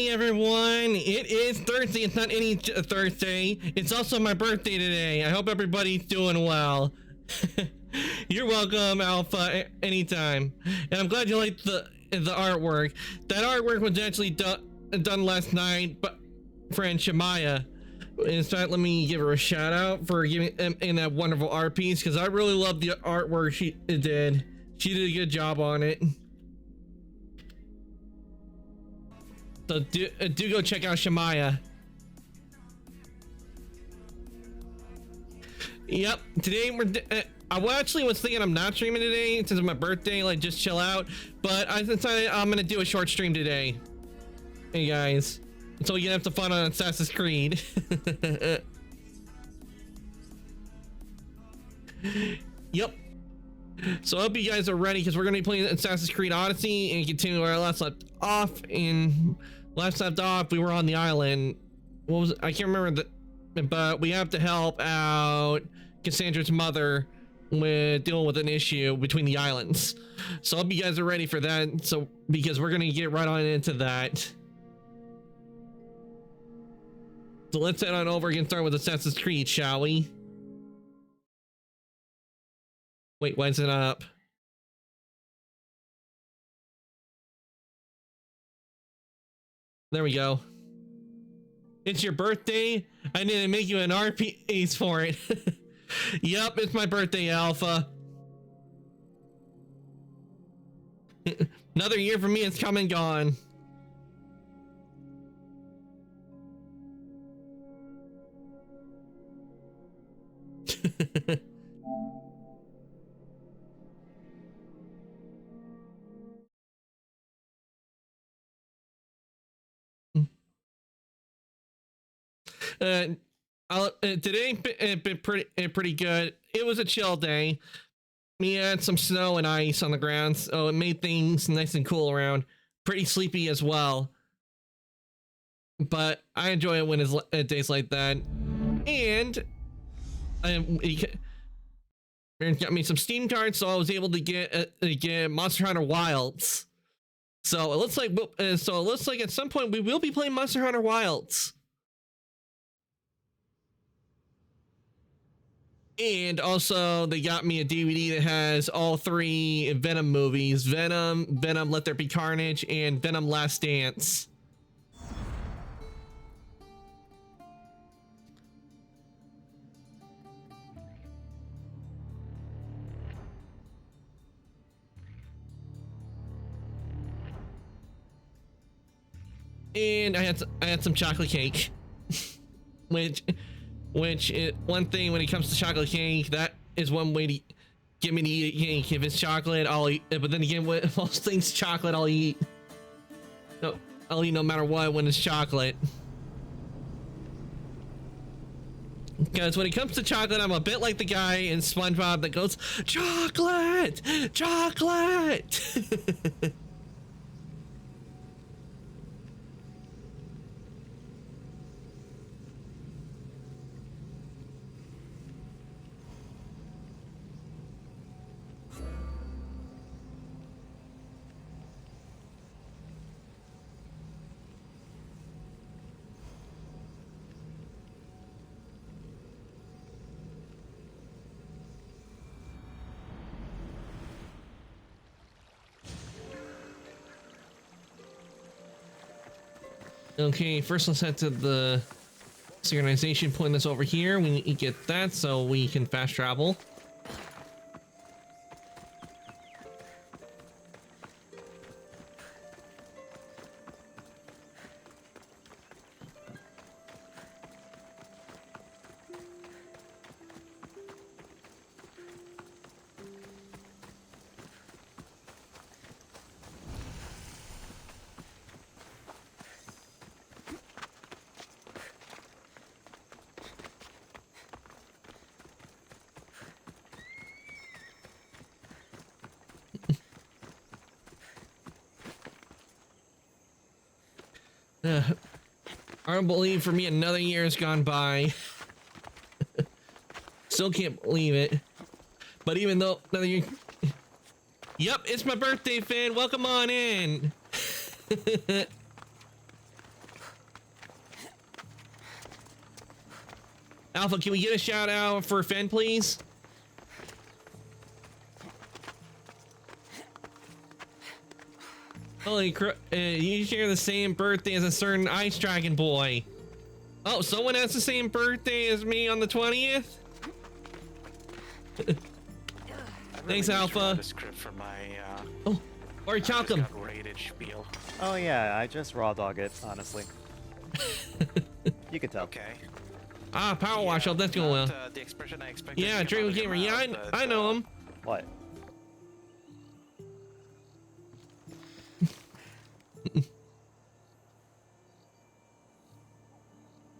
Hey everyone, it is Thursday. It's not any Thursday. It's also my birthday today. I hope everybody's doing well. You're welcome, Alpha, anytime. And I'm glad you liked the artwork. That artwork was actually done last night, but friend Shemaya. In fact, let me give her a shout out for giving in that wonderful art piece, because I really love the artwork she did. She did a good job on it. So do go check out Shemaya. Yep, today we're I actually was thinking I'm not streaming today since it's my birthday, like just chill out, but I decided I'm gonna do a short stream today. Hey guys, so we can have some fun on Assassin's Creed. Yep. So I hope you guys are ready, because we're gonna be playing Assassin's Creed Odyssey and continue where I last left off. We were on the island. What was it? I can't remember but we have to help out Cassandra's mother with dealing with an issue between the islands. So I hope you guys are ready for that. So because we're gonna get right on into that. So let's head on over and start with Assassin's Creed, shall we? Wait, why is it up? There we go. It's your birthday. I need to make you an art piece for it. Yep, it's my birthday, Alpha. Another year for me is come and gone. Today been pretty good. It was a chill day. We had some snow and ice on the ground, so it made things nice and cool around. Pretty sleepy as well, but I enjoy it when it's days like that. And Aaron got me some Steam cards, so I was able to get Monster Hunter Wilds. So it looks like at some point we will be playing Monster Hunter Wilds. And also, they got me a DVD that has all 3 Venom movies: Venom, Let There Be Carnage, and Venom Last Dance. And I had some chocolate cake, which is one thing when it comes to chocolate cake. That is one way to get me to eat cake. If it's chocolate, I'll eat. But then again, with most things chocolate, I'll eat. No, I'll eat no matter what when it's chocolate. Because when it comes to chocolate, I'm a bit like the guy in SpongeBob that goes, "Chocolate, chocolate." Okay, first let's head to the synchronization point that's over here. We need to get that so we can fast travel. I don't believe for me another year has gone by. Still can't believe it. But even though another year... Yep, it's my birthday, Finn. Welcome on in. Alpha, can we get a shout out for Fen, please? Holy crap, you share the same birthday as a certain Ice Dragon boy. Oh, someone has the same birthday as me on the 20th? Thanks, Alpha. The script for my, oh, or Calcum. rated spiel. Oh yeah, I just raw dog it, honestly. You can tell. Okay. Ah, Power Wash, that's going well. The expression I expected. Yeah, Dragon Gamer, yeah, I know him. What?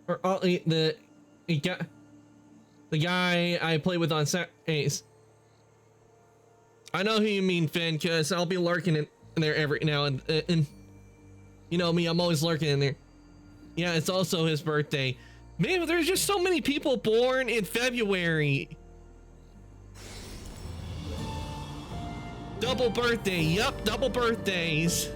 Or the guy I play with on Saturdays. I know who you mean, Finn, because I'll be lurking in there every now and you know me, I'm always lurking in there. Yeah, it's also his birthday. Man, there's just so many people born in February. Double birthday, yup, double birthdays.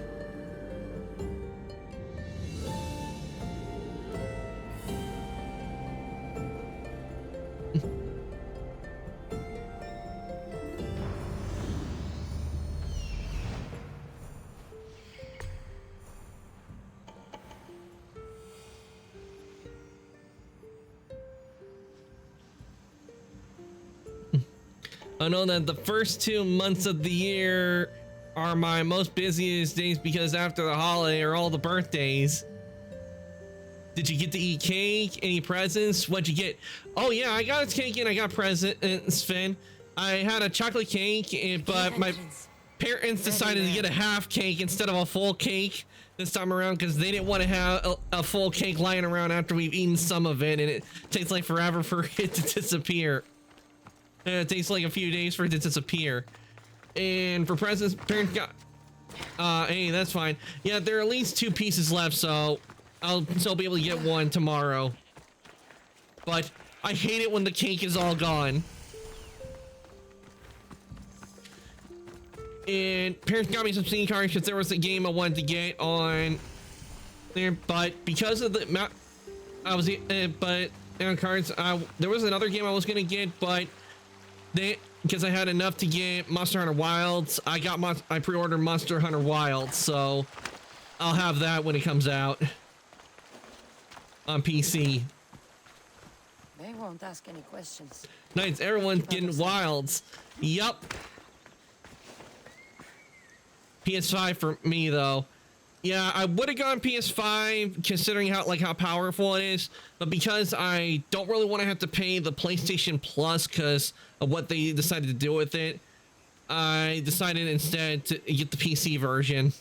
I know that the first 2 months of the year are my most busiest days because after the holiday are all the birthdays. Did you get to eat cake? Any presents? What'd you get? Oh yeah, I got a cake and I got presents, Finn. I had a chocolate cake, but my parents decided to get a half cake instead of a full cake this time around because they didn't want to have a full cake lying around after we've eaten some of it, and it takes like forever for it to disappear. It takes like a few days for it to disappear. And for presents, parents got hey, that's fine. Yeah, there are at least 2 pieces left, so I'll still be able to get one tomorrow. But I hate it when the cake is all gone. And parents got me some Steam cards because there was a game I wanted to get on there, but because of the I was but on cards, there was another game I was gonna get, but because I had enough to get Monster Hunter Wilds, I pre-ordered Monster Hunter Wilds, so I'll have that when it comes out on PC. They won't ask any questions. Nice, everyone's getting Wilds. Yup. PS5 for me though. Yeah, I would have gone PS5 considering how powerful it is, but because I don't really want to have to pay the PlayStation Plus because of what they decided to do with it, I decided instead to get the PC version.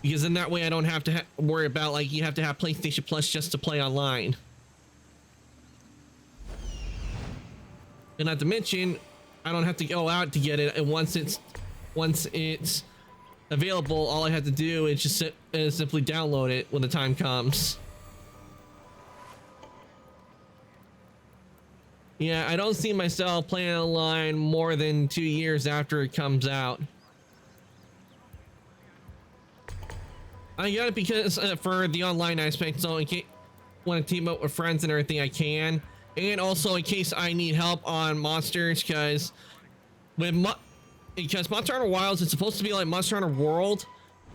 Because in that way I don't have to worry about like you have to have PlayStation Plus just to play online. And not to mention, I don't have to go out to get it, and once it's available, all I have to do is just simply download it when the time comes. Yeah, I don't see myself playing online more than 2 years after it comes out. I got it because for the online aspect, so in case I want to team up with friends and everything I can, and also in case I need help on monsters, because Monster Hunter Wilds is supposed to be like Monster Hunter World,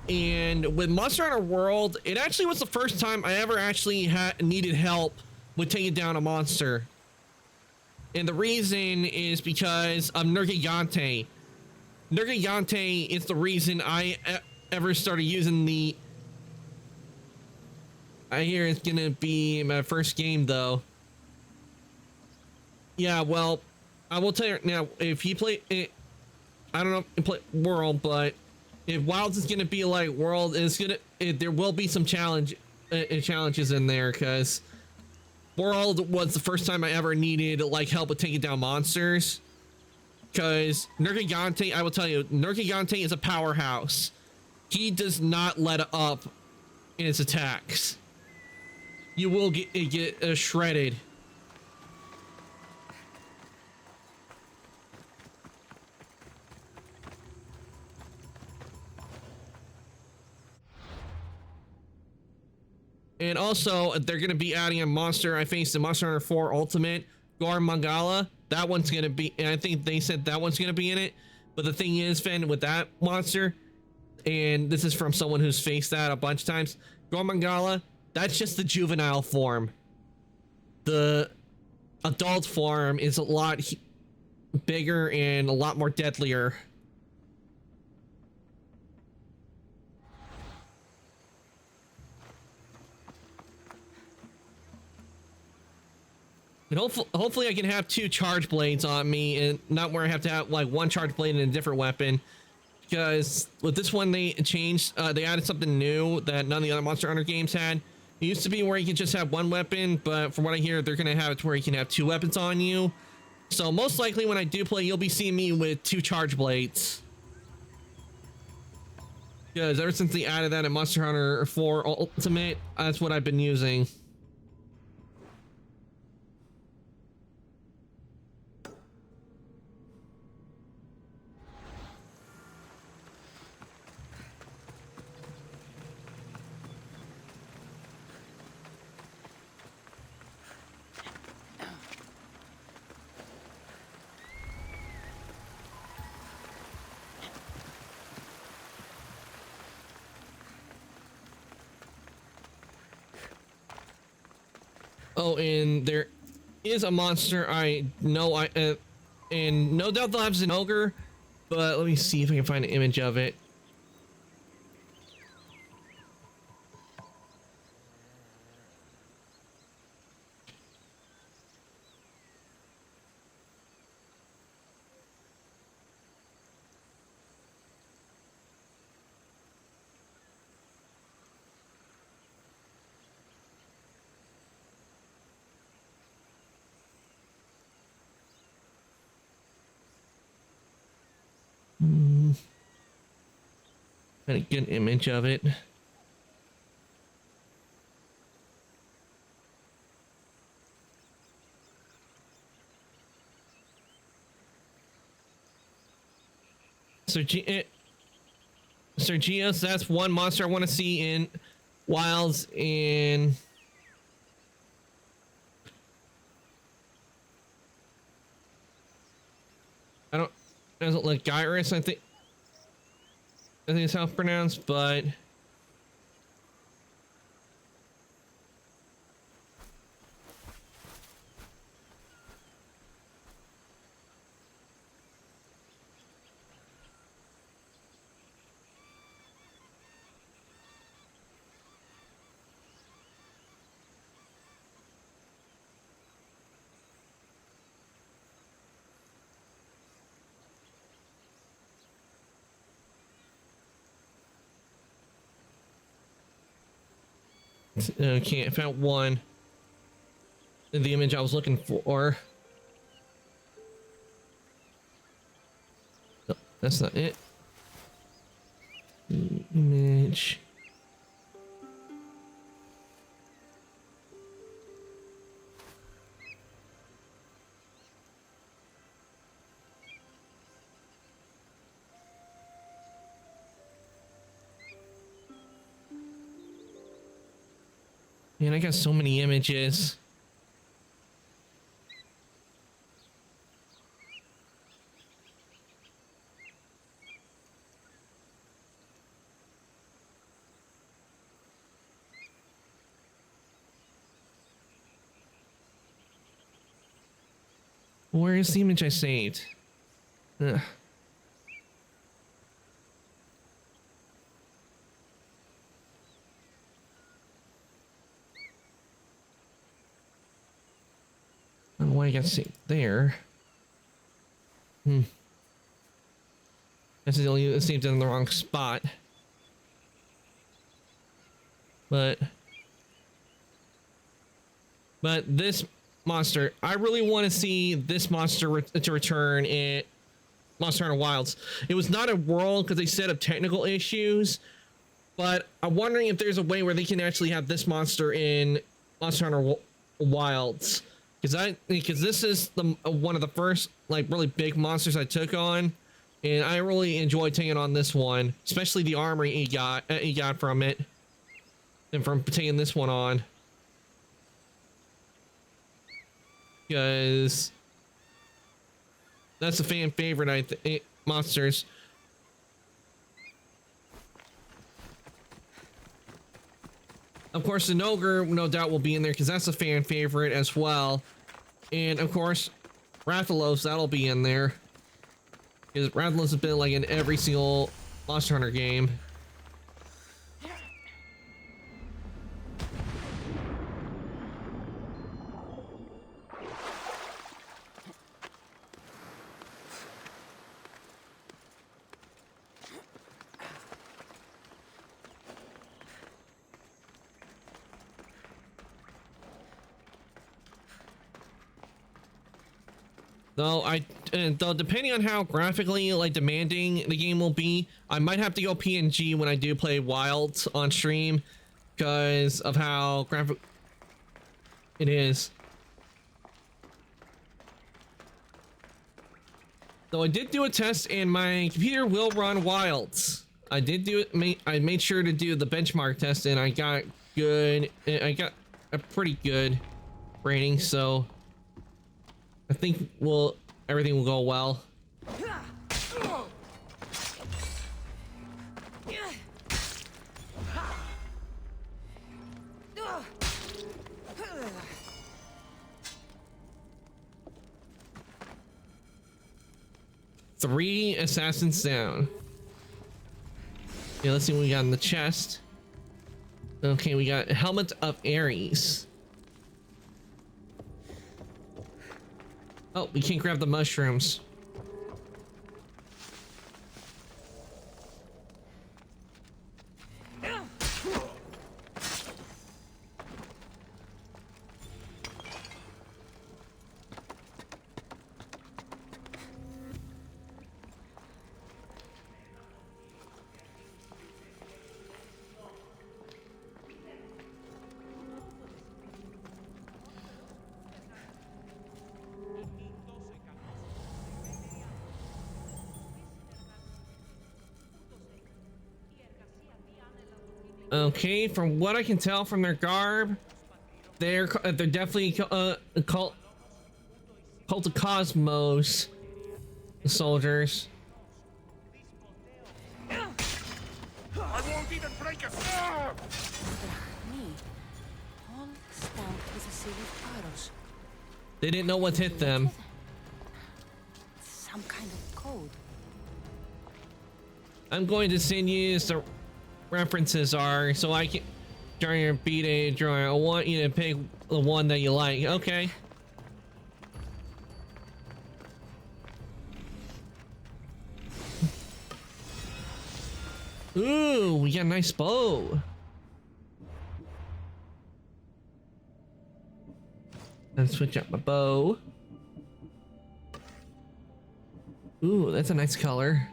and with Monster Hunter World, it actually was the first time I ever actually needed help with taking down a monster. And the reason is because of Nergigante. Nergigante is the reason I ever started using the... I hear it's gonna be my first game though. Yeah, well, I will tell you now, if you play it, I don't know if you play World, but if Wilds is gonna be like World, there will be some challenges in there, because World was the first time I ever needed like help with taking down monsters. Because Nergigante, I will tell you, Nergigante is a powerhouse. He does not let up in his attacks. You will get shredded. And also, they're going to be adding a monster I faced in Monster Hunter 4 Ultimate, Gar Mangala. That one's going to be, and I think they said that one's going to be in it. But the thing is, Finn, with that monster, and this is from someone who's faced that a bunch of times, Gar Mangala, that's just the juvenile form. The adult form is a lot bigger and a lot more deadlier. And hopefully I can have 2 charge blades on me, and not where I have to have like 1 charge blade and a different weapon. Because with this one they changed, they added something new that none of the other Monster Hunter games had. It used to be where you could just have 1 weapon, but from what I hear, they're gonna have it to where you can have 2 weapons on you. So most likely when I do play, you'll be seeing me with 2 charge blades. Because ever since they added that in Monster Hunter 4 Ultimate, that's what I've been using. Oh, and there is a monster I know and no doubt they'll have an ogre, but let me see if I can find an image of it. Got a good image of it. Sergios, that's one monster I want to see in Wilds. In I don't, doesn't look Gyrus, I think it's how it's pronounced, but okay, I found one. The image I was looking for. No, that's not it. Image. Man, I got so many images. Where is the image I saved? Ugh. I don't know why I got saved there. That's the only saved in the wrong spot. But this monster, I really want to see this monster to return in Monster Hunter Wilds. It was not a world because they set up technical issues, but I'm wondering if there's a way where they can actually have this monster in Monster Hunter Wilds. Because this is one of the first like really big monsters I took on, and I really enjoyed taking on this one, especially the armor he got from it. than from taking this one on. Because that's a fan favorite, I think. Monsters. Of course, the Ogre, no doubt, will be in there because that's a fan favorite as well. And of course, Rathalos, that'll be in there. Because Rathalos has been like in every single Monster Hunter game. Though depending on how graphically like demanding the game will be, I might have to go PNG when I do play Wilds on stream because of how graphic it is. Though I did do a test and my computer will run Wilds. I did do it. I made sure to do the benchmark test and I got good. I got a pretty good rating, so I think everything will go well. Three assassins down. Yeah, let's see what we got in the chest. Okay, we got Helmet of Ares. Oh, we can't grab the mushrooms. Okay, from what I can tell from their garb, they're definitely cult of Cosmos soldiers. I won't even break a sword! Me. All stamped with a seal of arrows. They didn't know what hit them. Some kind of code. I'm going to send you the references are so I can during your B-Day drawing. I want you to pick the one that you like. Okay. Ooh, we got a nice bow. Let's switch up my bow. Ooh, that's a nice color.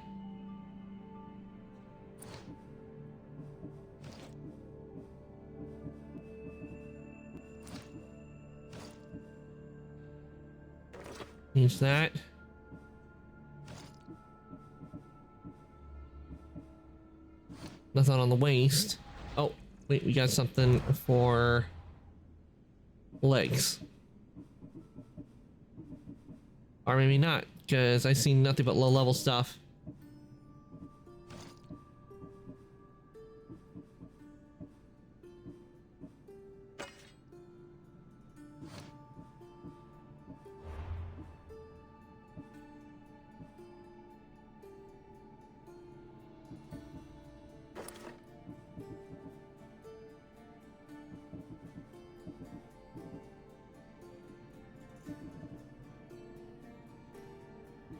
Use that. Nothing on the waist. Oh, wait, we got something for legs. Or maybe not, because I see nothing but low-level stuff.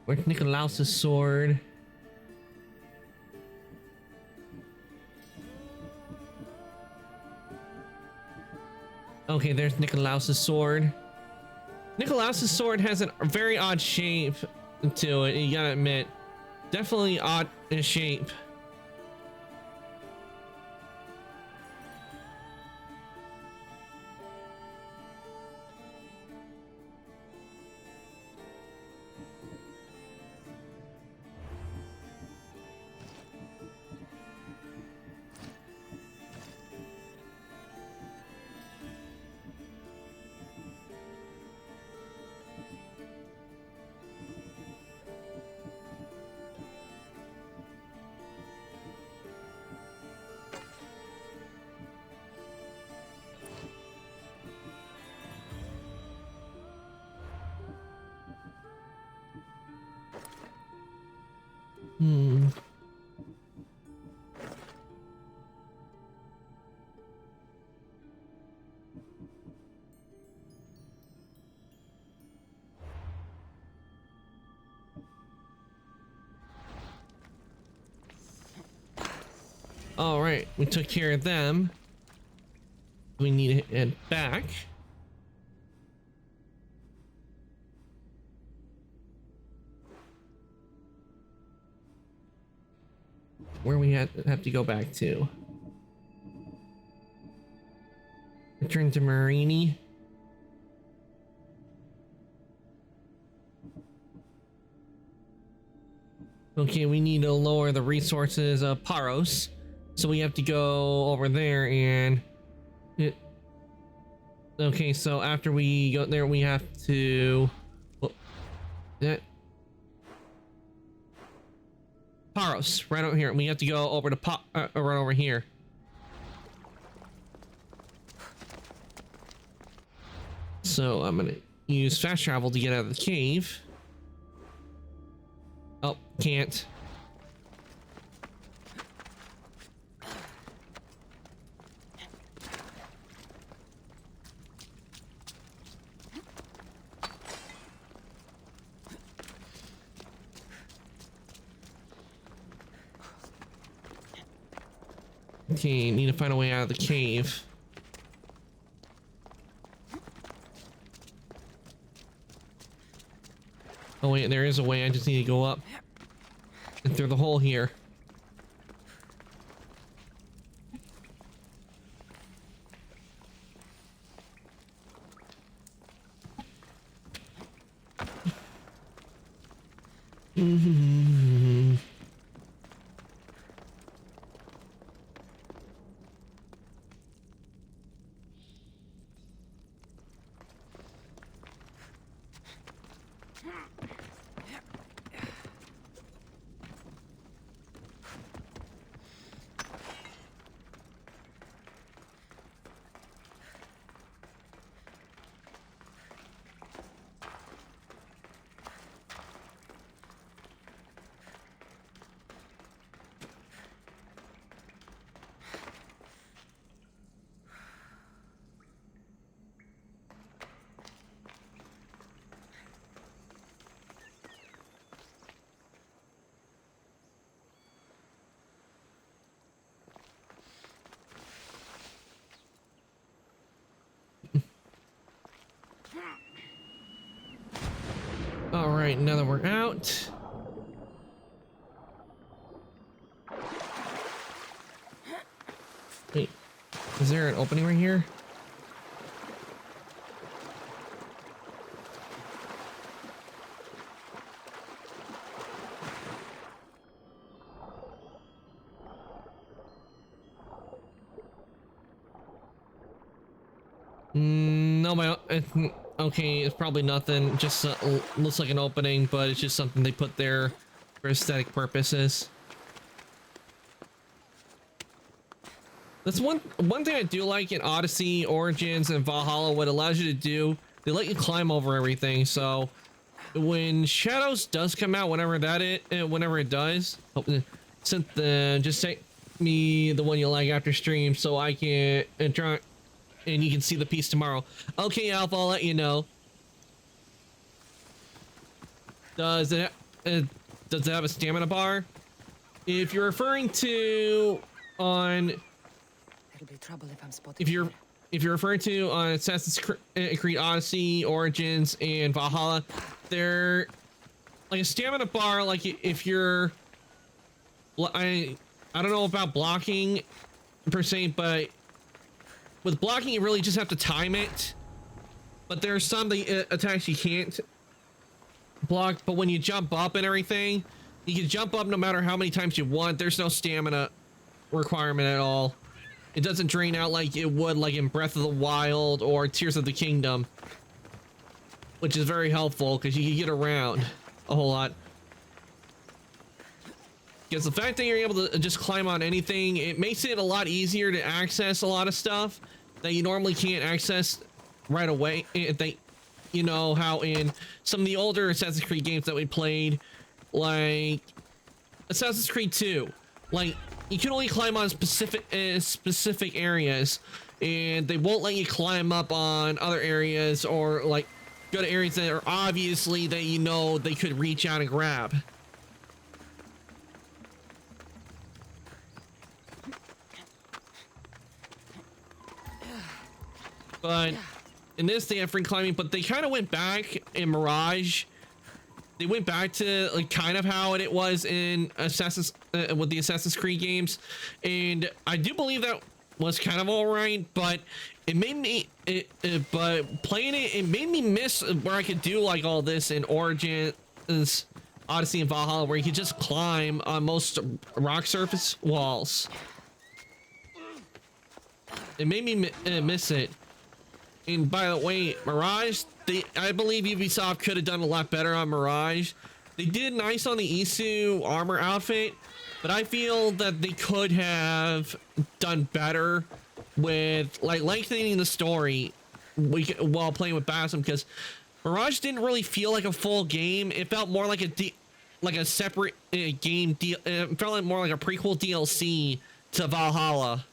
Where's Nikolaus' sword? Okay, there's Nikolaus' sword. Nikolaus' sword has a very odd shape to it, you gotta admit. Definitely odd in shape. All right, we took care of them. We need to head back. Where we have to go back to. Return to Marini. Okay, we need to lower the resources of Paros. So we have to go over there and okay, so after we go there we have to Paros, right over here. We have to go over to right over here. So I'm gonna use fast travel to get out of the cave. Oh, can't. Okay, need to find a way out of the cave. Oh wait, there is a way. I just need to go up and through the hole here. All right, now that we're out. Wait, is there an opening right here? No, okay, it's probably nothing. Just looks like an opening, but it's just something they put there for aesthetic purposes. That's one thing I do like in Odyssey, Origins, and Valhalla. What it allows you to do, they let you climb over everything. So when Shadows does come out, whenever it does, just say me the one you like after stream, so I can and you can see the piece tomorrow. Okay, Alpha, I'll let you know. Does it have a stamina bar? If you're referring to on, There'll be trouble if I'm spotted. if you're referring to on Assassin's Creed Odyssey, Origins, and Valhalla, they're like a stamina bar. Like if you're, I don't know about blocking per se, but with blocking, you really just have to time it. But there's some attacks you can't block. But when you jump up and everything, you can jump up no matter how many times you want. There's no stamina requirement at all. It doesn't drain out like it would like in Breath of the Wild or Tears of the Kingdom, which is very helpful because you can get around a whole lot. Because the fact that you're able to just climb on anything, it makes it a lot easier to access a lot of stuff that you normally can't access right away. You know how in some of the older Assassin's Creed games that we played, like Assassin's Creed 2. Like, you can only climb on specific areas, and they won't let you climb up on other areas or like go to areas that are obviously that you know they could reach out and grab. But in this they have free climbing, but they kind of went back in Mirage. They went back to like kind of how it was in with the Assassin's Creed games, and I do believe that was kind of all right, but it made me but playing it made me miss where I could do like all this in Origins, Odyssey, and Valhalla, where you could just climb on most rock surface walls. It made me miss it. And by the way, Mirage, I believe Ubisoft could have done a lot better on Mirage. They did nice on the Isu armor outfit, but I feel that they could have done better with like lengthening the story while playing with Basim, because Mirage didn't really feel like a full game. It felt more like a separate game deal. It felt like more like a prequel DLC to Valhalla,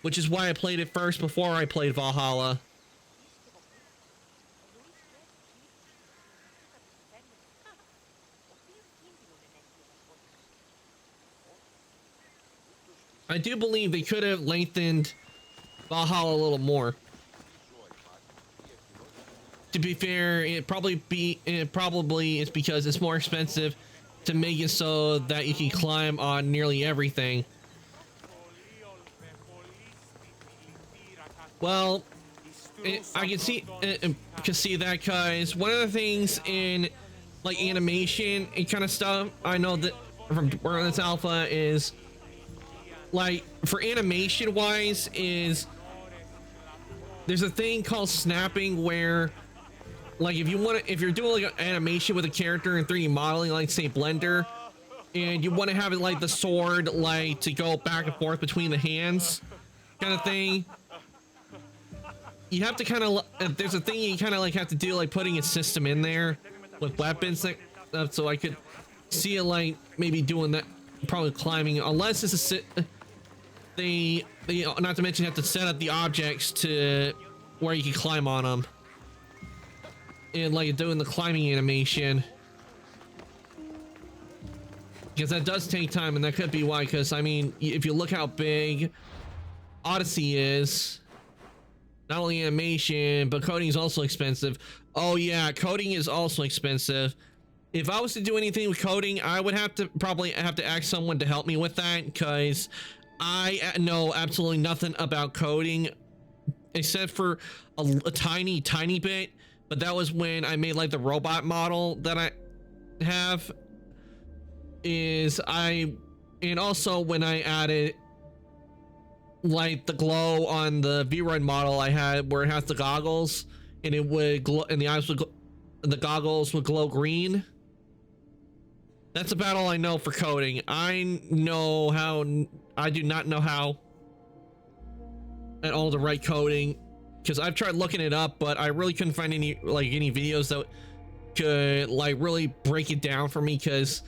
which is why I played it first before I played Valhalla. I do believe they could have lengthened Valhalla a little more. To be fair, it probably is because it's more expensive to make it so that you can climb on nearly everything. Well, I can see that because one of the things in like animation and kind of stuff I know that from where this alpha is, like for animation wise, is there's a thing called snapping where like if you're doing like an animation with a character in 3D modeling, like say Blender, and you want to have it like the sword like to go back and forth between the hands kind of thing, you have to kind of there's a thing you kind of like have to do, like putting a system in there with weapons so I could see it like maybe doing that, probably climbing, unless it's they not to mention you have to set up the objects to where you can climb on them, and like doing the climbing animation, because that does take time, and that could be why, because I mean if you look how big Odyssey is, not only animation but coding is also expensive. Oh yeah, coding is also expensive. If I was to do anything with coding, I would probably have to ask someone to help me with that, because I know absolutely nothing about coding except for a tiny bit, but that was when I made like the robot model that I have and also when I added like the glow on the V-Run model I had, where it has the goggles and it would glow and the eyes would the goggles would glow green. That's about all I know for coding. I do not know how at all to write coding, because I've tried looking it up, but I really couldn't find any videos that could like really break it down for me, because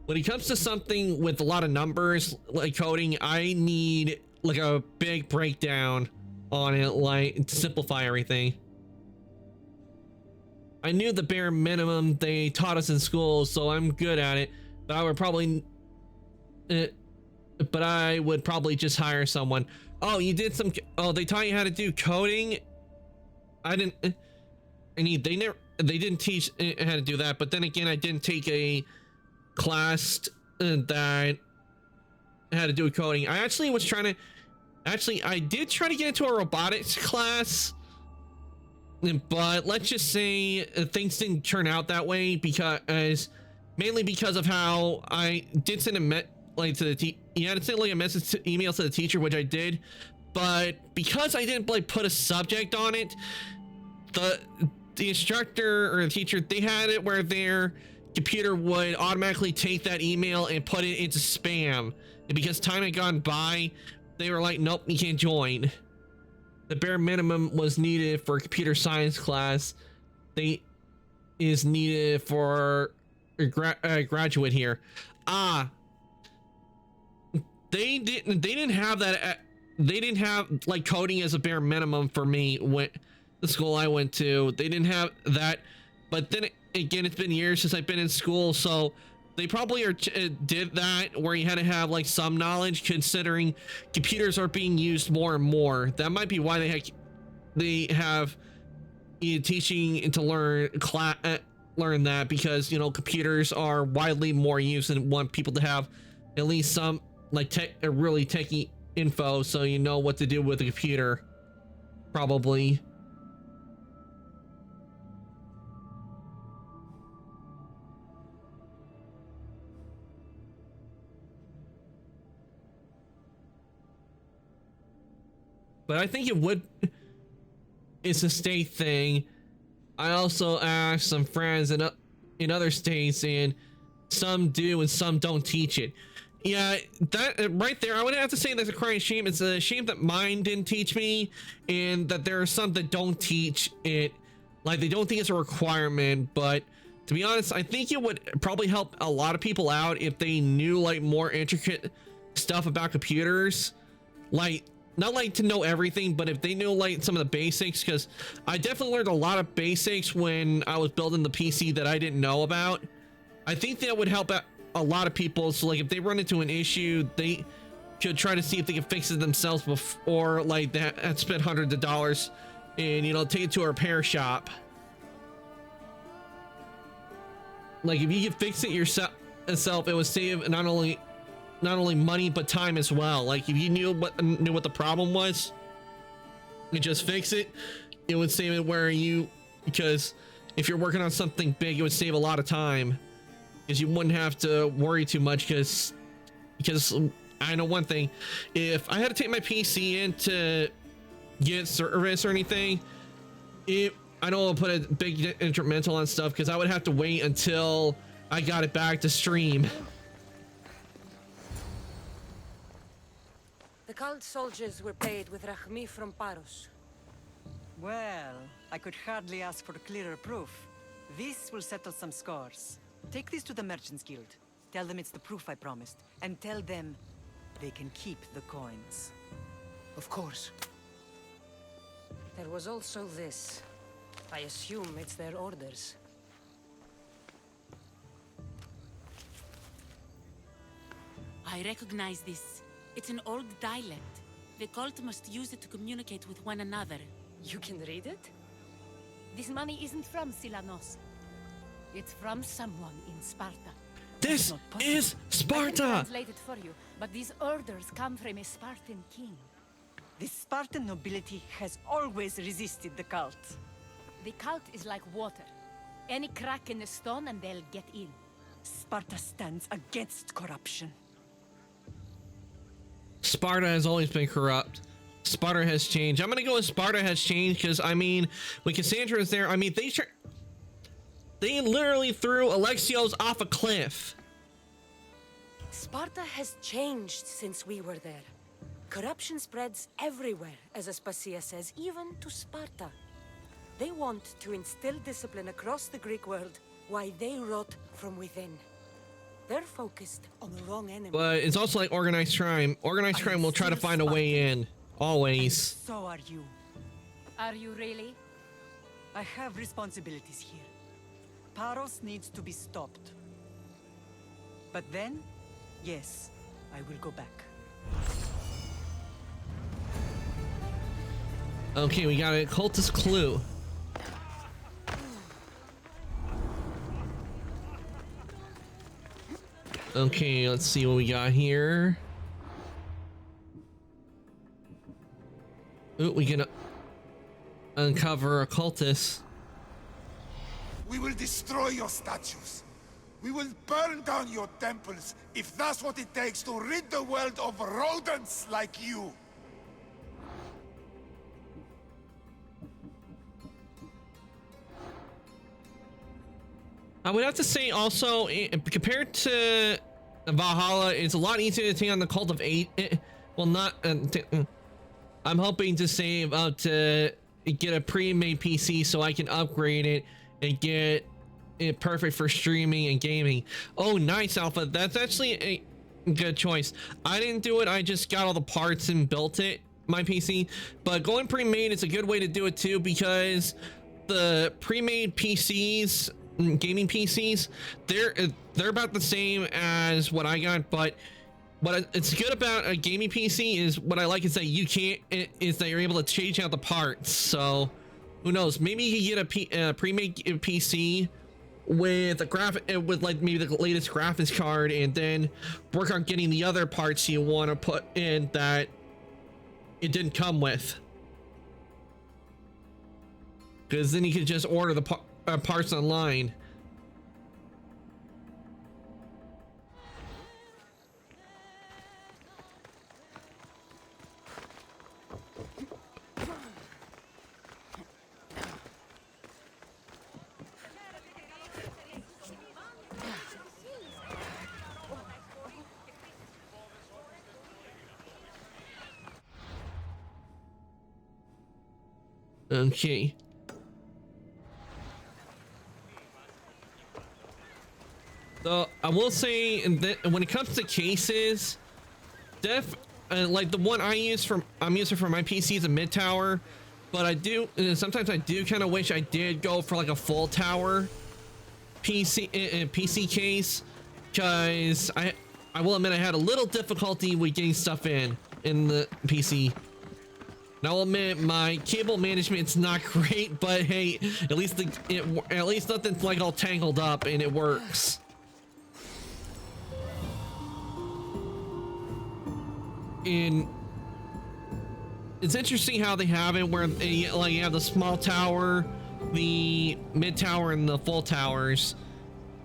when it comes to something with a lot of numbers like coding, I need like a big breakdown on it, like to simplify everything. I knew the bare minimum they taught us in school, so I'm good at it, but I would probably just hire someone. Oh, you did some, oh, they taught you how to do coding? I didn't, they didn't teach how to do that, but then again, I didn't take a class that had to do with coding. I did try to get into a robotics class, but let's just say things didn't turn out that way, mainly because of how I did send a email to the teacher, which I did, but because I didn't like put a subject on it, the instructor or the teacher, they had it where their computer would automatically take that email and put it into spam, and because time had gone by, they were like, nope, you can't join. The bare minimum was needed for a computer science class. Is needed for a graduate here. they didn't have that. They didn't have like coding as a bare minimum for me when the school I went to. They didn't have that. But then again, it's been years since I've been in school, so they probably did that where you had to have like some knowledge, considering computers are being used more and more. That might be why they have teaching to learn that, because you know computers are widely more used and want people to have at least some like really techie info, so you know what to do with a computer, probably. But I think it's a state thing. I also asked some friends in other states, and some do and some don't teach it. Yeah, that right there, I would have to say that's a crying shame. It's a shame that mine didn't teach me, and that there are some that don't teach it. Like, they don't think it's a requirement, but to be honest, I think it would probably help a lot of people out if they knew like more intricate stuff about computers. Like, not like to know everything, but if they knew like some of the basics, because I definitely learned a lot of basics when I was building the PC that I didn't know about. I think that would help out a lot of people. So like if they run into an issue, they could try to see if they can fix it themselves before like they had spent hundreds of dollars and, you know, take it to a repair shop. Like if you could fix it yourself, it would save not only money but time as well. Like if you knew what the problem was and just fix it, it would save it because if you're working on something big, it would save a lot of time, because you wouldn't have to worry too much. Because I know one thing, if I had to take my PC in to get service or anything, I don't want to put a big incremental on stuff, because I would have to wait until I got it back to stream. The cult soldiers were paid with Rahmi from Paros. Well, I could hardly ask for clearer proof. This will settle some scores. Take this to the Merchants Guild. Tell them it's the proof I promised. And tell them they can keep the coins. Of course. There was also this. I assume it's their orders. I recognize this. It's an old dialect. The cult must use it to communicate with one another. You can read it? This money isn't from Silanos. It's from someone in Sparta. This is I can Sparta! translate it for you, but these orders come from a Spartan king. The Spartan nobility has always resisted the cult. The cult is like water. Any crack in the stone and they'll get in. Sparta stands against corruption. Sparta has always been corrupt. Sparta has changed. I'm gonna go with Sparta has changed, because I mean, when Cassandra was there, I mean, they literally threw Alexios off a cliff. Sparta has changed since we were there. Corruption spreads everywhere, as Aspasia says, even to Sparta. They want to instill discipline across the Greek world, while they rot from within. They're focused on the wrong enemy. But it's also like organized crime. Organized crime will try to find a way in, always. And so are you. Are you really? I have responsibilities here. Paros needs to be stopped. But then, yes, I will go back. Okay, we got a cultist clue. Okay, let's see what we got here. Ooh, we can uncover a cultist. We will destroy your statues. We will burn down your temples if that's what it takes to rid the world of rodents like you. I would have to say also, compared to Valhalla, it's a lot easier to take on the Cult of Eight. Well, not. I'm hoping to save up to get a pre-made PC so I can upgrade it and get it perfect for streaming and gaming. Oh, nice, Alpha. That's actually good choice. I didn't do it. I just got all the parts and built it, my PC. But going pre-made is a good way to do it too, because the pre-made PCs, gaming PCs, they're about the same as what I got. But what it's good about a gaming PC is what I like is that you're able to change out the parts. So who knows? Maybe you get a pre-made PC with with like maybe the latest graphics card, and then work on getting the other parts you want to put in that it didn't come with, because then you can just order the parts online. Okay. So I will say that when it comes to cases, like the one I'm using for my PC is a mid tower, but I do sometimes I do kind of wish I did go for like a full tower PC case, because I will admit I had a little difficulty with getting stuff in the PC. And I'll admit my cable management's not great, but hey, at least nothing's like all tangled up and it works. And it's interesting how they have it where they like you have the small tower, the mid tower, and the full towers.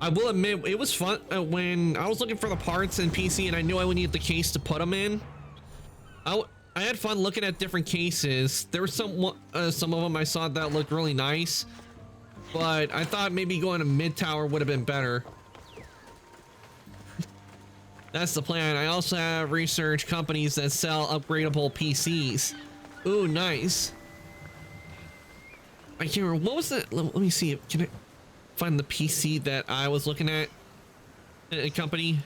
I will admit it was fun when I was looking for the parts in PC and I knew I would need the case to put them in. I had fun looking at different cases. There were some of them I saw that looked really nice, but I thought maybe going to mid tower would have been better. That's the plan. I also have research companies that sell upgradable PCs. Ooh, nice. I can't remember, what was that? Let me see. Can I find the PC that I was looking at? A company.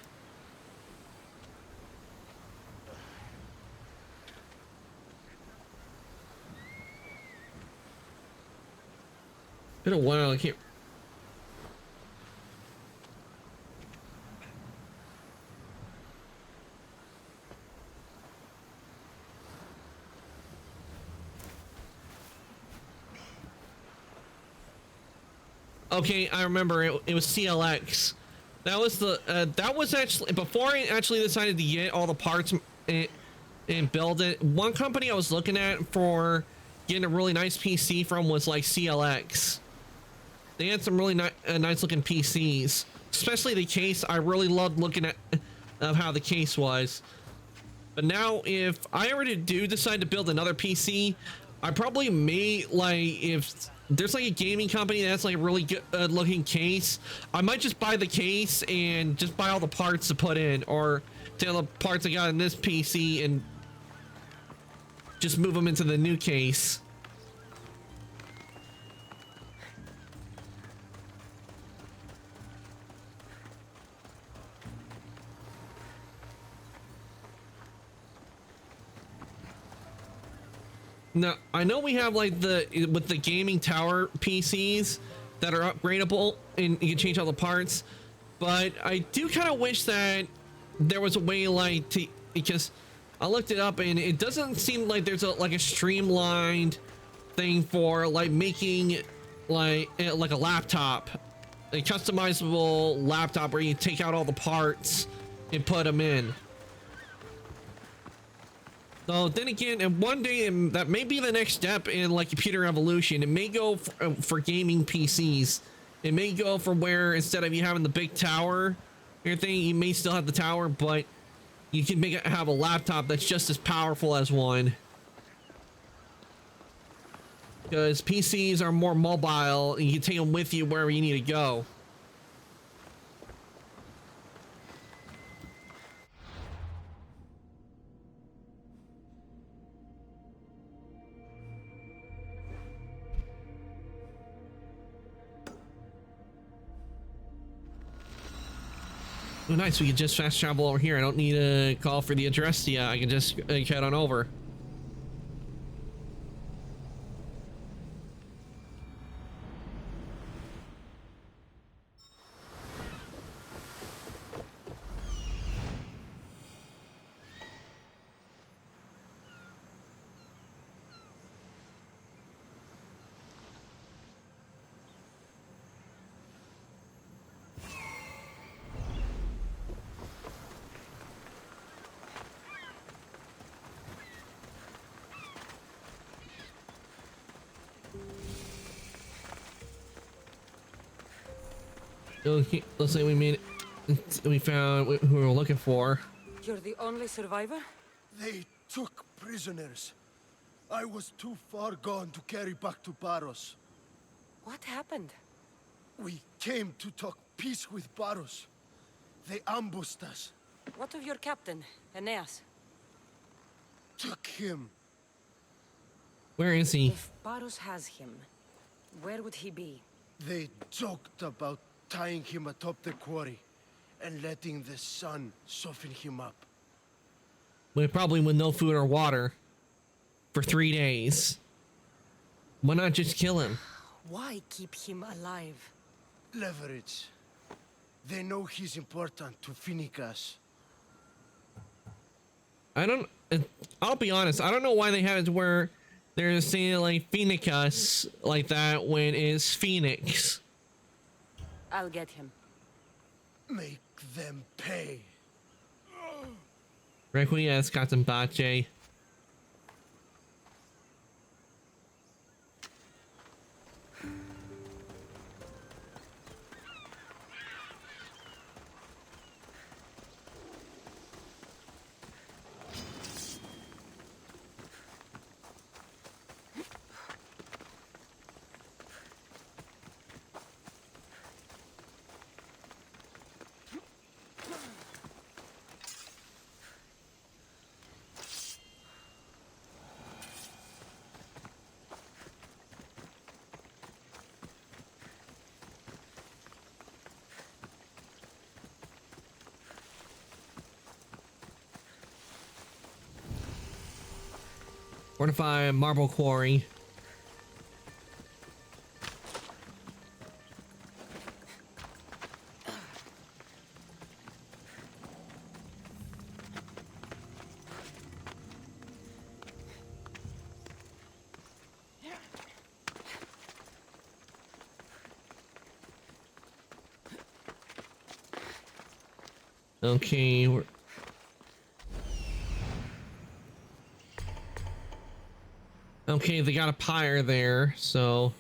Been a while. I can't. Okay, I remember it was CLX. That was the that was actually before I actually decided to get all the parts and build it. One company I was looking at for getting a really nice PC from was like CLX. They had some really nice looking PCs, especially the case. I really loved looking at how the case was. But now if I already do decide to build another PC, I probably may, like, if there's like a gaming company that's like a really good looking case, I might just buy the case and just buy all the parts to put in, or take all the parts I got in this PC and just move them into the new case. Now, I know we have like with the gaming tower PCs that are upgradable and you can change all the parts, but I do kind of wish that there was a way like to, because I looked it up and it doesn't seem like there's like a streamlined thing for like making like a laptop, a customizable laptop where you take out all the parts and put them in. So then again, and one day that may be the next step in like computer evolution. It may go for gaming PCs. It may go for where instead of you having the big tower, everything, you may still have the tower, but you can have a laptop that's just as powerful as one. Because PCs are more mobile and you can take them with you wherever you need to go. Oh, nice. We can just fast travel over here. I don't need to call for the address yet. I can just head on over. Okay, looks like we made it. We found who we were looking for. You're the only survivor? They took prisoners. I was too far gone to carry back to Baros. What happened? We came to talk peace with Baros. They ambushed us. What of your captain, Aeneas? Took him. Where is he? If Baros has him, where would he be? They joked about tying him atop the quarry and letting the sun soften him up. We probably with no food or water for 3 days. Why not just kill him? Why keep him alive? Leverage. They know he's important to Finicas. I'll be honest, I don't know why they have it where they're saying like Finicus like that when it's Phoenix. I'll get him. Make them pay. Requiesce, Captain Bache. Fortify marble quarry. Okay, okay, they got a pyre there, so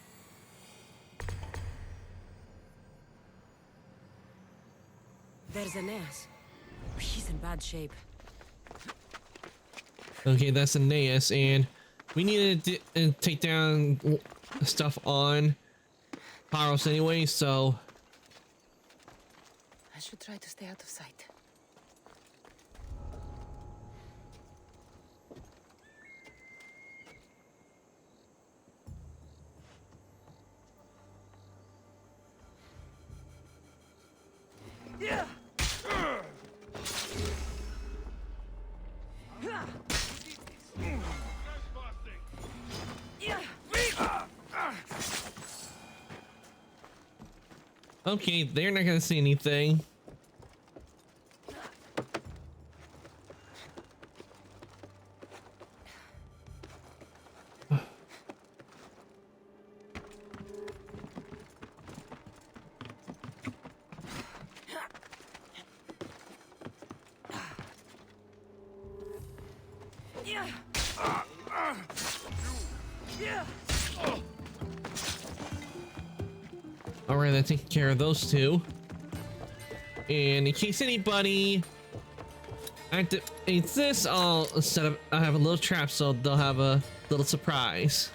There's Aeneas. He's in bad shape. okay, that's Aeneas, and we need to take down stuff on Paros anyway, so I should try to stay out of sight. okay, they're not gonna see anything. Alright, that's taking care of those two. And in case anybody activates this, I'll have a little trap so they'll have a little surprise.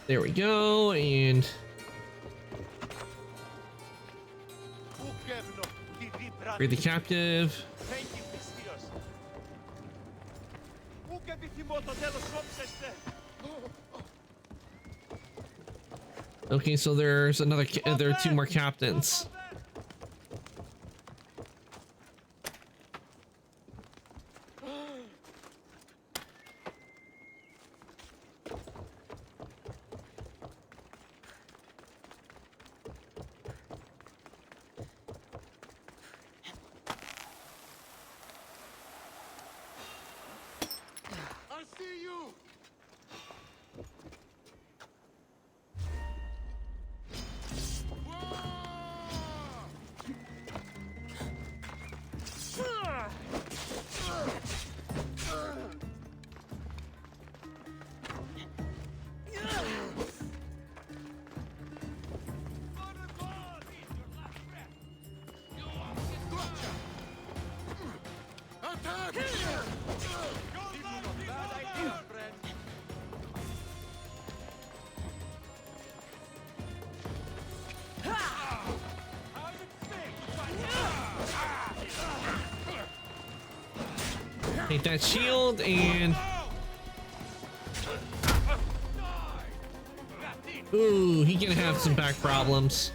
There we go, and Free the captive. Okay, so there's another. There are two more captains. I see you! Take that shield and. Ooh, he gonna have some back problems.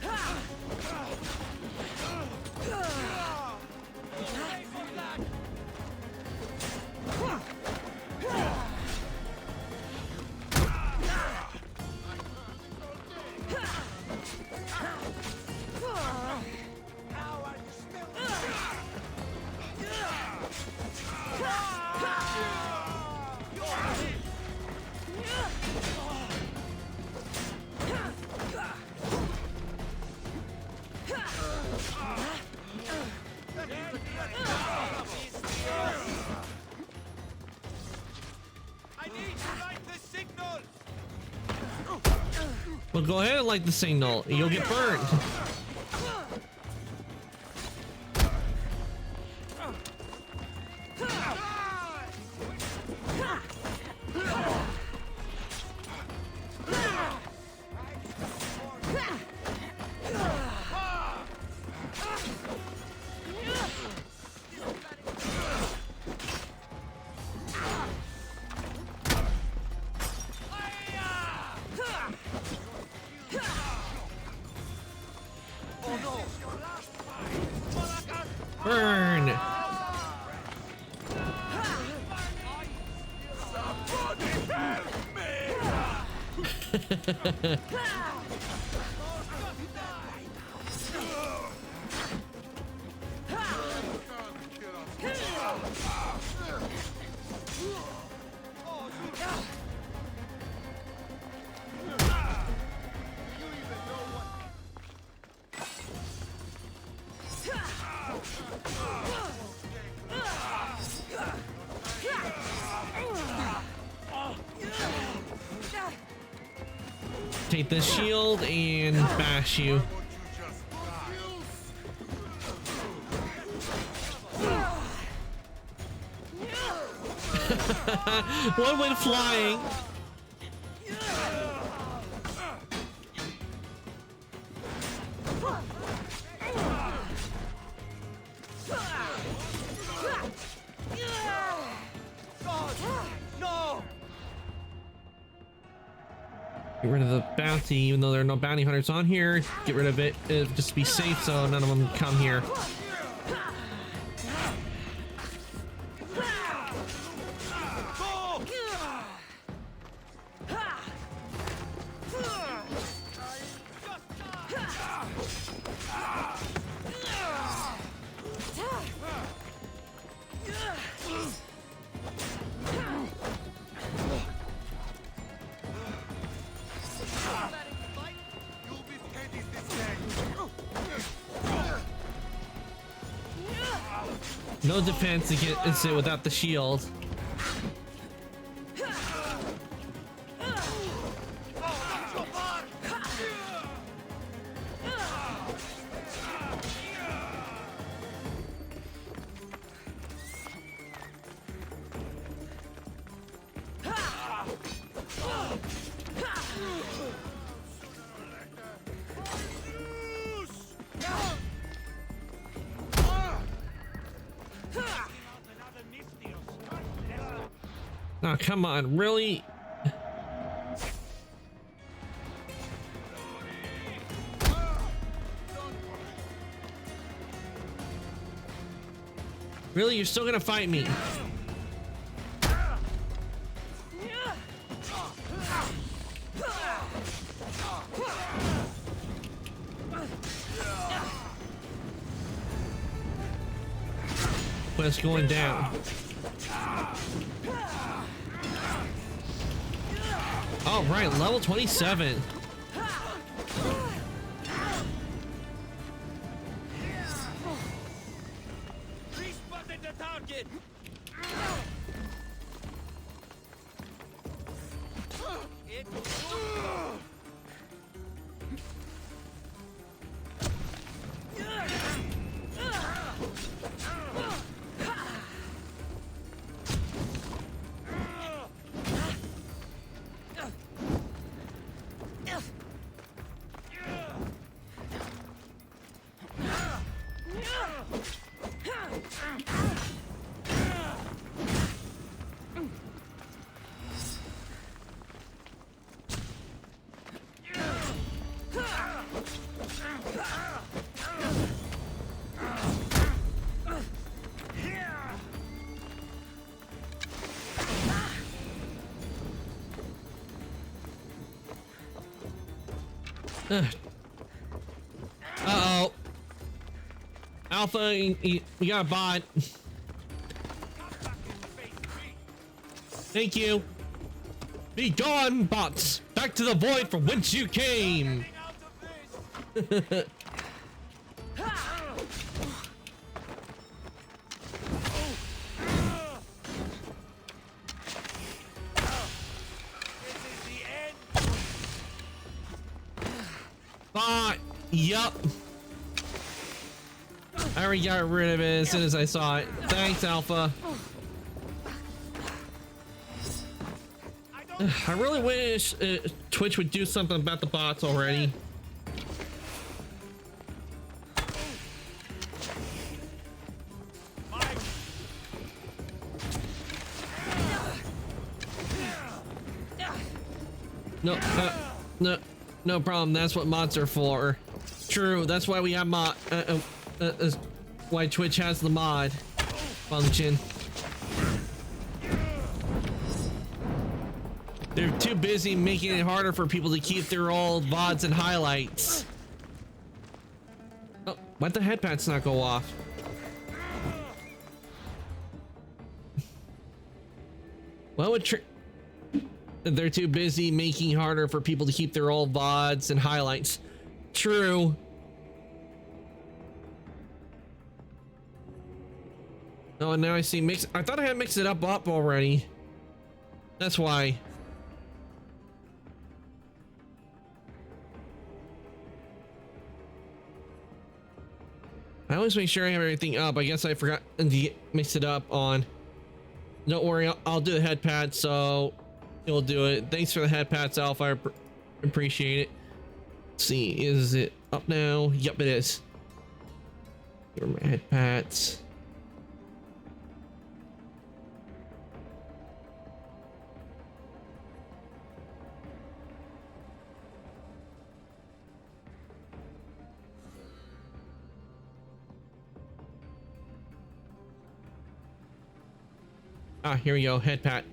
Well, go ahead and light the signal. You'll get burned. Burn. Take the shield and bash you. One went flying. Get rid of the bounty, even though there are no bounty hunters on here. Get rid of it, just to be safe, so none of them come here. No defense against it without the shield. Oh, come on, really? Really, you're still gonna fight me? Quest going down. All right, level 27. Respotted the target. Uh-oh. Alpha, we got a bot. Thank you. Be gone, bots. Back to the void from whence you came. Bot. Yup. I already got rid of it as soon as I saw it. Thanks, Alpha. I really wish Twitch would do something about the bots already. No problem. That's what mods are for. True. That's why we have mod. Why Twitch has the mod function. They're too busy making it harder for people to keep their old VODs and highlights. Oh, why'd the headpads not go off? What would they're too busy making harder for people to keep their old VODs and highlights. True. Oh, and now I see mix. I thought I had mixed it up already. That's why. I always make sure I have everything up. I guess I forgot to mix it up on. Don't worry, I'll do the head pad, so you'll do it. Thanks for the head pads, Alpha. I appreciate it. Let's see, is it up now? Yep, it is. Here are my head pads. Ah, here we go. Head pat.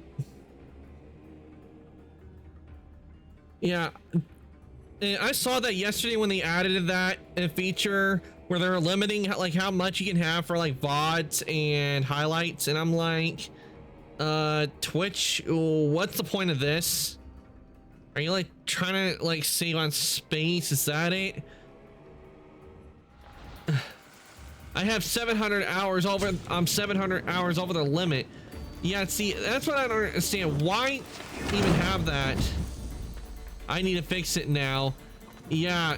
Yeah, I saw that yesterday when they added that feature where they're limiting like how much you can have for like VODs and highlights, and I'm like, Twitch, what's the point of this? Are you like trying to like save on space? Is that it? I have 700 hours over. I'm 700 hours over the limit. Yeah, see, that's what I don't understand. Why even have that? I need to fix it now. Yeah.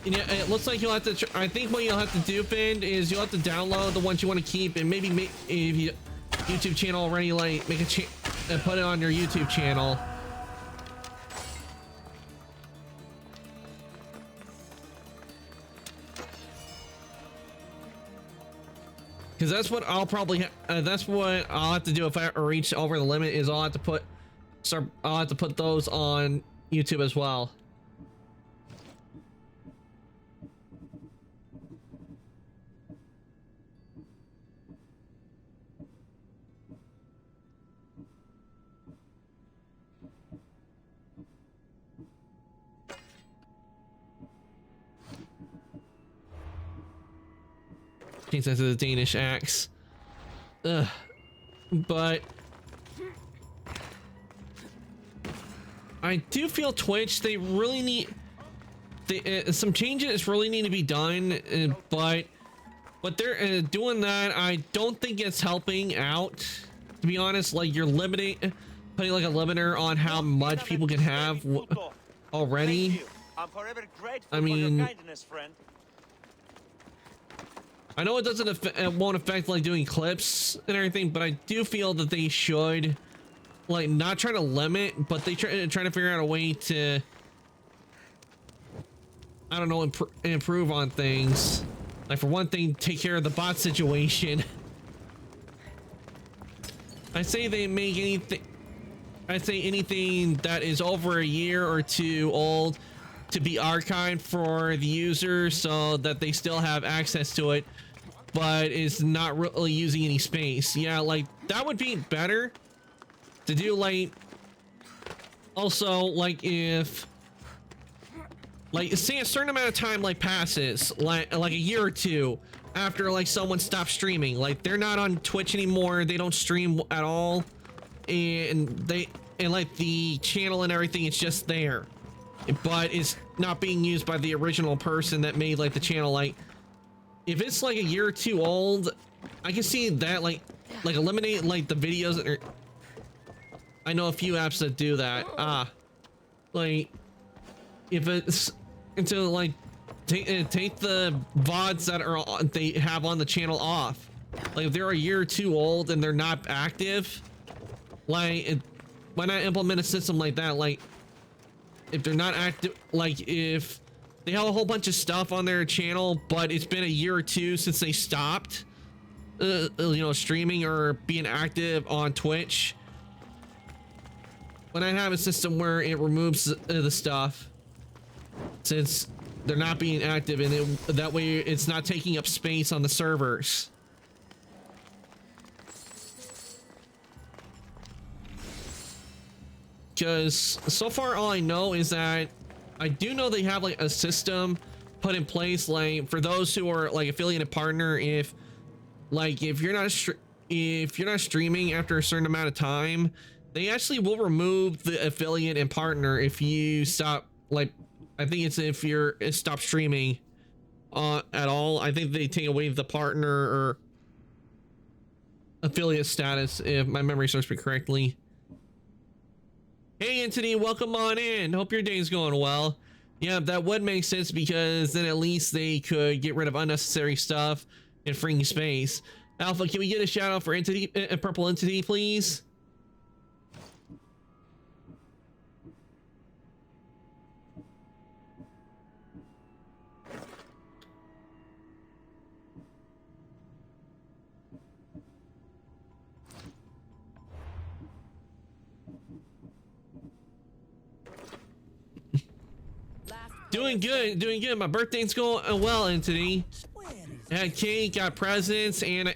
Yeah, it looks like you'll have to. I think what you'll have to do, Finn, is you'll have to download the ones you want to keep, and maybe make if you YouTube channel already, like make a put it on your YouTube channel. Because that's what I'll probably that's what I'll have to do if I reach over the limit. Is I'll have to put those on YouTube as well. Change that to the Danish axe. Ugh. But I do feel Twitch, they really need some changes really need to be done, but they're doing that, I don't think it's helping out, to be honest. Like, you're putting like a limiter on how much people can have already. I mean, I know it won't affect like doing clips and everything, but I do feel that they should like not try to limit, but they trying to figure out a way to, I don't know, improve on things. Like, for one thing, take care of the bot situation. I say they make anything. I say anything that is over a year or two old to be archived for the user so that they still have access to it, but is not really using any space. Yeah, like that would be better to do. Like, also, like, if like say a certain amount of time like passes, like a year or two after like someone stops streaming, like they're not on Twitch anymore, they don't stream at all, and like the channel and everything, it's just there, but it's not being used by the original person that made like the channel. Like, if it's like a year or two old, I can see that like eliminate like the videos that are, I know a few apps that do that. Like, if it's until like take the VODs that are they have on the channel off. Like, if they're a year or two old and they're not active, like why not implement a system like that? Like, if they're not active, like if they have a whole bunch of stuff on their channel, but it's been a year or two since they stopped, you know, streaming or being active on Twitch. When I have a system where it removes the stuff, since they're not being active, and that way it's not taking up space on the servers. Because so far all I know is that I do know they have like a system put in place, like for those who are like affiliated partner. If you're not streaming after a certain amount of time, they actually will remove the affiliate and partner if you stop. Like, I think it's if you're stop streaming at all. I think they take away the partner or affiliate status, if my memory serves me correctly. Hey Anthony, welcome on in. Hope your day's going well. Yeah, that would make sense, because then at least they could get rid of unnecessary stuff and freeing space. Alpha, can we get a shout out for Entity, Purple Entity, please? Doing good. My birthday's going well, Entity. I had cake, got presents, and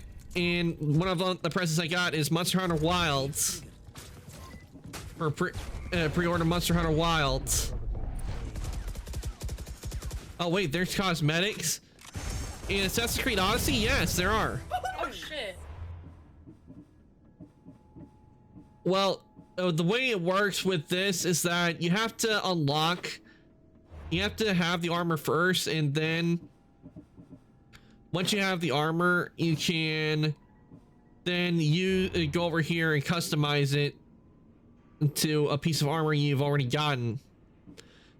one of the presents I got is Monster Hunter Wilds. For pre-order Monster Hunter Wilds. Oh wait, there's cosmetics in Assassin's Creed Odyssey. Yes, there are. Oh shit. Well, the way it works with this is that you have to unlock. You have to have the armor first, and then once you have the armor, you can then go over here and customize it to a piece of armor you've already gotten.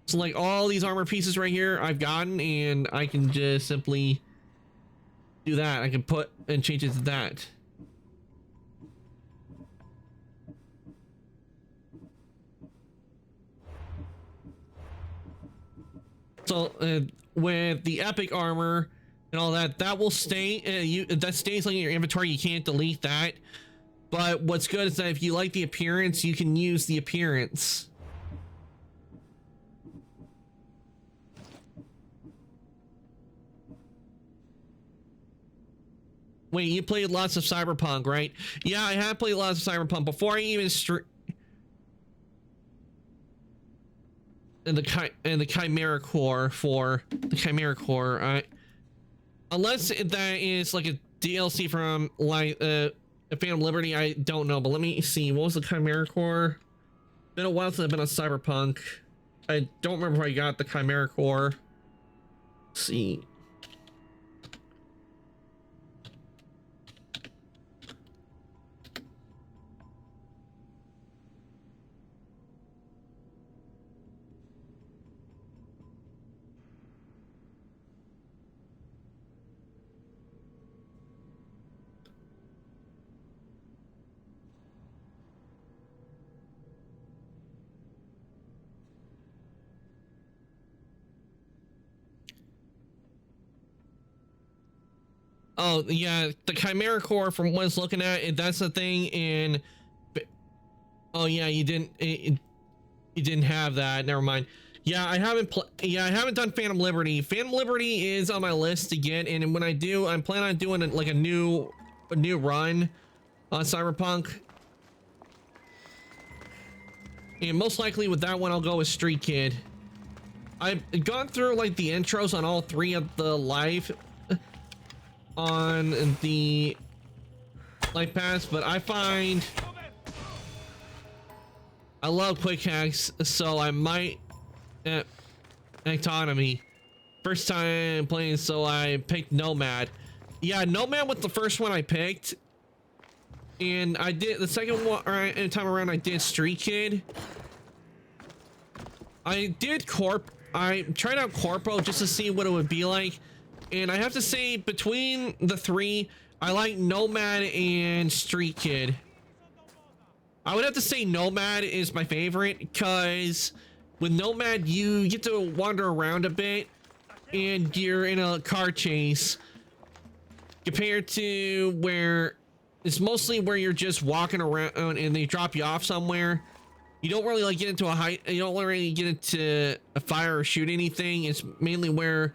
So like all these armor pieces right here I've gotten, and I can just simply do that. I can put and change it to that. So with the epic armor, and all that. That will stay. That stays like in your inventory. You can't delete that. But what's good is that if you like the appearance, you can use the appearance. Wait, you played lots of Cyberpunk, right? Yeah, I have played lots of Cyberpunk before I even and the Chimera Core for the Chimera Core. Unless that is like a DLC from like Phantom Liberty, I don't know. But let me see. What was the Chimera Core? Been a while since I've been on Cyberpunk. I don't remember if I got the Chimera Core. Let's see. Oh yeah, the Chimera Core from what I was looking at, that's the thing in. Oh yeah, you didn't have that. Never mind. Yeah, I haven't done Phantom Liberty. Phantom Liberty is on my list to get, and when I do, I'm planning on doing like a new run on Cyberpunk. And most likely with that one, I'll go with Street Kid. I've gone through like the intros on all three of the live on the life pass, but I find I love quick hacks, so I might autonomy. First time playing, so I picked Nomad. Yeah, Nomad was the first one I picked, and I did the second one time around. I did Street Kid. I tried out Corpo just to see what it would be like. And I have to say, between the three, I like Nomad and Street Kid. I would have to say Nomad is my favorite, because with Nomad, you get to wander around a bit, and you're in a car chase. Compared to where it's mostly where you're just walking around and they drop you off somewhere. You don't really like get into you don't really get into a fire or shoot anything. It's mainly where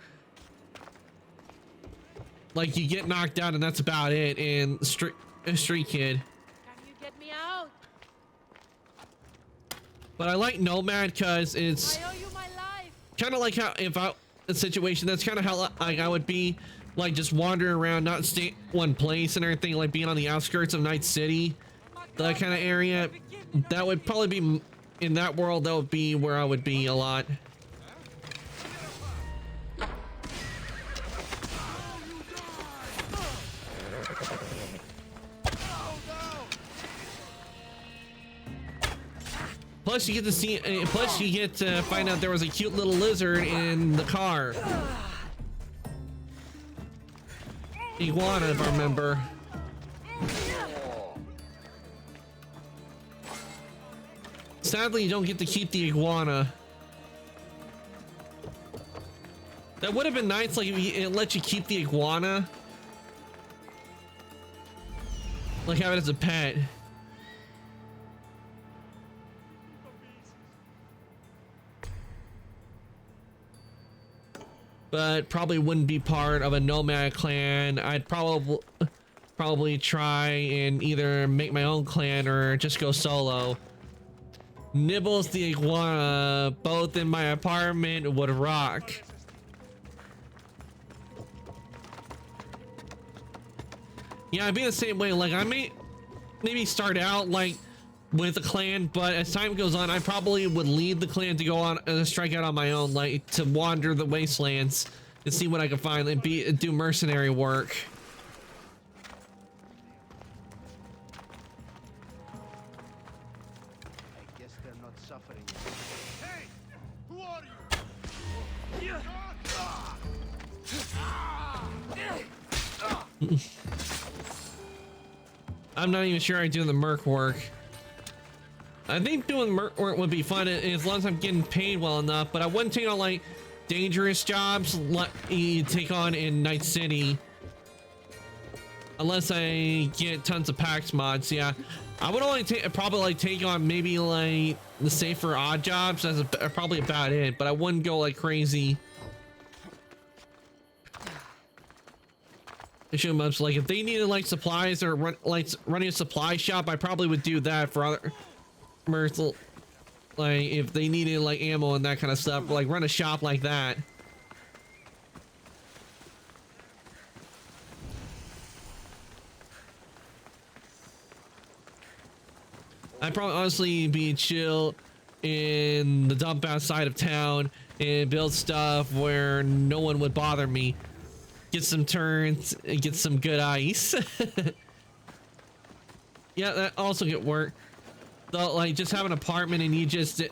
like you get knocked out and that's about it. And Street Kid. Can you get me out? But I like Nomad because it's I owe you my life. kind of like how a situation that's kind of how like I would be like just wandering around, not stay one place and everything, like being on the outskirts of Night City, that kind of area. That would probably be in that world. That would be where I would be a lot. Plus you get to see, plus you get to find out there was a cute little lizard in the car. Iguana, if I remember. Sadly, you don't get to keep the iguana. That would have been nice, like if it let you keep the iguana. Like have it as a pet. But probably wouldn't be part of a nomad clan. I'd probably try and either make my own clan or just go solo. Nibbles the iguana, both in my apartment, would rock. Yeah, I'd be the same way. Like I may maybe start out like with a clan, but as time goes on, I probably would leave the clan to go on strike out on my own, like to wander the wastelands and see what I can find and do mercenary work. I guess they're not suffering. Hey! Who are you? I'm not even sure I do the merc work. I think doing merc work would be fun as long as I'm getting paid well enough, but I wouldn't take on like dangerous jobs you take on in Night City. Unless I get tons of PAX mods, yeah. I would only probably like take on maybe like the safer odd jobs. That's probably about it, but I wouldn't go like crazy. Issue much like if they needed like supplies or running a supply shop, I probably would do that for other commercial. Like if they needed like ammo and that kind of stuff, like run a shop like that. I'd probably honestly be chill in the dump outside of town and build stuff where no one would bother me. Get some turns and get some good ice. Yeah, that also could work. Though, like just have an apartment and you just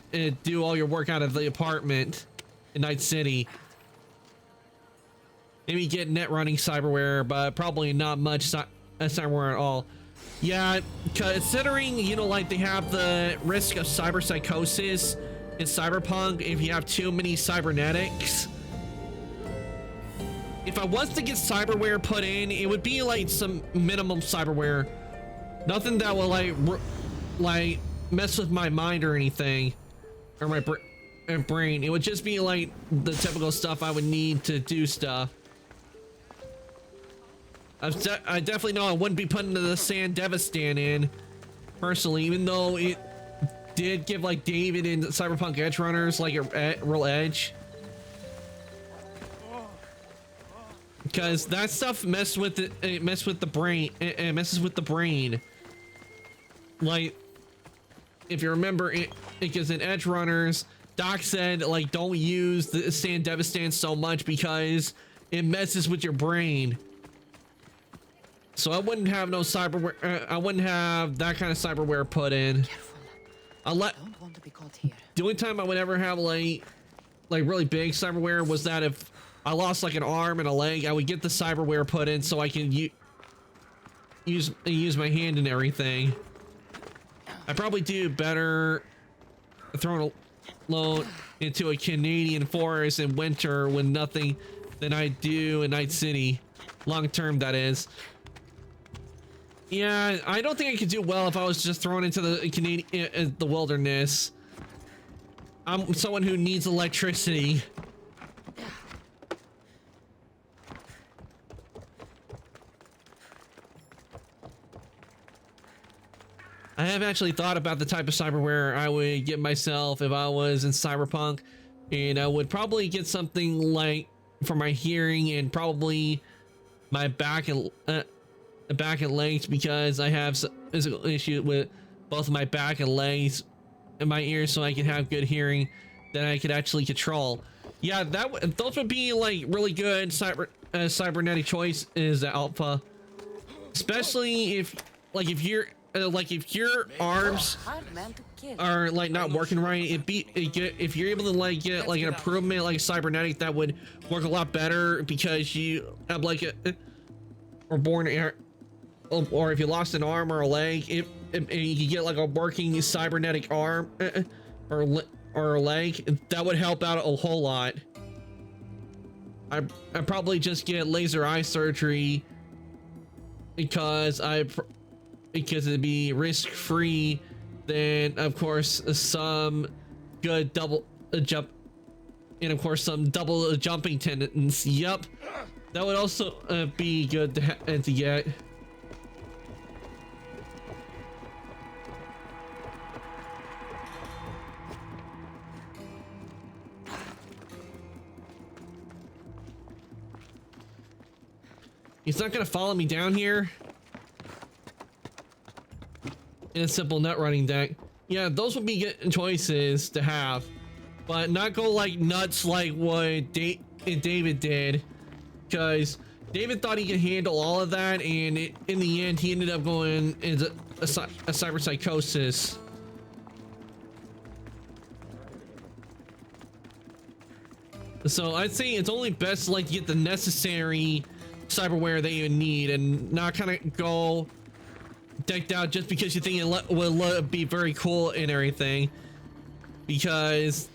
do all your work out of the apartment in Night City. Maybe get net running cyberware, but probably not much cyberware at all. Yeah, considering, you know, like they have the risk of cyber psychosis in Cyberpunk if you have too many cybernetics. If I was to get cyberware put in, it would be like some minimum cyberware. Nothing that will like mess with my mind or anything, or my brain. It would just be like the typical stuff I would need to do stuff. I definitely know I wouldn't be putting the San Devistan in personally, even though it did give like David and Cyberpunk Edge Runners like a real edge. Because that stuff messes with the brain. It messes with the brain. Like, if you remember, it gives an Edge Runners. Doc said like don't use the San Devistan so much because it messes with your brain. So I wouldn't have no cyberware. I wouldn't have that kind of cyberware put in. Don't want to be caught here. The only time I would ever have like really big cyberware was that if I lost like an arm and a leg, I would get the cyberware put in so I can use my hand and everything. I probably do better throwing a load into a Canadian forest in winter with nothing than I do in Night City. Long term, that is. Yeah, I don't think I could do well if I was just thrown into the wilderness. I'm someone who needs electricity. I have actually thought about the type of cyberware I would get myself if I was in Cyberpunk, and I would probably get something like for my hearing and probably my back and legs, because I have some physical issue with both my back and legs and my ears, so I can have good hearing that I could actually control. Yeah, those would be like really good cybernetic choice is Alpha, especially if your arms are like not working right. If you're able to like get like an improvement like cybernetic, that would work a lot better because you have like or if you lost an arm or a leg, if you get like a working cybernetic arm or a leg, that would help out a whole lot. I'd probably just get laser eye surgery because it'd be risk-free. Then of course some good double jump, and of course some double jumping tendons. Yep, that would also be good to get. He's not gonna follow me down here in a simple nut running deck. Yeah, those would be good choices to have, but not go like nuts like what David did, because David thought he could handle all of that, and in the end he ended up going into a cyber psychosis. So I'd say it's only best like to get the necessary cyberware that you need and not kind of go decked out just because you think it will be very cool and everything, because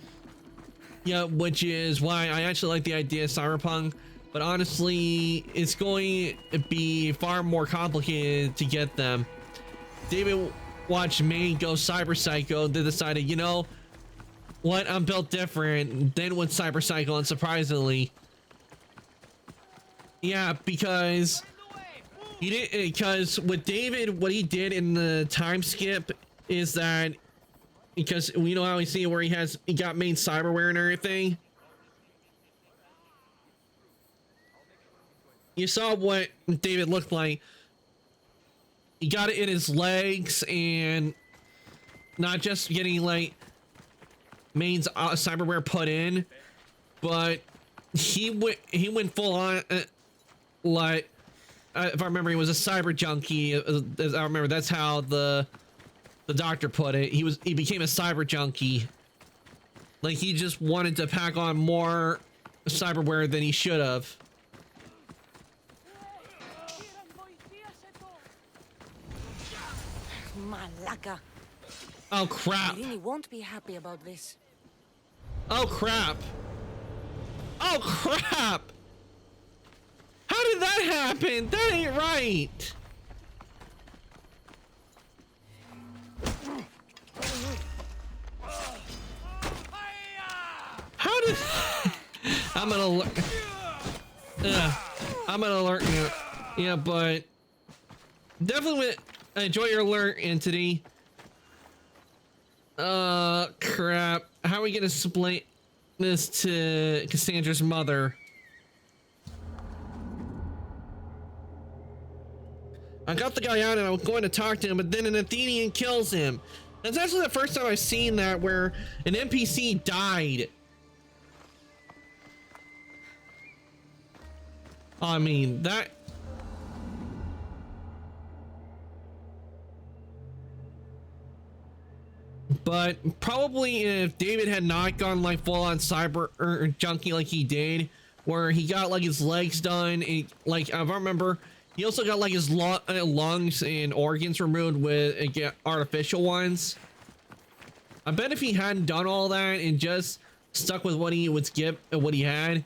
Yeah, which is why I actually like the idea of Cyberpunk, but honestly, it's going to be far more complicated to get them. David watched Maine go Cyber Psycho, they decided, you know what, I'm built different, then went Cyber Psycho, and surprisingly, yeah, because he did, because with David, what he did in the time skip is that, because we know how we see where he got main cyberware and everything. You saw what David looked like. He got it in his legs, and not just getting like main's cyberware put in, but he went full on like if I remember, he was a cyber junkie. As I remember, that's how the doctor put it. He became a cyber junkie. Like, he just wanted to pack on more cyberware than he should have. Malaka. Oh crap. I really won't be happy about this. Oh crap. Oh crap. How did that happen? That ain't right. How did I'm gonna learn. I'm gonna learn. Yeah, but definitely enjoy your learn, entity. Crap. How are we gonna explain this to Cassandra's mother? I got the guy out and I was going to talk to him, but then an Athenian kills him. That's actually the first time I've seen that where an NPC died. I mean, that... But probably if David had not gone like full on cyber or junkie like he did, where he got like his legs done, like I remember, he also got like his lungs and organs removed with artificial ones. I bet if he hadn't done all that and just stuck with what he would skip and what he had,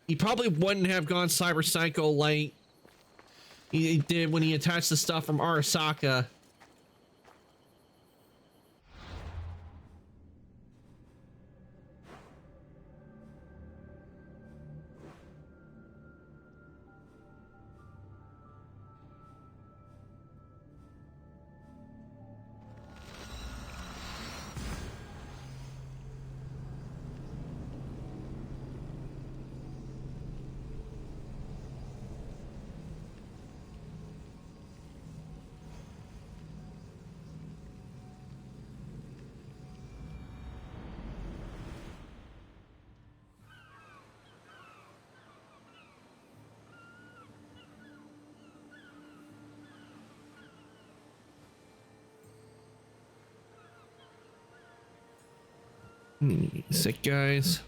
he probably wouldn't have gone cyber psycho like he did when he attached the stuff from Arasaka. Sick guys.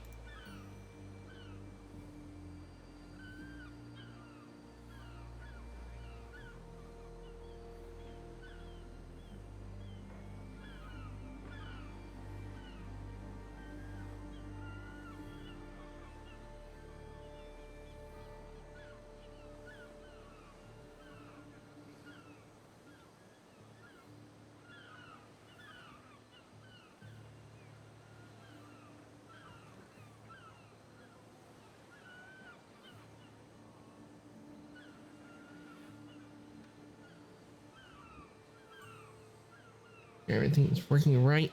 Everything is working right.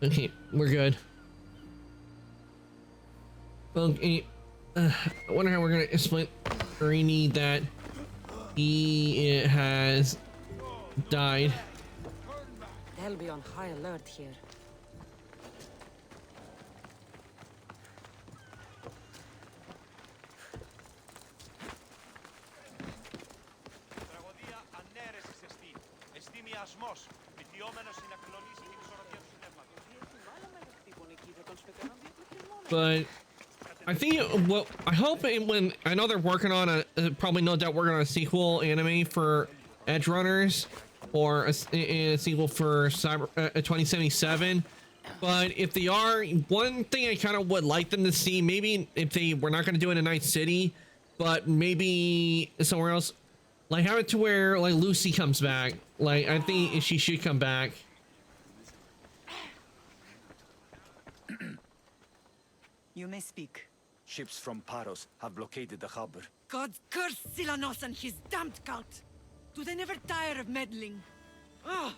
Okay, we're good. Okay, I wonder how we're gonna explain Marini that he has died. They'll be on high alert here. But I think what I hope when I know they're working on probably no doubt working on a sequel anime for Edge Runners, or a sequel for Cyber 2077. But if they are, one thing I kind of would like them to see, maybe if they were not going to do it in Night City, but maybe somewhere else, like have it to where like Lucy comes back. Like I think she should come back. You may speak. Ships from Paros have blockaded the harbor. God curse Silanos and his damned cult! Do they never tire of meddling? Ah!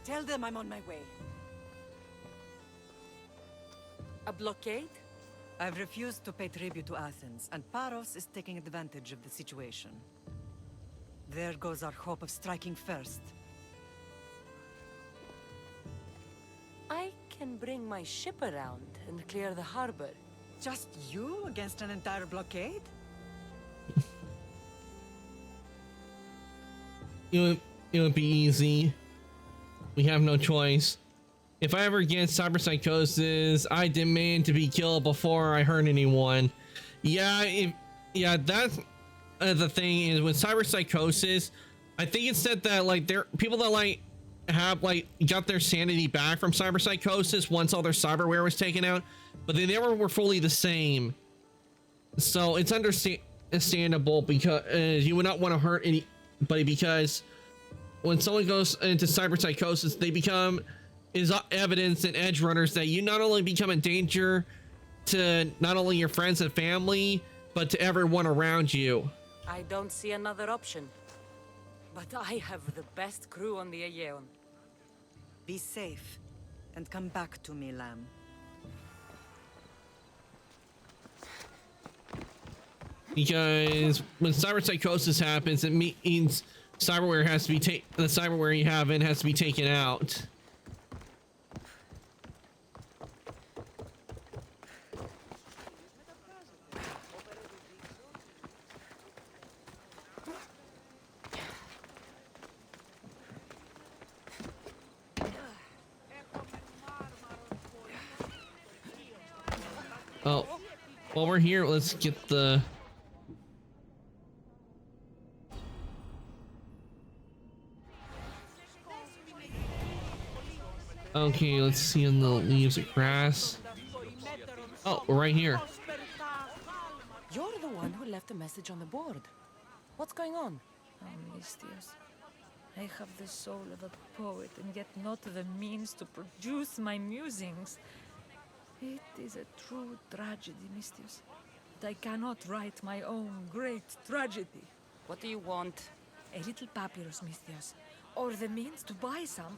Tell them I'm on my way. A blockade? I've refused to pay tribute to Athens, and Paros is taking advantage of the situation. There goes our hope of striking first. I can bring my ship around and clear the harbor. Just you against an entire blockade? It would be easy. We have no choice. If I ever get cyberpsychosis, I demand to be killed before I hurt anyone. Yeah, that's the thing is with cyberpsychosis, I think it's said that like there people that like have like got their sanity back from cyberpsychosis once all their cyberware was taken out, but they never were fully the same. So it's understandable because you would not want to hurt anybody, because when someone goes into cyberpsychosis, they become evidence and edge runners that you not only become a danger to not only your friends and family, but to everyone around you. I don't see another option. But I have the best crew on the Aegean. Be safe, and come back to me, Lamb. Because when cyberpsychosis happens, it means cyberware has to be the cyberware you have in has to be taken out. Oh, while we're here, let's get the... Okay, let's see in the leaves of grass. Oh, we're right here. You're the one who left a message on the board. What's going on? Oh, Misthios. I have the soul of a poet, and yet not the means to produce my musings. It is a true tragedy, Misthios. But I cannot write my own great tragedy. What do you want? A little papyrus, Misthios. Or the means to buy some.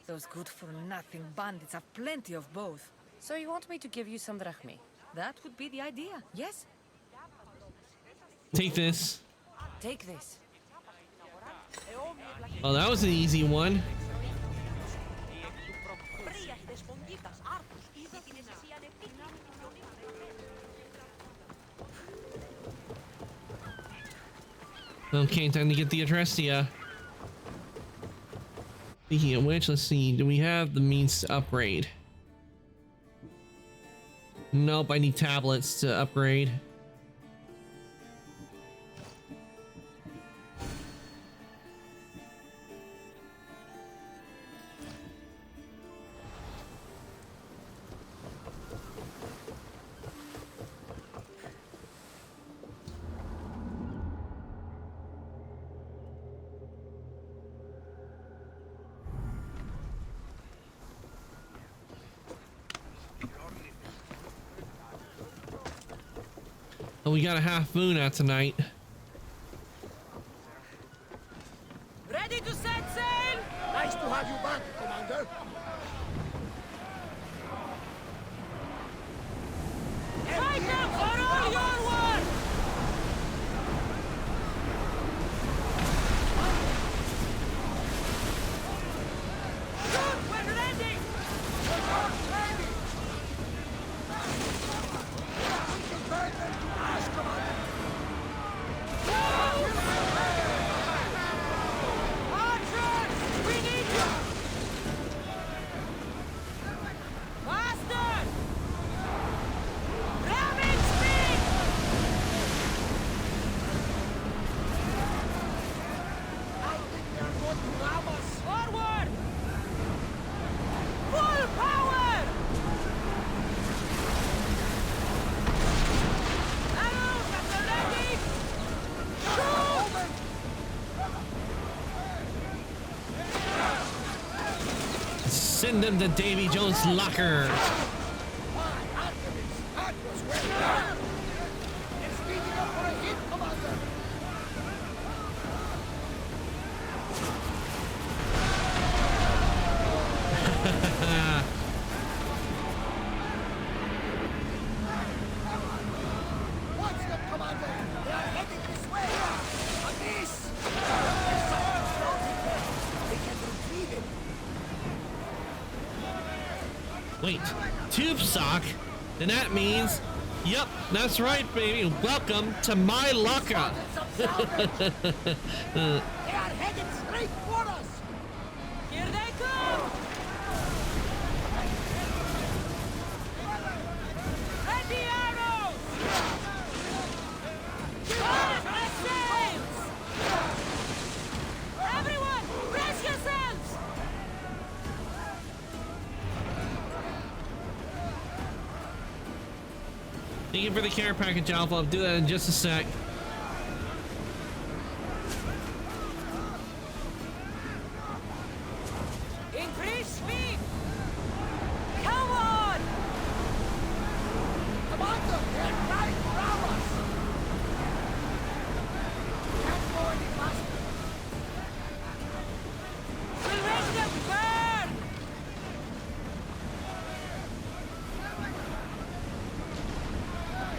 Those good-for-nothing bandits have plenty of both. So you want me to give you some drachmi? That would be the idea, yes? Take this. Take this. Oh, that was an easy one. Okay, time to get the Adrestia. Speaking of which, let's see. Do we have the means to upgrade? Nope, I need tablets to upgrade. Oh, we got a half moon out tonight. Ready to set sail? Nice to have you back, Commander. Fight them for all your work! Good, we're ready! Send them to Davy Jones' locker. Wait, tube sock? Then that means, yep, that's right, baby. Welcome to my locker. They are headed straight for us. Here they come! Ready arrows! Fire the sails! Everyone, brace yourselves! Thank you for the care package, Alpha. I'll do that in just a sec. Increase speed! Come on! Commander, they're right around us. Can't go any faster. We'll make them burn!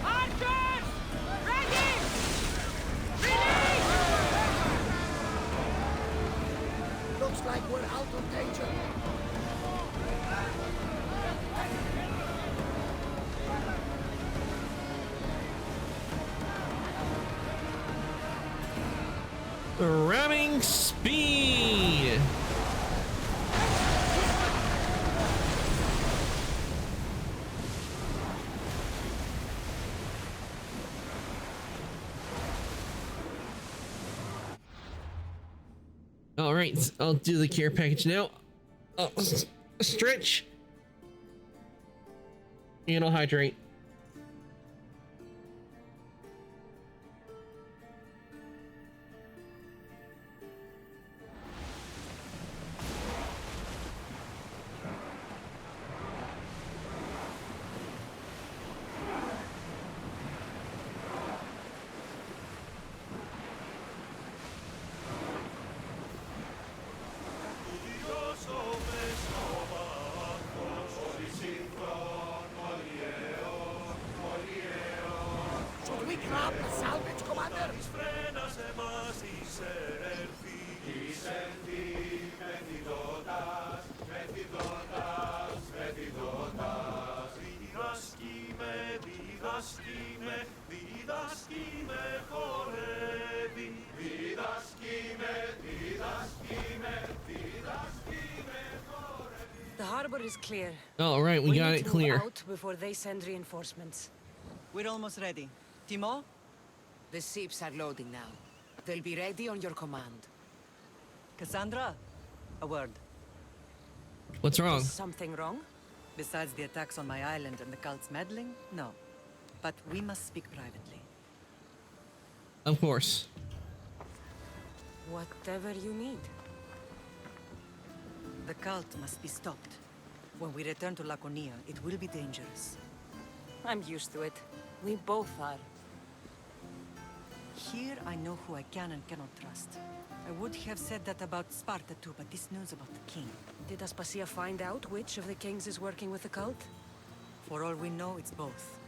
Archers! Ready! Release! Looks like we're out of danger. Ramming speed. All right, I'll do the care package now. Oh, stretch and I'll hydrate. Should we grab the salvage, Commander? The harbor is clear. All right, we got need it to move clear. out before they send reinforcements. We're almost ready. Timo? The ships are loading now. They'll be ready on your command. Cassandra? A word. What's wrong? Is something wrong? Besides the attacks on my island and the cult's meddling? No. But we must speak privately. Of course. Whatever you need. The cult must be stopped. When we return to Laconia, it will be dangerous. I'm used to it. We both are. Here I know who I can and cannot trust. I would have said that about Sparta too, but this news about the king. Did Aspasia find out which of the kings is working with the cult? For all we know, it's both.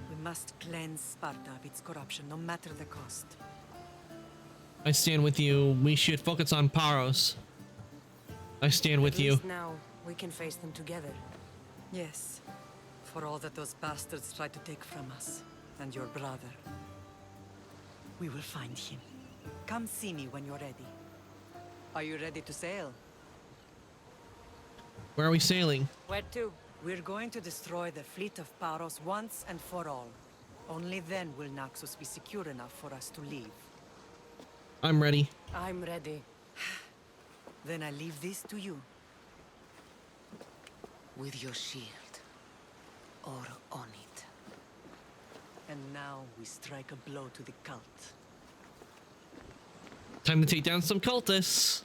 We must cleanse Sparta of its corruption, no matter the cost. I stand with you. We should focus on Paros. I stand with At you. least now we can face them together. Yes. For all that those bastards tried to take from us, and your brother. We will find him. Come see me when you're ready. Are you ready to sail? Where are we sailing? Where to? We're going to destroy the fleet of Paros once and for all. Only then will Naxos be secure enough for us to leave. I'm ready. I'm ready. Then I leave this to you. With your shield. Or on it. And now we strike a blow to the cult. Time to take down some cultists.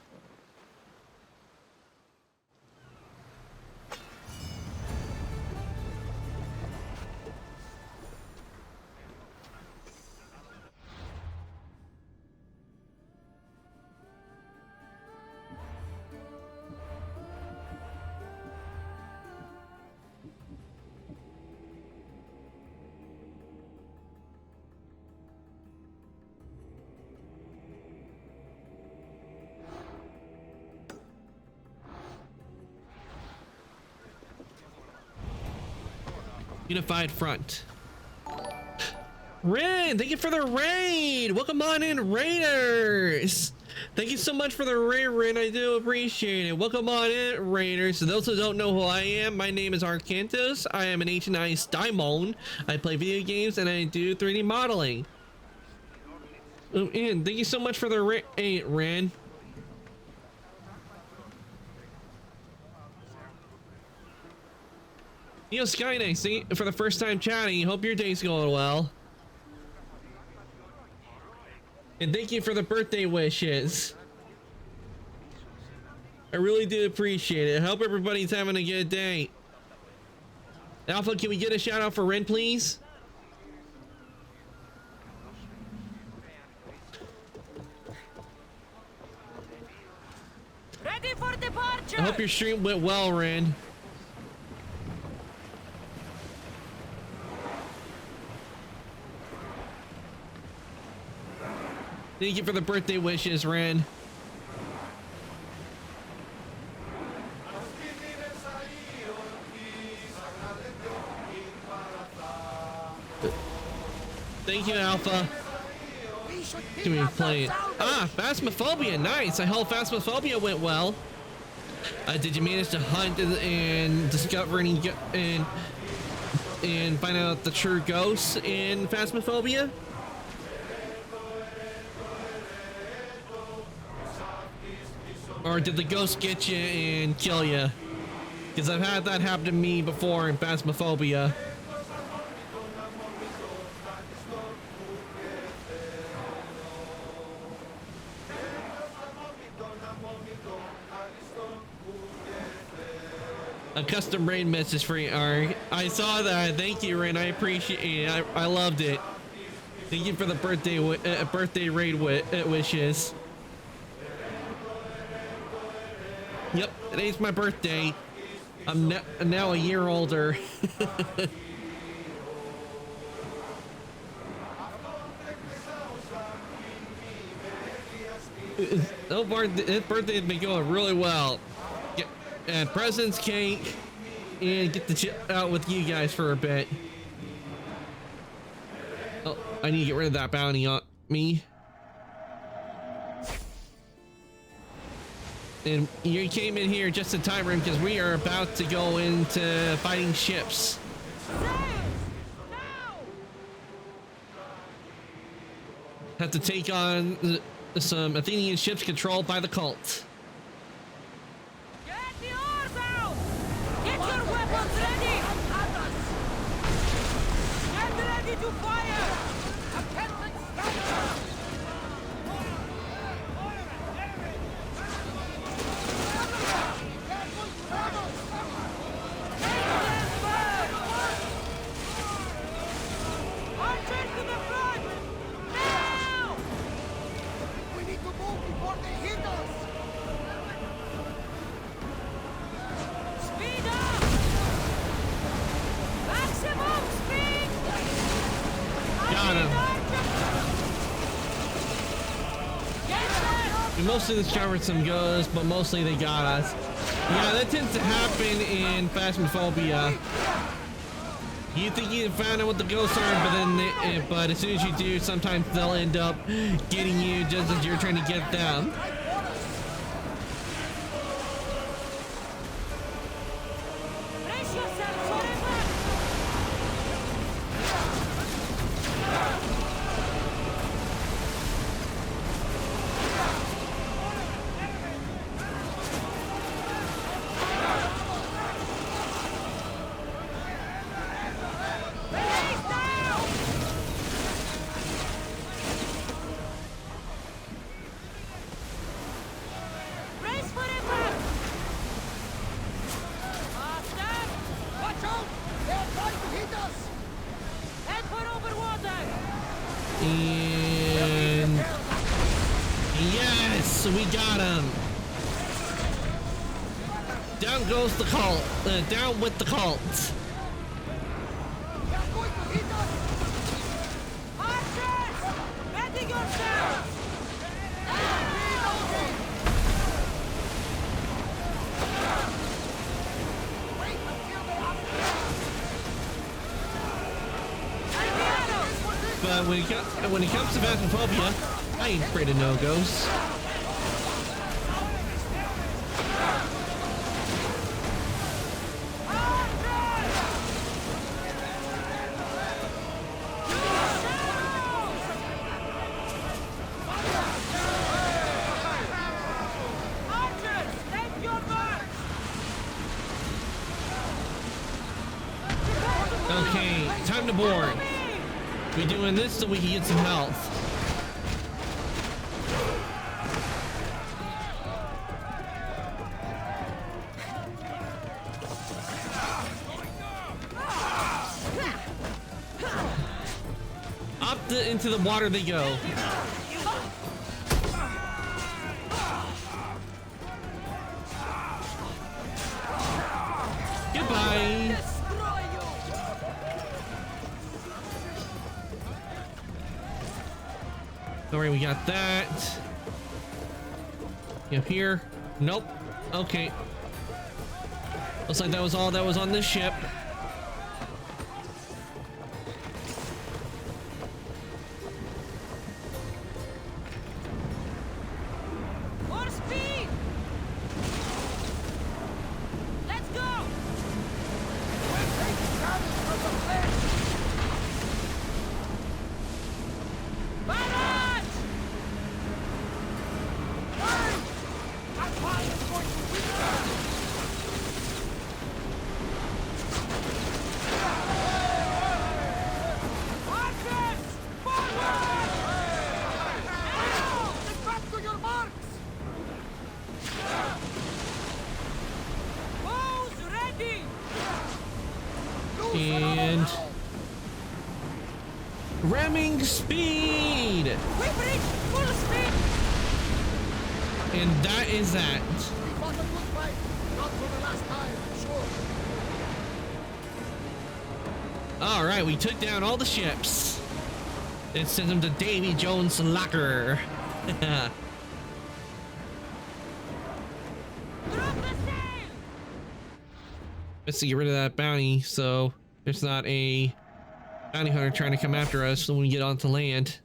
Unified front. Ren, thank you for the raid. Welcome on in, Raiders. Thank you so much for the raid, Ren. I do appreciate it. Welcome on in, Raiders. So those who don't know who I am, my name is Arcantos. I am an Ancient Ice Daimon. I play video games and I do 3D modeling. And thank you so much for the raid, Ren. Yo, Skynex, thank you for the first time chatting. Hope your day's going well. And thank you for the birthday wishes. I really do appreciate it. I hope everybody's having a good day. Alpha, can we get a shout out for Ren, please? Ready for departure. I hope your stream went well, Ren. Thank you for the birthday wishes, Ren. Thank you, Alpha. Can we play it? Ah, Phasmophobia, nice. I hope Phasmophobia went well. Did you manage to hunt and discover any and find out the true ghosts in Phasmophobia? Or did the ghost get you and kill you? Because I've had that happen to me before in Phasmophobia. A custom raid message for you, Ari. I saw that. Thank you, Ren. I appreciate it. I loved it. Thank you for the birthday raid wishes. Yep, today's my birthday. I'm now a year older. So far, his birthday has been going really well. And presents, cake, and get to chill out with you guys for a bit. Oh, I need to get rid of that bounty on me. And you came in here just in time, because we are about to go into fighting ships. Have to take on some Athenian ships controlled by the cult. Get the oars out! Get your weapons ready! Get ready to fire! We mostly discovered some ghosts, but mostly they got us. Yeah, that tends to happen in Phasmophobia. You think you found out what the ghosts are, but as soon as you do, sometimes they'll end up getting you just as you're trying to get them. And yes, we got him. Down goes the cult. Down with the cult. when it comes to Phasmophobia, I ain't afraid of no ghosts. Okay, time to board. We doing this so we can get some health. Into the water they go. Goodbye. Alright, we got that. Up here. Nope. Okay. Looks like that was all that was on this ship. And ramming speed. Full speed. And that is that. We fought a good fight. Not for the last time, sure. All right, we took down all the ships and sent them to Davy Jones' locker. Let's get rid of that bounty so there's not a bounty hunter trying to come after us when we get onto land.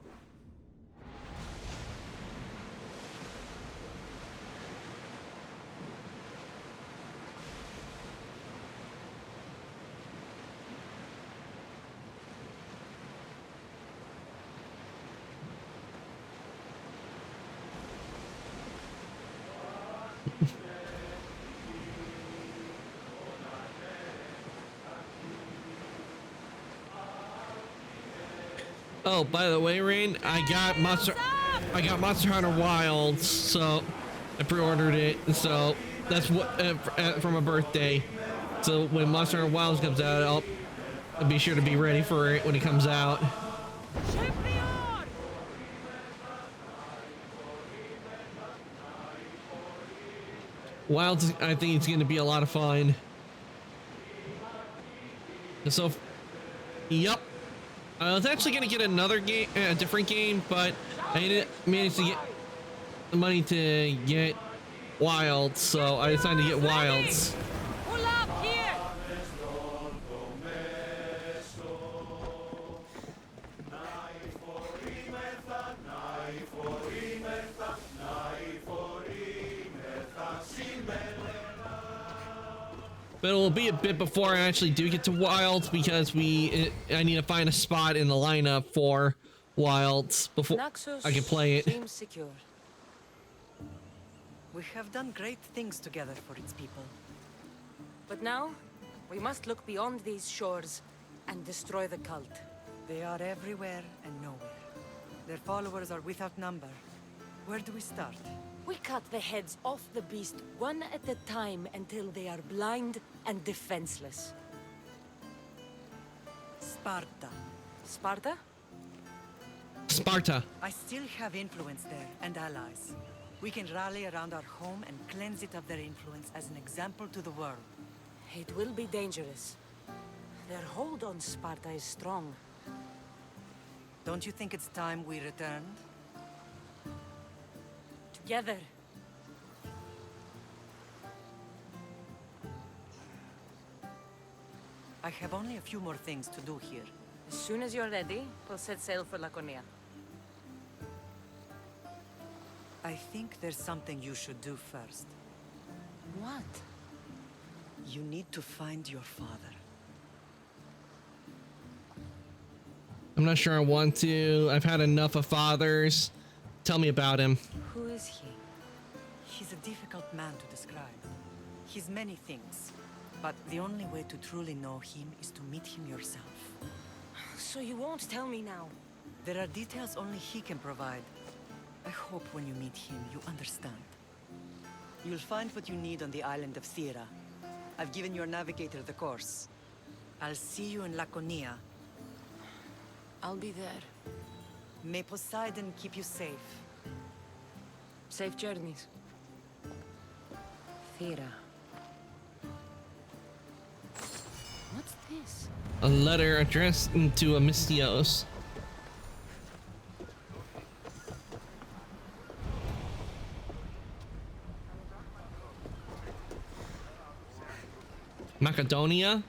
Oh, by the way, Rain, I got Monster Hunter Wilds, so I pre-ordered it. So that's what for my birthday. So when Monster Hunter Wilds comes out, I'll be sure to be ready for it when it comes out. Wilds, I think it's going to be a lot of fun. So, yep. I was actually going to get another game, a different game, but I didn't manage to get the money to get Wilds, so I decided to get Wilds. Pull up here. But it'll be a bit before I actually do get to Wilds because I need to find a spot in the lineup for Wilds before Naxos I can play it. seems secure. We have done great things together for its people. But now, we must look beyond these shores and destroy the cult. They are everywhere and nowhere. Their followers are without number. Where do we start? We cut the heads off the beast one at a time until they are blind and defenseless. Sparta. Sparta? Sparta. I still have influence there, and allies. We can rally around our home and cleanse it of their influence as an example to the world. It will be dangerous. Their hold on Sparta is strong. Don't you think it's time we returned? Together. I have only a few more things to do here. As soon as you're ready, we'll set sail for Laconia. I think there's something you should do first. What? You need to find your father. I'm not sure I want to. I've had enough of fathers. Tell me about him. Who is he? He's a difficult man to describe. He's many things, but the only way to truly know him is to meet him yourself. So you won't tell me now? There are details only he can provide. I hope when you meet him, you understand. You'll find what you need on the island of Thera. I've given your navigator the course. I'll see you in Laconia. I'll be there. May Poseidon keep you safe. Safe journeys. Thera. What's this? A letter addressed to Amistios. Macedonia?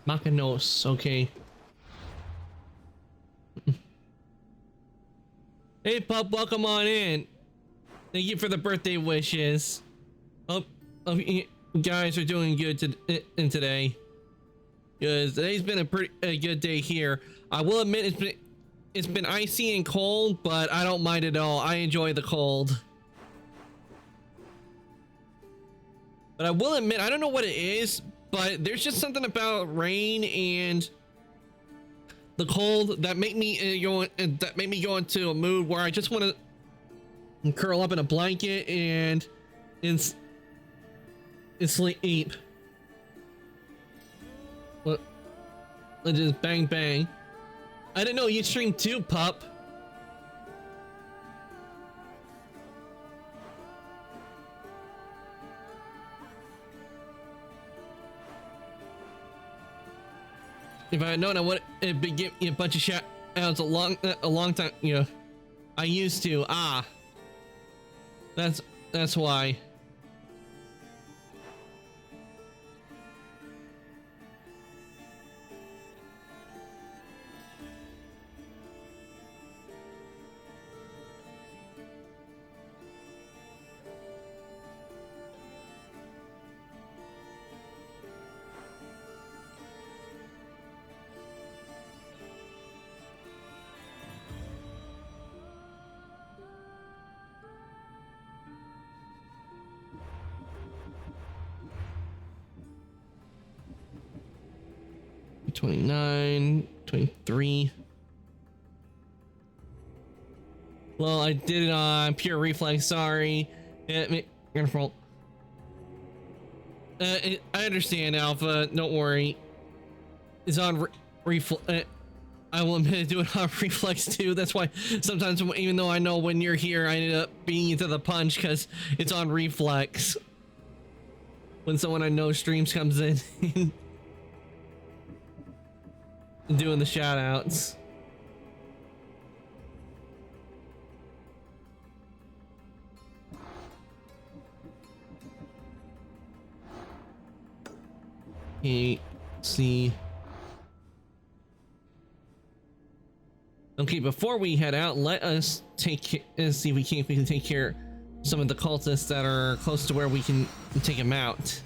Macanos, okay. Hey pup, welcome on in. Thank you for the birthday wishes. Hope you guys are doing good today. Because today's been a good day here. I will admit it's been icy and cold, but I don't mind at all. I enjoy the cold. But I will admit, I don't know what it is, but there's just something about rain and the cold that make me go into a mood where I just want to curl up in a blanket and sleep. What? Just bang bang. I didn't know you stream too, pup. If I had known, I would have been giving you a bunch of shout outs a long time. You know, I used to. Ah, that's why. $29, $23. Well, I did it on pure reflex. Sorry. I understand, Alpha. Don't worry. It's on reflex. I will admit to do it on reflex too. That's why sometimes, even though I know when you're here, I end up beating you to the punch because it's on reflex. When someone I know streams comes in. Doing the shout outs. Okay, see. Okay, before we head out, let us see if we can take care of some of the cultists that are close to where we can take them out.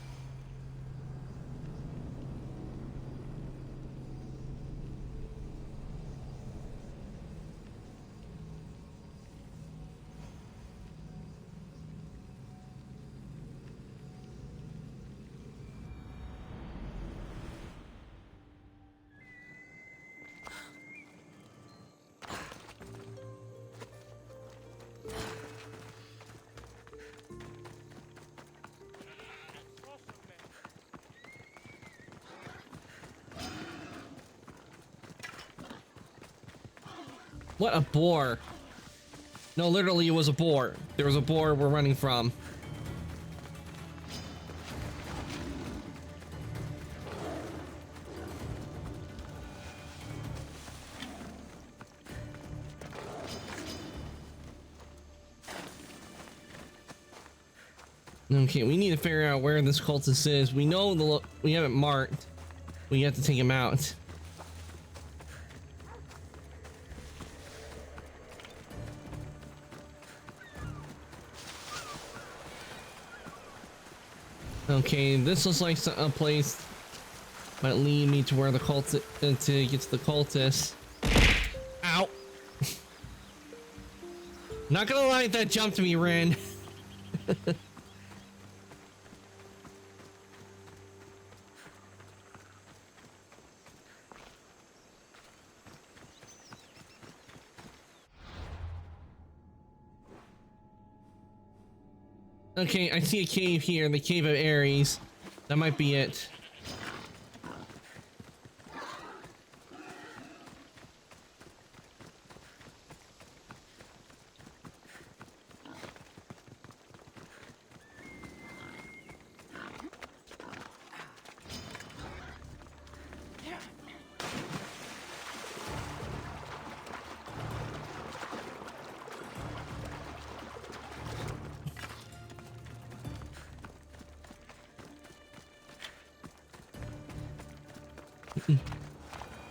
What a boar. No, literally it was a boar. There was a boar we're running from. Okay, we need to figure out where this cultist is. We know we have it marked. We have to take him out. Okay, this looks like a place might lead me to where the to get to the cultist. Ow! Not gonna lie, that jumped me, Ren. Okay, I see a cave here, the Cave of Ares. That might be it.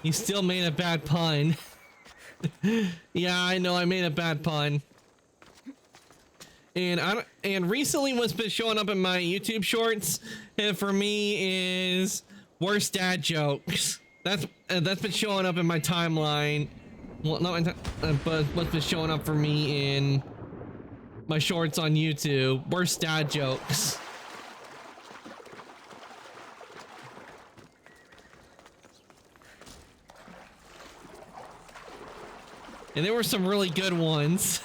You still made a bad pun. Yeah, I know I made a bad pun. And recently what's been showing up in my YouTube shorts for me is worst dad jokes. That's been showing up in my timeline. Well, not my but what's been showing up for me in my shorts on YouTube. Worst dad jokes. And there were some really good ones.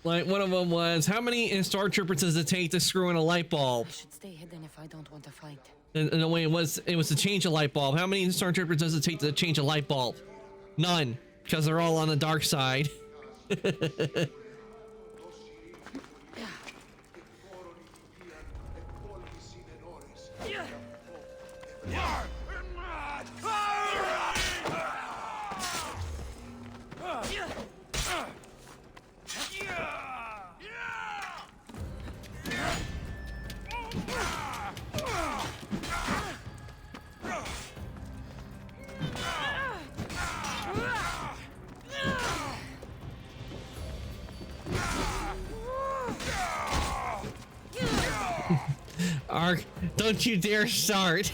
Like one of them was, how many Stormtroopers does it take to screw in a light bulb? I should stay hidden if I don't want to fight. And the way it was to change a light bulb. How many Stormtroopers does it take to change a light bulb? None, because they're all on the dark side. Ark, don't you dare start.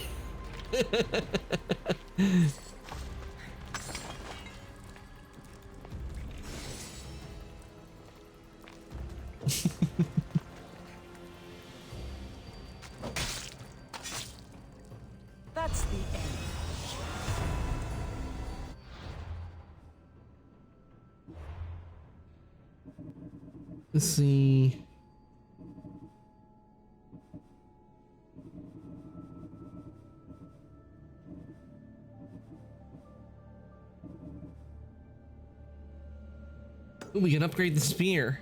That's the end. Let's see. Ooh, we can upgrade the spear.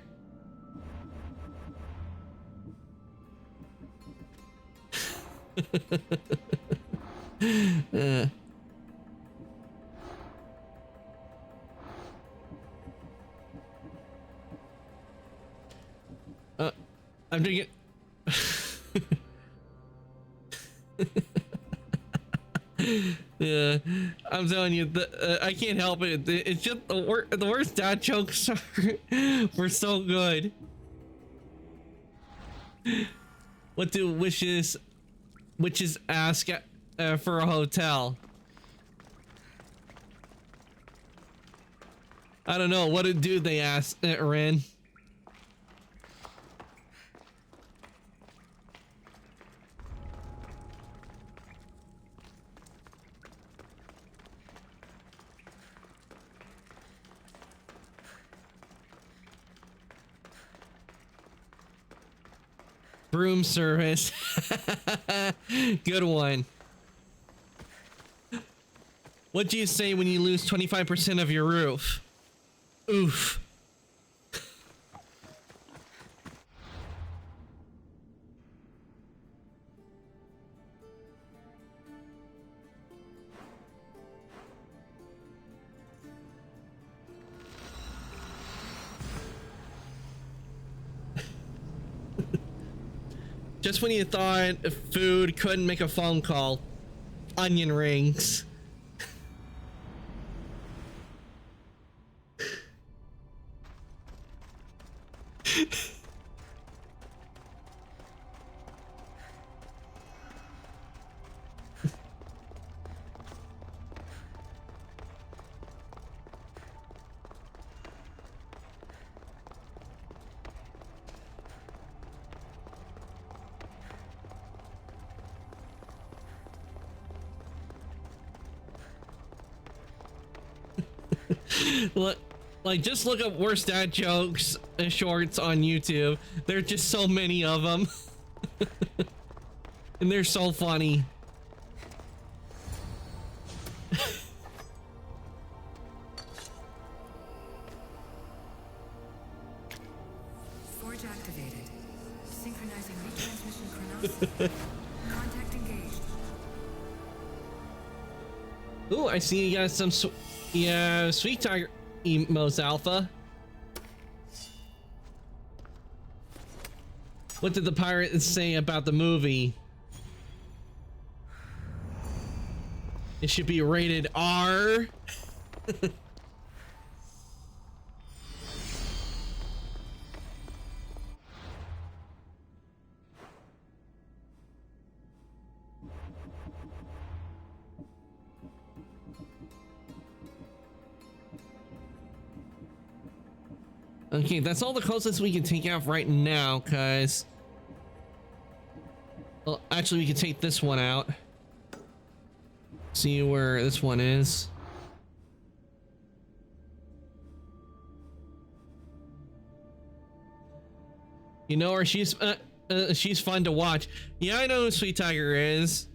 I'm doing it. Yeah, I'm telling you, I can't help it. It's just the worst dad jokes were so good. What do witches ask for a hotel? I don't know. What do they ask, Ren? Broom service. Good one. What do you say when you lose 25% of your roof? Oof. Just when you thought food couldn't make a phone call, onion rings. Look, like, just look up worst dad jokes shorts on YouTube. There are just so many of them. And they're so funny. Forge activated. Synchronizing retransmission chronos. Contact engaged. Ooh, I see you got some Sweet Tiger emotes, Alpha. What did the pirate say about the movie? It should be rated R. Okay, that's all the closest we can take out right now, cause well, actually we can take this one out. See where this one is. You know her, she's fun to watch. Yeah, I know who Sweet Tiger is.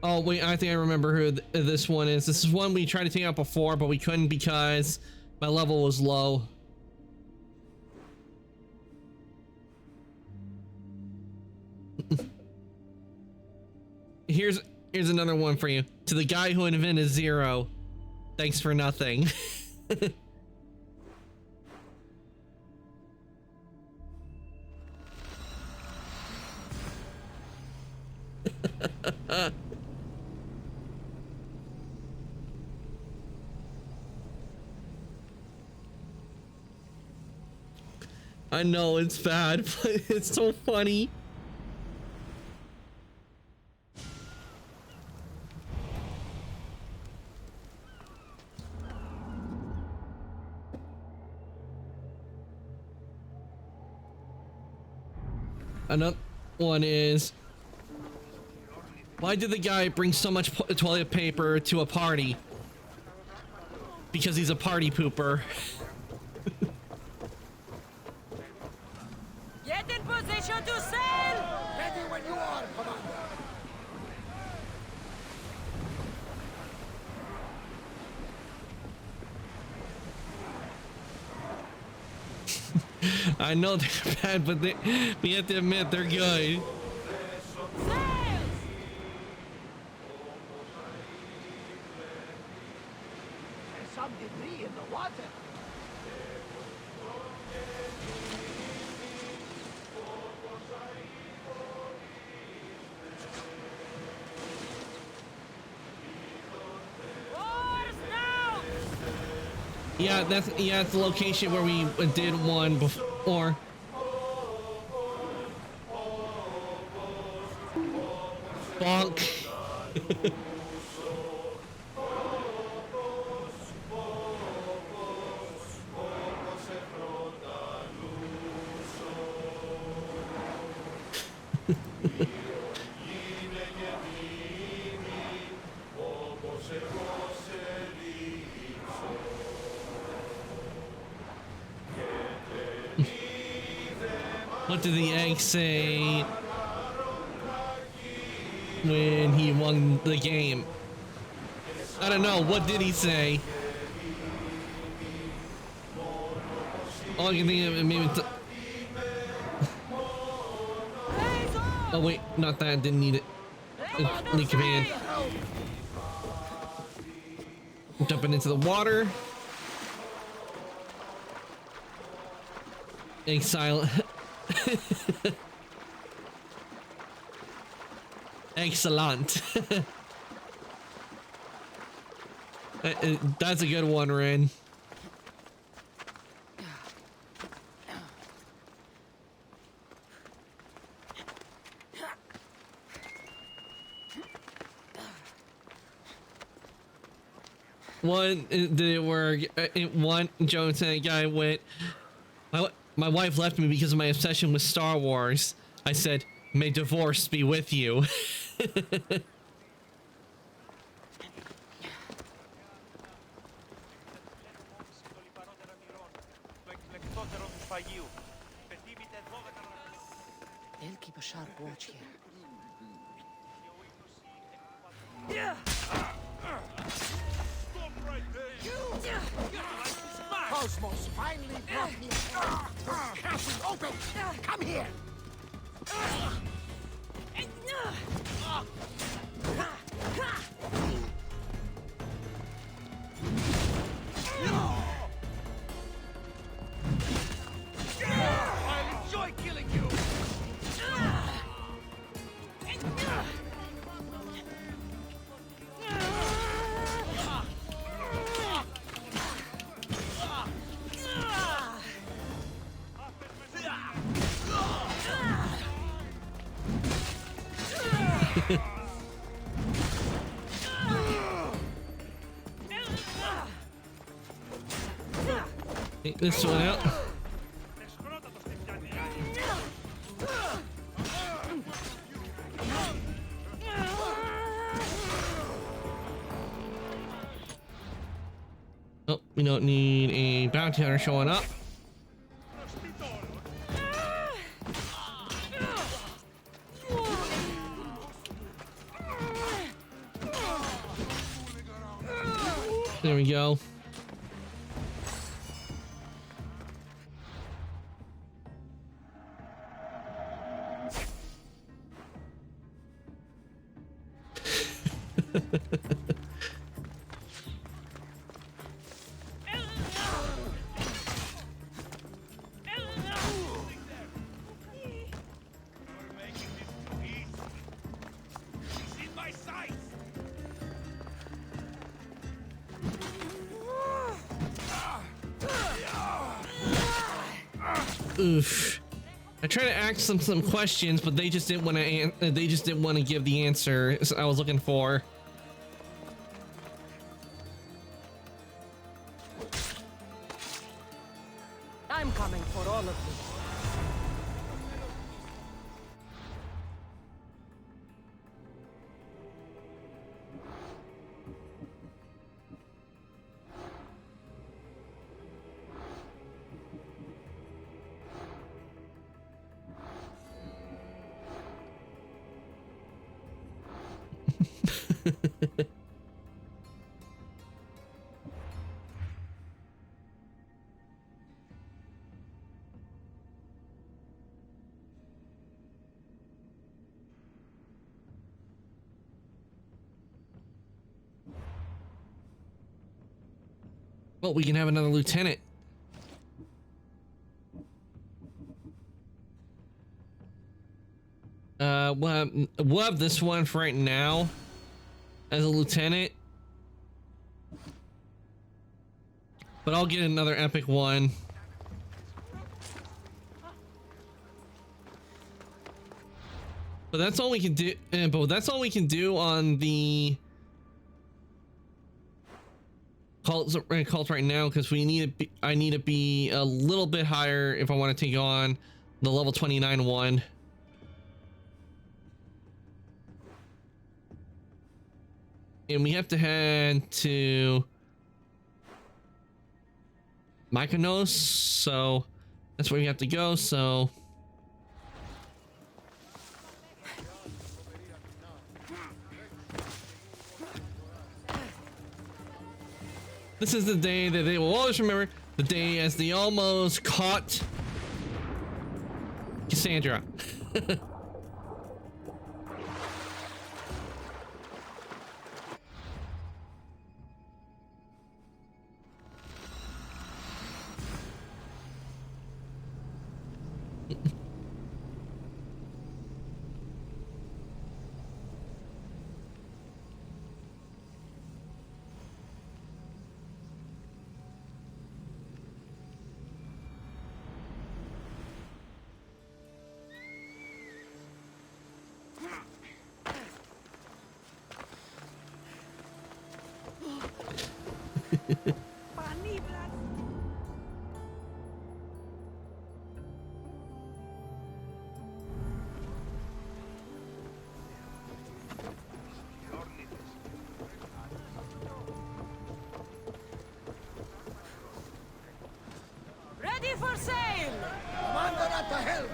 Oh wait, I think I remember who this one is. This is one we tried to take out before, but we couldn't because my level was low. Here's another one for you. To the guy who invented Zero, thanks for nothing. I know it's bad, but it's so funny. Another one is, why did the guy bring so much toilet paper to a party? Because he's a party pooper. Get in position to sail! Ready when you are, Commander. I know they're bad, but we have to admit they're good. There's some debris in the water. Yeah, that's it's the location where we did one before. Bonk. What did the egg say when he won the game? I don't know. What did he say? All I can think of is maybe Oh wait, not that. Didn't need it. Leak command. Jumping into the water. Excellent. Excellent. That's a good one, Ren. One, did it work? One, Jones and a guy went, my wife left me because of my obsession with Star Wars. I said, may divorce be with you. They'll keep a sharp watch here. Cosmos finally brought me. The cache open. Come here. I'll enjoy killing you. Take this one out. Oh, we don't need a bounty hunter showing up. There we go. Oof. I tried to ask them some questions, but they just didn't want to. They just didn't want to give the answer I was looking for. I'm coming for all of you. Well, we can have another lieutenant. We'll have this one for right now as a lieutenant, but I'll get another epic one. But that's all we can do. But that's all we can do on the cult right now, because we need to be. I need to be a little bit higher if I want to take on the level 29 one. And we have to head to Mykonos, so that's where we have to go. So this is the day that they will always remember, the day as they almost caught Cassandra. Ready for sail! Commander at the helm!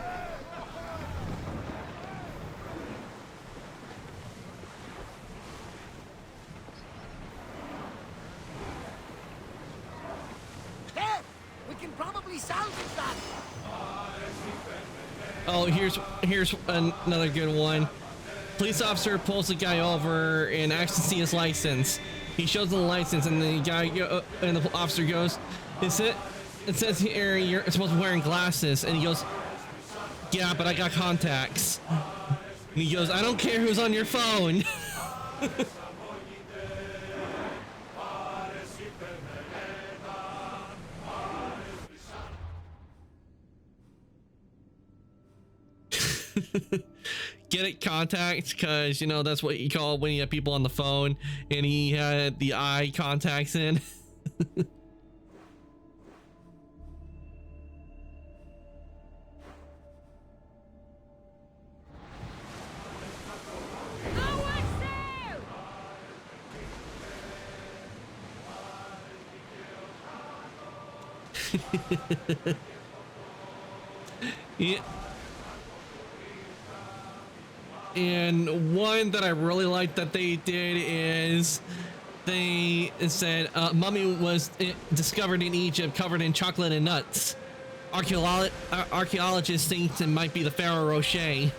There! We can probably salvage that! Oh, here's another good one. Police officer pulls the guy over and asks to see his license. He shows him the license, and the guy and the officer goes, It says here you're supposed to be wearing glasses," and he goes, "Yeah, but I got contacts." And he goes, "I don't care who's on your phone." Get it, contacts, because you know that's what you call it when you have people on the phone, and he had the eye contacts in. Yeah. And one that I really like that they did is they said mummy was discovered in Egypt covered in chocolate and nuts. Archaeologists think it might be the Pharaoh Rocher.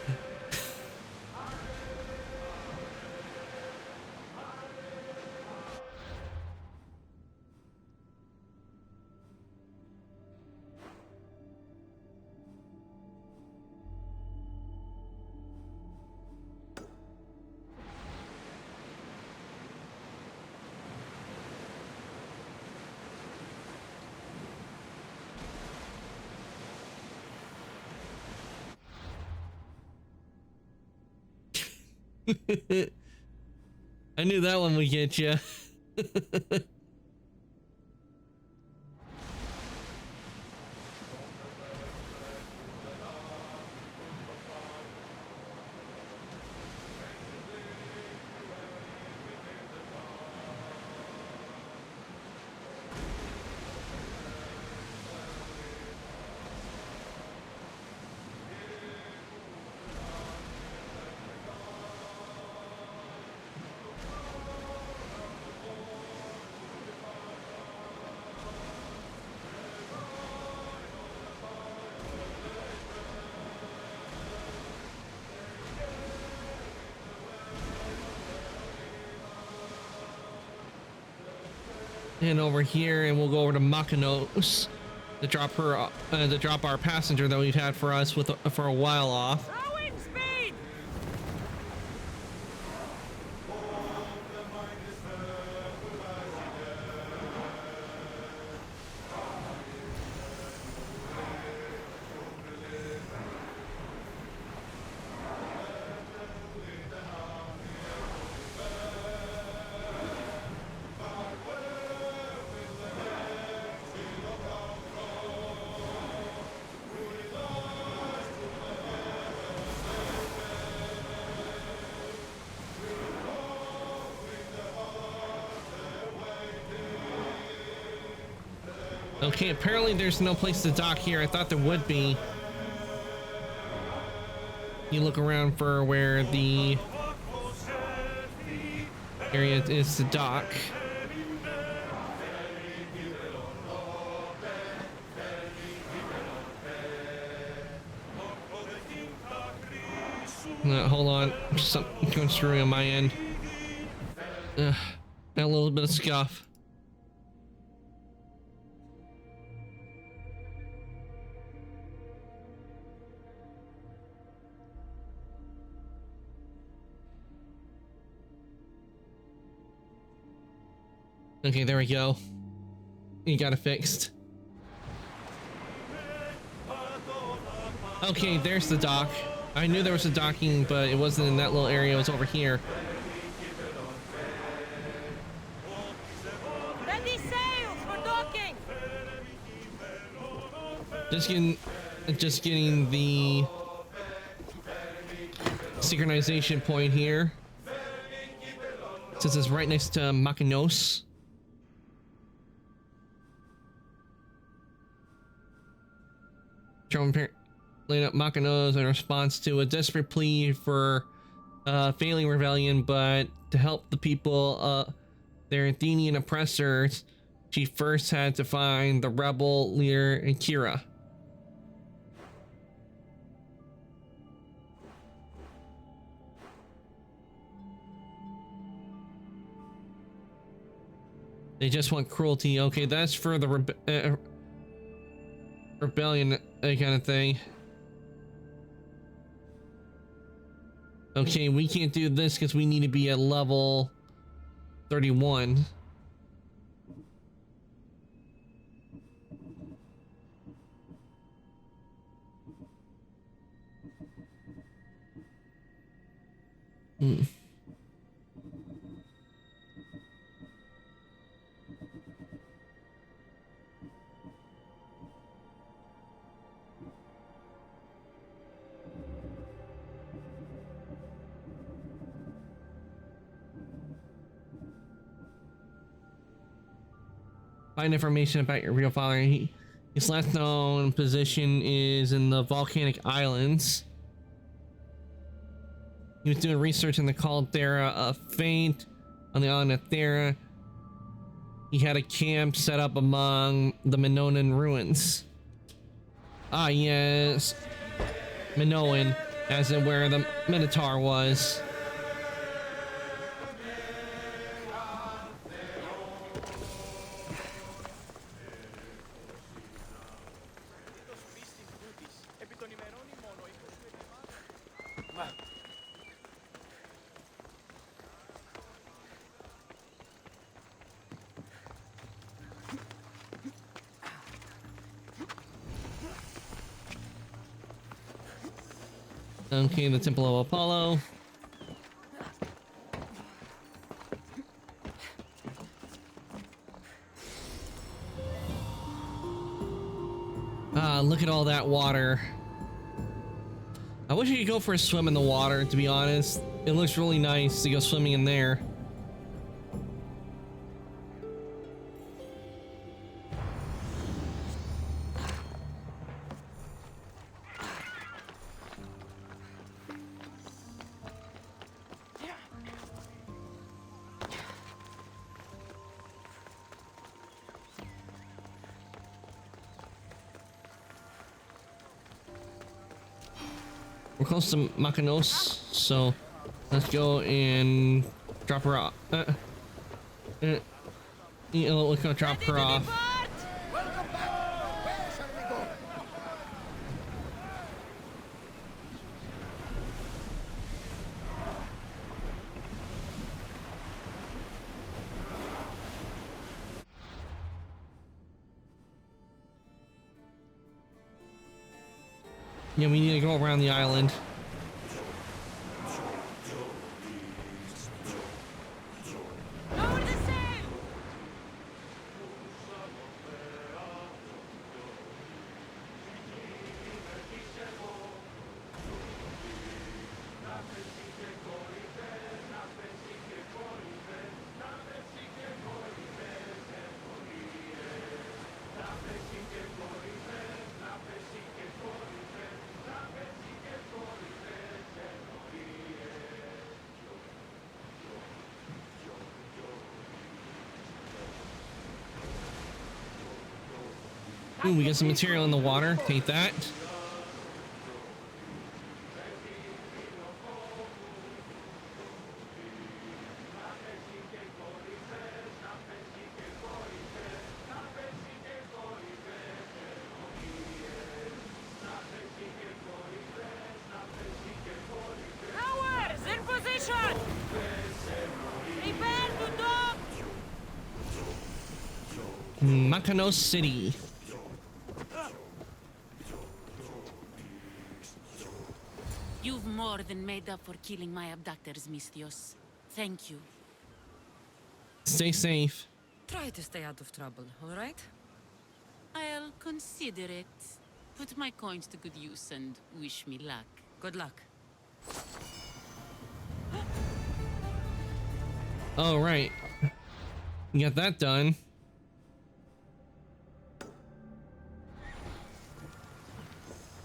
I knew that one would get you. And over here, and we'll go over to Mykonos to drop her, to drop our passenger that we've had for us for a while off. Okay, apparently there's no place to dock here. I thought there would be. You look around for where the area is to dock. Hold on, something going screwy on my end. Got a little bit of scuff. Okay, there we go. You got it fixed. Okay, there's the dock. I knew there was a docking, but it wasn't in that little area. It was over here. Ready, sail! Just getting the synchronization point here. Since it's right next to Makinos. Laying up Makinos in response to a desperate plea for failing rebellion, but to help the people, their Athenian oppressors, she first had to find the rebel leader Kira. They just want cruelty. Okay, that's for the rebellion kind of thing. Okay, we can't do this because we need to be at level 31. Find information about your real father. His last known position is in the volcanic islands. He was doing research in the caldera of Fate on the island of Thera. He had a camp set up among the Minoan ruins. Ah, yes. Minoan, as in where the Minotaur was. Okay, the Temple of Apollo. Ah, look at all that water. I wish you could go for a swim in the water, to be honest. It looks really nice to go swimming in there. We're close to Makinos, so let's go and drop her off. Let's go drop her off. Yeah, we need to go around the island. Ooh, we get some material in the water. Take that. Towers in position! Prepare to dock! Makinos City. You've more than made up for killing my abductors, Misthios. Thank you. Stay safe. Try to stay out of trouble, all right? I'll consider it. Put my coins to good use and wish me luck. Good luck. Oh, right. You got that done.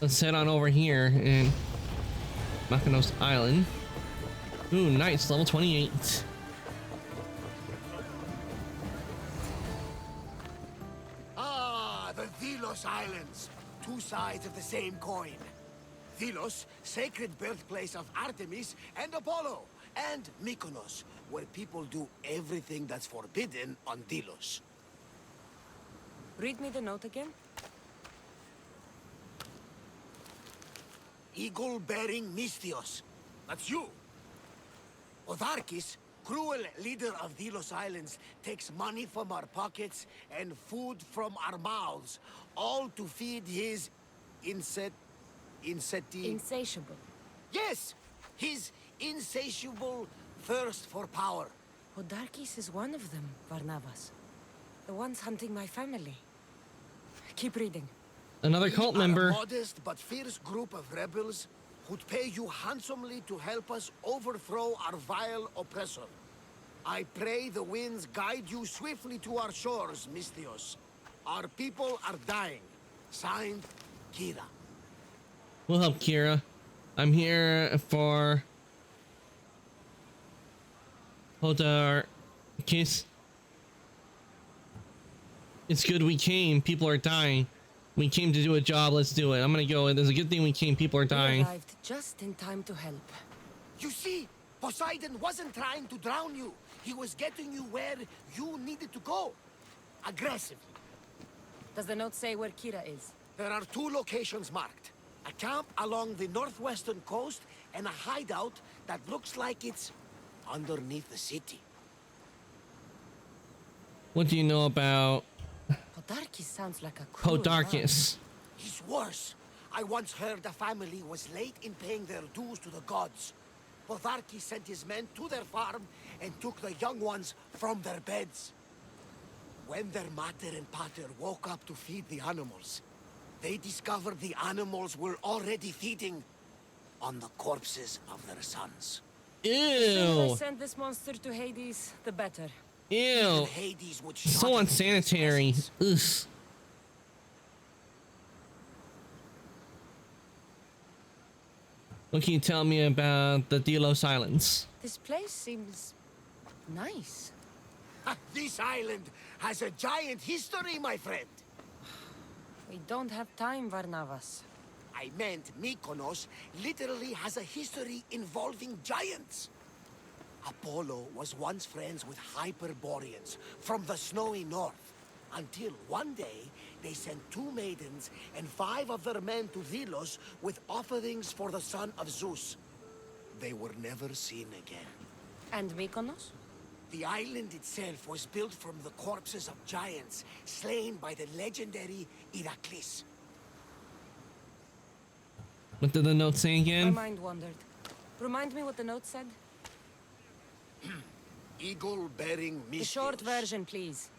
Let's head on over here in Mykonos Island. Ooh, nice, level 28. Ah, the Delos Islands. Two sides of the same coin. Delos, sacred birthplace of Artemis and Apollo. And Mykonos, where people do everything that's forbidden on Delos. Read me the note again. Eagle-bearing Misthios. That's you. Otharkis, cruel leader of Delos Islands, takes money from our pockets and food from our mouths, all to feed his Insatiable. Yes! His insatiable thirst for power. Otharkis is one of them, Varnavas. The ones hunting my family. Keep reading. Another cult We are member. a modest but fierce group of rebels who'd pay you handsomely to help us overthrow our vile oppressor. I pray the winds guide you swiftly to our shores, Misthios. Our people are dying. Signed, Kira. We'll help Kira. I'm here for Otharkis. It's good we came. People are dying. We came to do a job. Let's do it. I'm gonna go. There's a good thing we came. People are We dying. arrived just in time to help. You see, Poseidon wasn't trying to drown you. He was getting you where you needed to go. Aggressively. Does the note say where Kira is? There are two locations marked. A camp along the northwestern coast and a hideout that looks like it's underneath the city. What do you know about Podarkis sounds like a cruel man. Podarkis? He's worse. I once heard a family was late in paying their dues to the gods. Podarkis sent his men to their farm and took the young ones from their beds. When their mater and pater woke up to feed the animals, they discovered the animals were already feeding on the corpses of their sons. The sooner I Ew. send this monster to Hades, the better. Ew. Hades would So shudder. unsanitary. Ugh. What can you tell me about the Delos Islands? This place seems nice. This island has a giant history, my friend. We don't have time, Varnavas. I meant Mykonos literally has a history involving giants. Apollo was once friends with Hyperboreans from the snowy north, until one day they sent 2 maidens and 5 of their men to Delos with offerings for the son of Zeus. They were never seen again. And Mykonos? The island itself was built from the corpses of giants slain by the legendary Iraklis. What did the note say My again? mind wandered. Remind me what the note said? Eagle-bearing The Misthios. short version, please.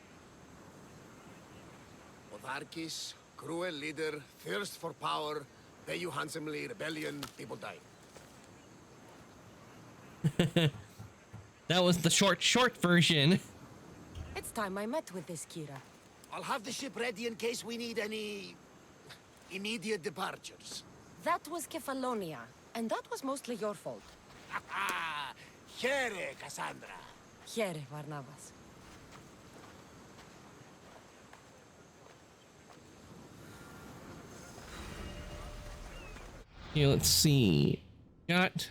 Otharkis, cruel leader, thirst for power, pay you handsomely, rebellion, people die. That was the short version. It's time I met with this Kira. I'll have the ship ready in case we need any immediate departures. That was Kefalonia, and that was mostly your fault. Here, Cassandra. Here, Varnavas. Okay, let's see. Got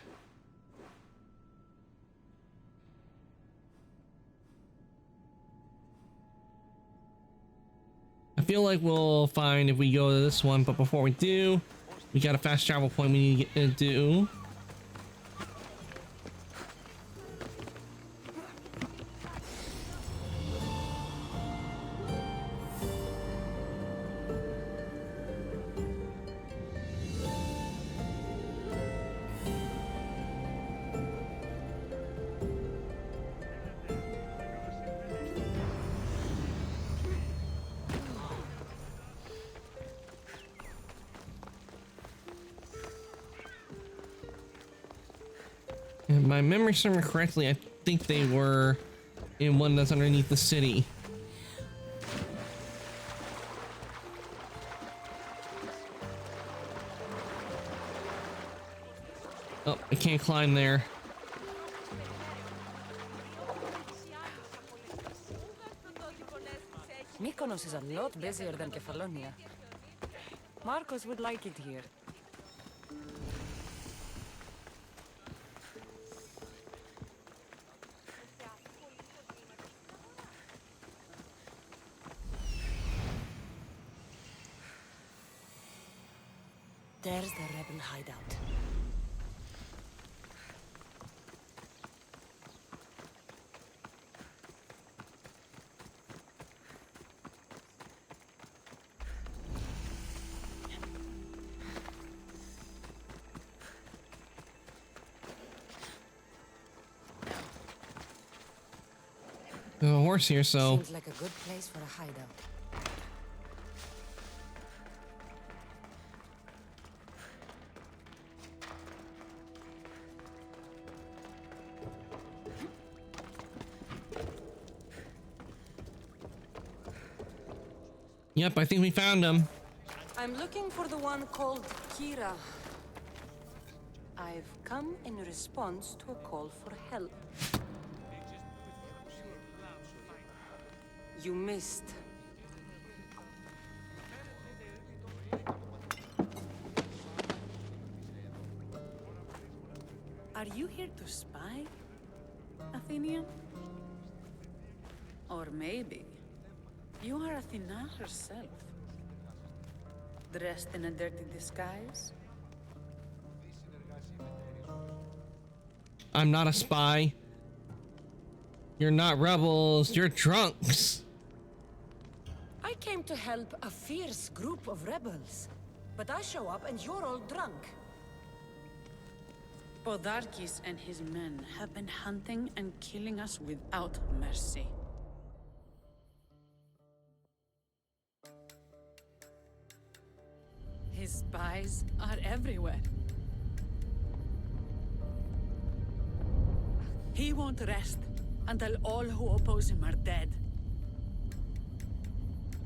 I feel like we'll find if we go to this one, but before we do, we got a fast travel point we need to do. If my memory serves me correctly, I think they were in one that's underneath the city. Oh, I can't climb there. Mykonos is a lot busier than Kefalonia. Marcos would like it here. There's the rebel hideout. There's a horse here, so Seems like a good place for a hideout. yep, I think we found him. I'm looking for the one called Kira. I've come in response to a call for help. You missed. Are you here to spy, Athenian? Or maybe you are Athena herself, dressed in a dirty disguise? I'm not a spy. You're not rebels, you're drunks. I came to help a fierce group of rebels. But I show up and you're all drunk. Podarkis and his men have been hunting and killing us without mercy. His spies are everywhere. He won't rest until all who oppose him are dead.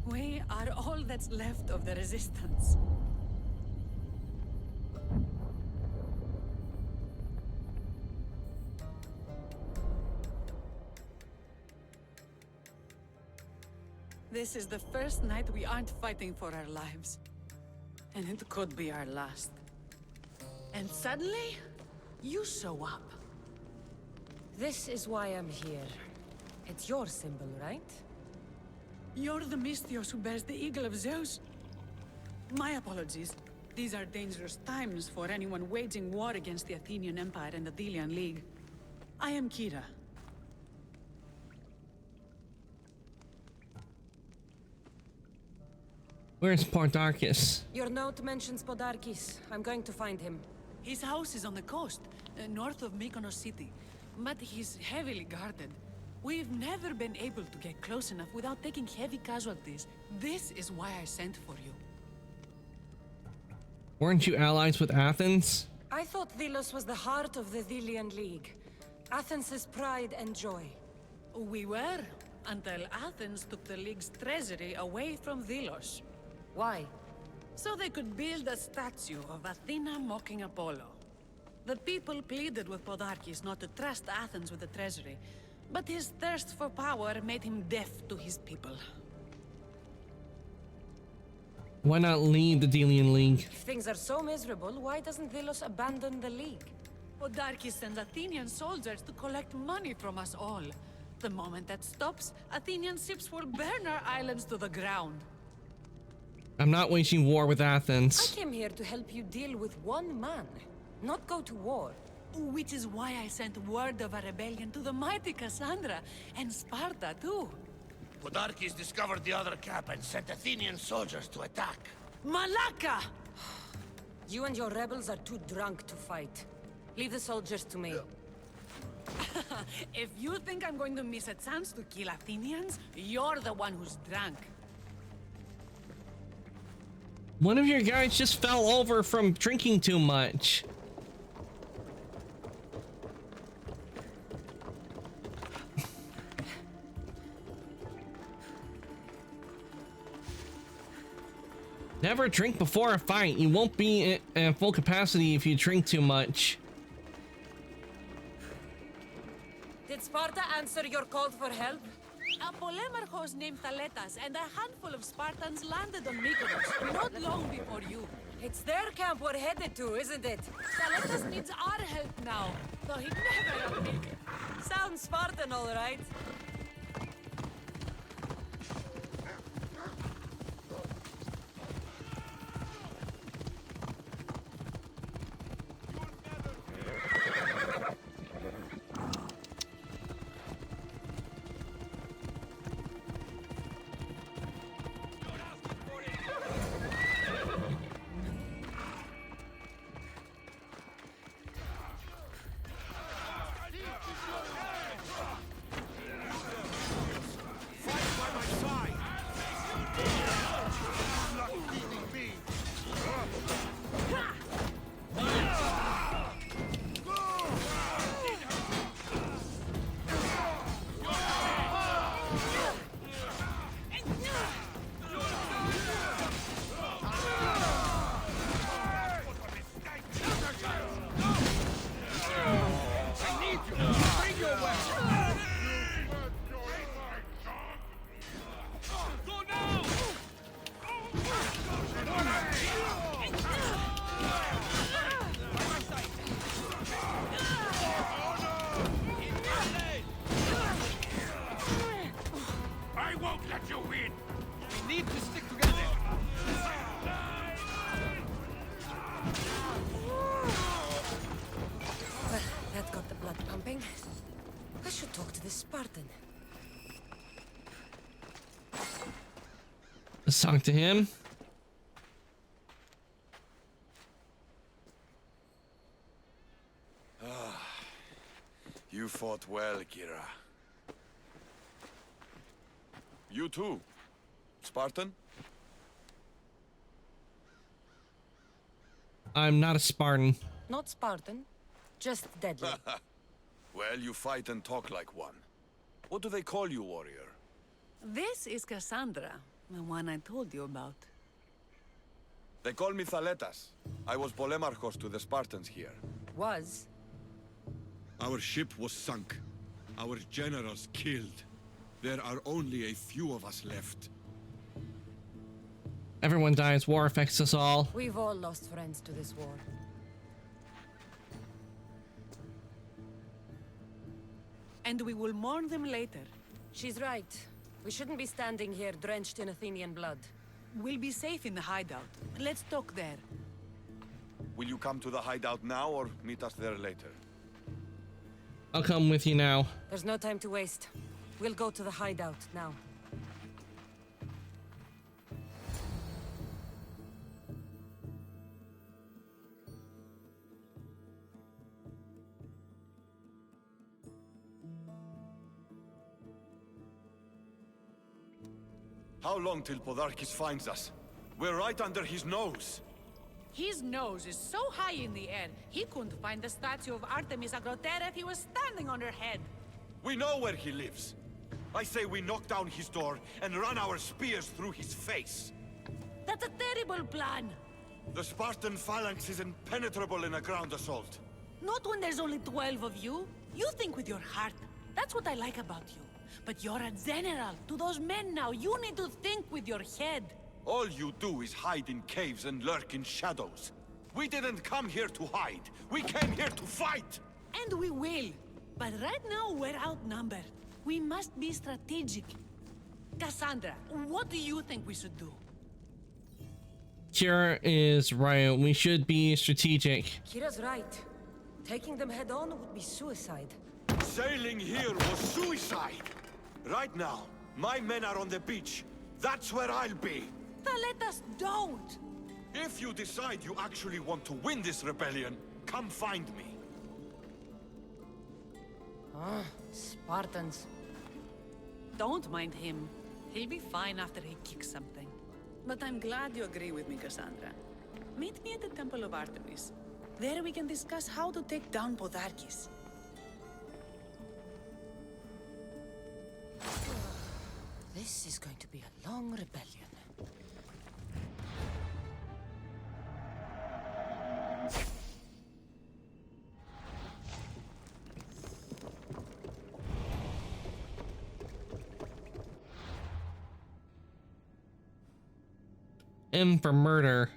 We are all that's left of the resistance. This is the first night we aren't fighting for our lives. And it could be our last. And suddenly, you show up. This is why I'm here. It's your symbol, right? You're the Mystios who bears the eagle of Zeus? My apologies. These are dangerous times for anyone waging war against the Athenian Empire and the Delian League. I am Kira. Where's Podarkis? Your note mentions Podarkis. I'm going to find him. His house is on the coast, north of Mykonos city. But he's heavily guarded. We've never been able to get close enough without taking heavy casualties. This is why I sent for you. Weren't you allies with Athens? I thought Delos was the heart of the Delian League. Athens' pride and joy. We were, until Athens took the League's treasury away from Delos. Why? So they could build a statue of Athena mocking Apollo. The people pleaded with Podarkis not to trust Athens with the treasury, but his thirst for power made him deaf to his people. Why not lead the Delian League? If things are so miserable, why doesn't Delos abandon the League? Podarkis sends Athenian soldiers to collect money from us all. The moment that stops, Athenian ships will burn our islands to the ground. I'm not waging war with Athens. I came here to help you deal with one man, not go to war. Which is why I sent word of a rebellion to the mighty Cassandra, and Sparta too. Podarkis discovered the other cap and sent Athenian soldiers to attack. Malaka! You and your rebels are too drunk to fight. Leave the soldiers to me. If you think I'm going to miss a chance to kill Athenians, you're the one who's drunk. One of your guys just fell over from drinking too much. Never drink before a fight. You won't be at full capacity if you drink too much. Did Sparta answer your call for help? A Polemarchos named Thaletas and a handful of Spartans landed on Mykonos not long before you. It's their camp we're headed to, isn't it? Thaletas needs our help now, though he'd never admit it. Sounds Spartan, all right. That got the blood pumping. I should talk to this Spartan. Let's talk to him. You fought well, Kira. You too, Spartan? I'm not a Spartan. Not Spartan, just deadly. Well, you fight and talk like one. What do they call you, warrior? This is Cassandra, the one I told you about. They call me Thaletas. I was Polemarchos to the Spartans here. Was? Our ship was sunk. Our generals killed. There are only a few of us left. Everyone dies. War affects us all. We've all lost friends to this war. And we will mourn them later. She's right. We shouldn't be standing here drenched in Athenian blood. We'll be safe in the hideout. Let's talk there. Will you come to the hideout now or meet us there later? I'll come with you now. There's no time to waste. We'll go to the hideout now. How long till Podarkis finds us? We're right under his nose. His nose is so high in the air, he couldn't find the statue of Artemis Agrotera if he was standing on her head. We know where he lives. I say we knock down his door and run our spears through his face. That's a terrible plan. The Spartan phalanx is impenetrable in a ground assault. Not when there's only 12 of you. You think with your heart. That's what I like about you. But you're a general. To those men now, you need to think with your head. All you do is hide in caves and lurk in shadows. We didn't come here to hide. We came here to fight! And we will. But right now, we're outnumbered. We must be strategic. Cassandra, what do you think we should do? Kira is right. We should be strategic. Kira's right. Taking them head on would be suicide. Sailing here was suicide! Right now, my men are on the beach. That's where I'll be. Let us don't! If you decide you actually want to win this rebellion, come find me. Ah, Spartans. Don't mind him. He'll be fine after he kicks something. But I'm glad you agree with me, Cassandra. Meet me at the Temple of Artemis. There we can discuss how to take down Podarkis. This is going to be a long rebellion. M for murder.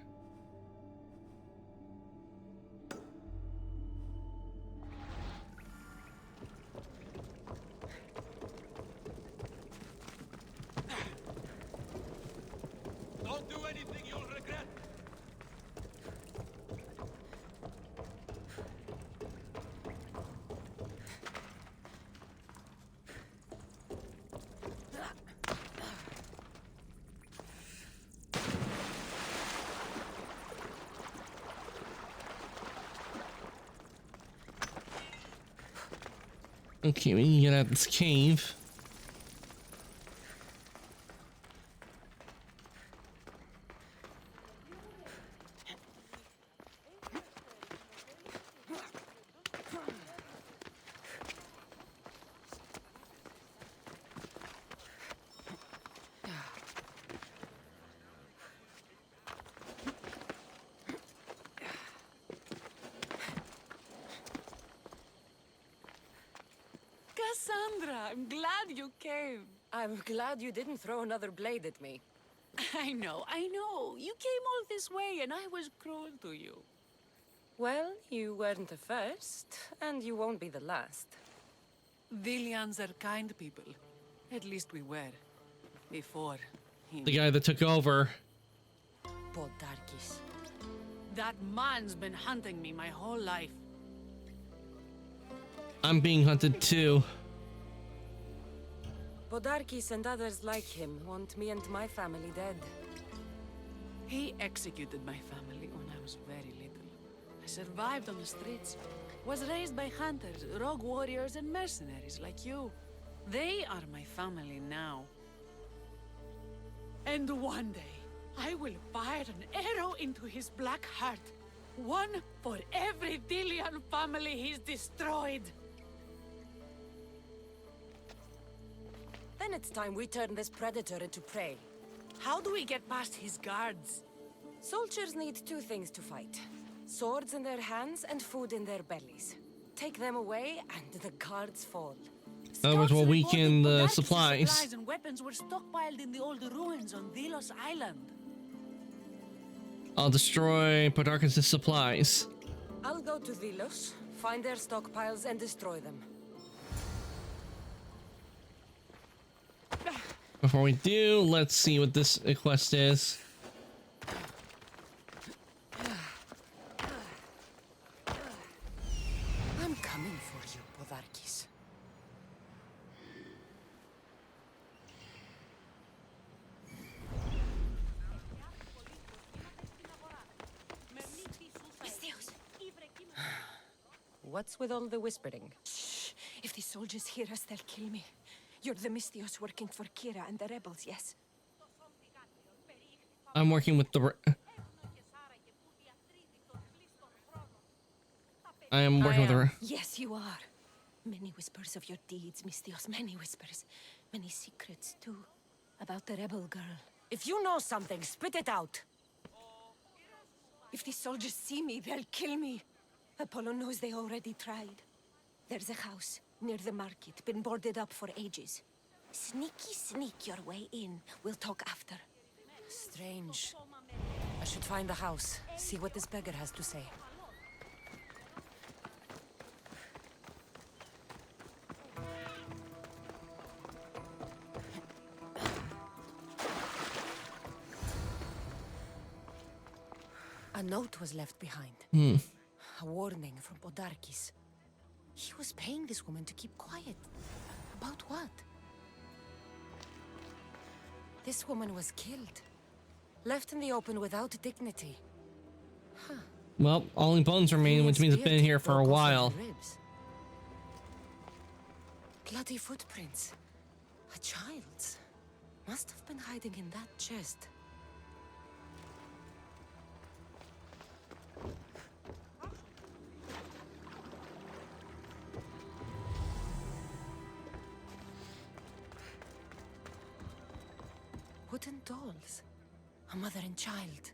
Don't do anything you'll regret. Okay, we can get out of this cave. Cassandra, I'm glad you came. I'm glad you didn't throw another blade at me. I know. You came all this way and I was cruel to you. Well, you weren't the first, and you won't be the last. Dilians are kind people. At least we were. Before him. The guy that took over. Podarkis. That man's been hunting me my whole life. I'm being hunted too. Podarkis and others like him want me and my family dead. He executed my family when I was very little. I survived on the streets. Was raised by hunters, rogue warriors, and mercenaries like you. They are my family now. And one day, I will fire an arrow into his black heart. One for every Dilian family he's destroyed. Then it's time we turn this predator into prey. How do we get past his guards? Soldiers need two things to fight. Swords in their hands and food in their bellies. Take them away and the guards fall. That was what weakened the Podarkis' supplies. supplies and weapons were stockpiled in the old ruins on Delos Island. I'll destroy Podarkis' supplies. I'll go to Delos, find their stockpiles and destroy them. Before we do, let's see what this quest is. I'm coming for you, Podarkis. What's with all the whispering? Shh! If the soldiers hear us, they'll kill me. You're the Misthios working for Kira and the rebels, yes? I'm working with the... I am working with the... Yes, you are. Many whispers of your deeds, Misthios. Many whispers. Many secrets, too. About the rebel girl. If you know something, spit it out. If the soldiers see me, they'll kill me. Apollo knows they already tried. There's a house near the market, been boarded up for ages. Sneak your way in. We'll talk after. Strange. I should find the house, see what this beggar has to say. A note was left behind. A warning from Podarkis. He was paying this woman to keep quiet. About what? This woman was killed. Left in the open without dignity. Well, only bones remain, which means it's been here for a while. Bloody footprints. A child's. Must have been hiding in that chest. Wooden dolls. A mother and child.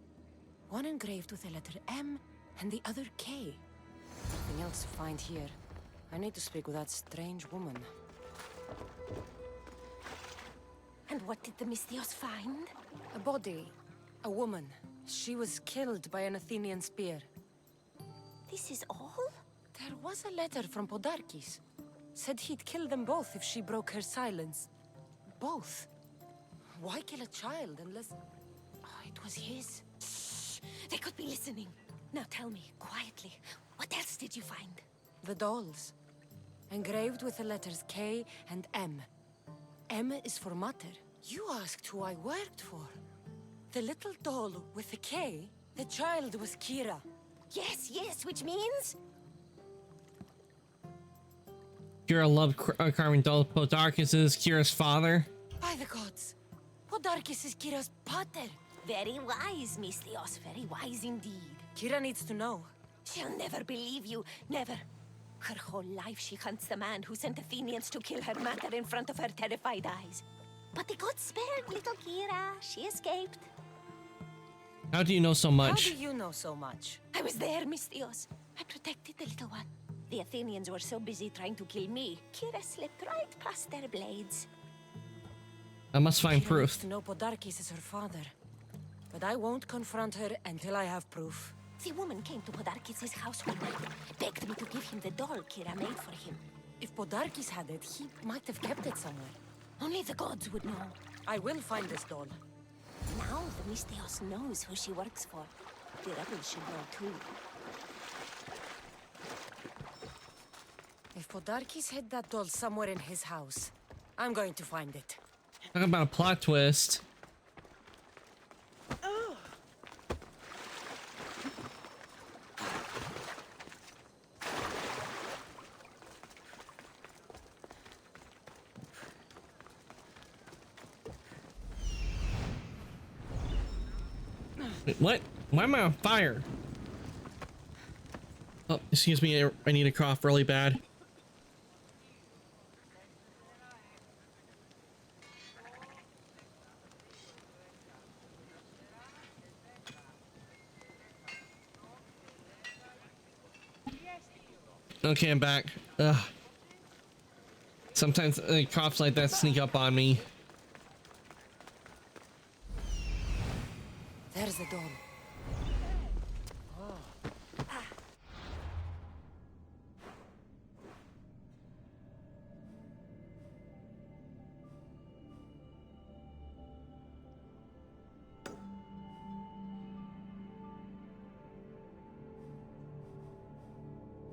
One engraved with the letter M and the other K. Nothing else to find here. I need to speak with that strange woman. And what did the Misthios find? A body. A woman. She was killed by an Athenian spear. This is all? There was a letter from Podarkis. Said he'd kill them both if she broke her silence. Both? Why kill a child unless... Oh, it was his. Shh! They could be listening. Now tell me, quietly, what else did you find? The dolls. Engraved with the letters K and M. M is for Mater. You asked who I worked for. The little doll with the K, the child was Kira. Yes, yes, which means? Kira loved carving dolls. Podarkis is Kira's father. By the gods, Podarkis is Kira's pater. Very wise, Misthios, very wise indeed. Kira needs to know. She'll never believe you, never. Her whole life she hunts the man who sent Athenians to kill her mater in front of her terrified eyes. But the gods spared little Kira. She escaped. How do you know so much? How do you know so much? I was there, Misthios. I protected the little one. The Athenians were so busy trying to kill me, Kira slipped right past their blades. I must find Kira proof. needs to know Podarkis is her father. But I won't confront her until I have proof. The woman came to Podarkis' house one night, begged me to give him the doll Kira made for him. If Podarkis had it, he might have kept it somewhere. Only the gods would know. I will find this doll. Now the Misthios knows who she works for. The rebels should know too. If Podarkis hid that doll somewhere in his house, I'm going to find it. Talk about a plot twist. Wait, what? Why am I on fire? Oh, excuse me, I need to cough really bad. Okay, I'm back. Ugh. Sometimes coughs like that sneak up on me. There's the doll.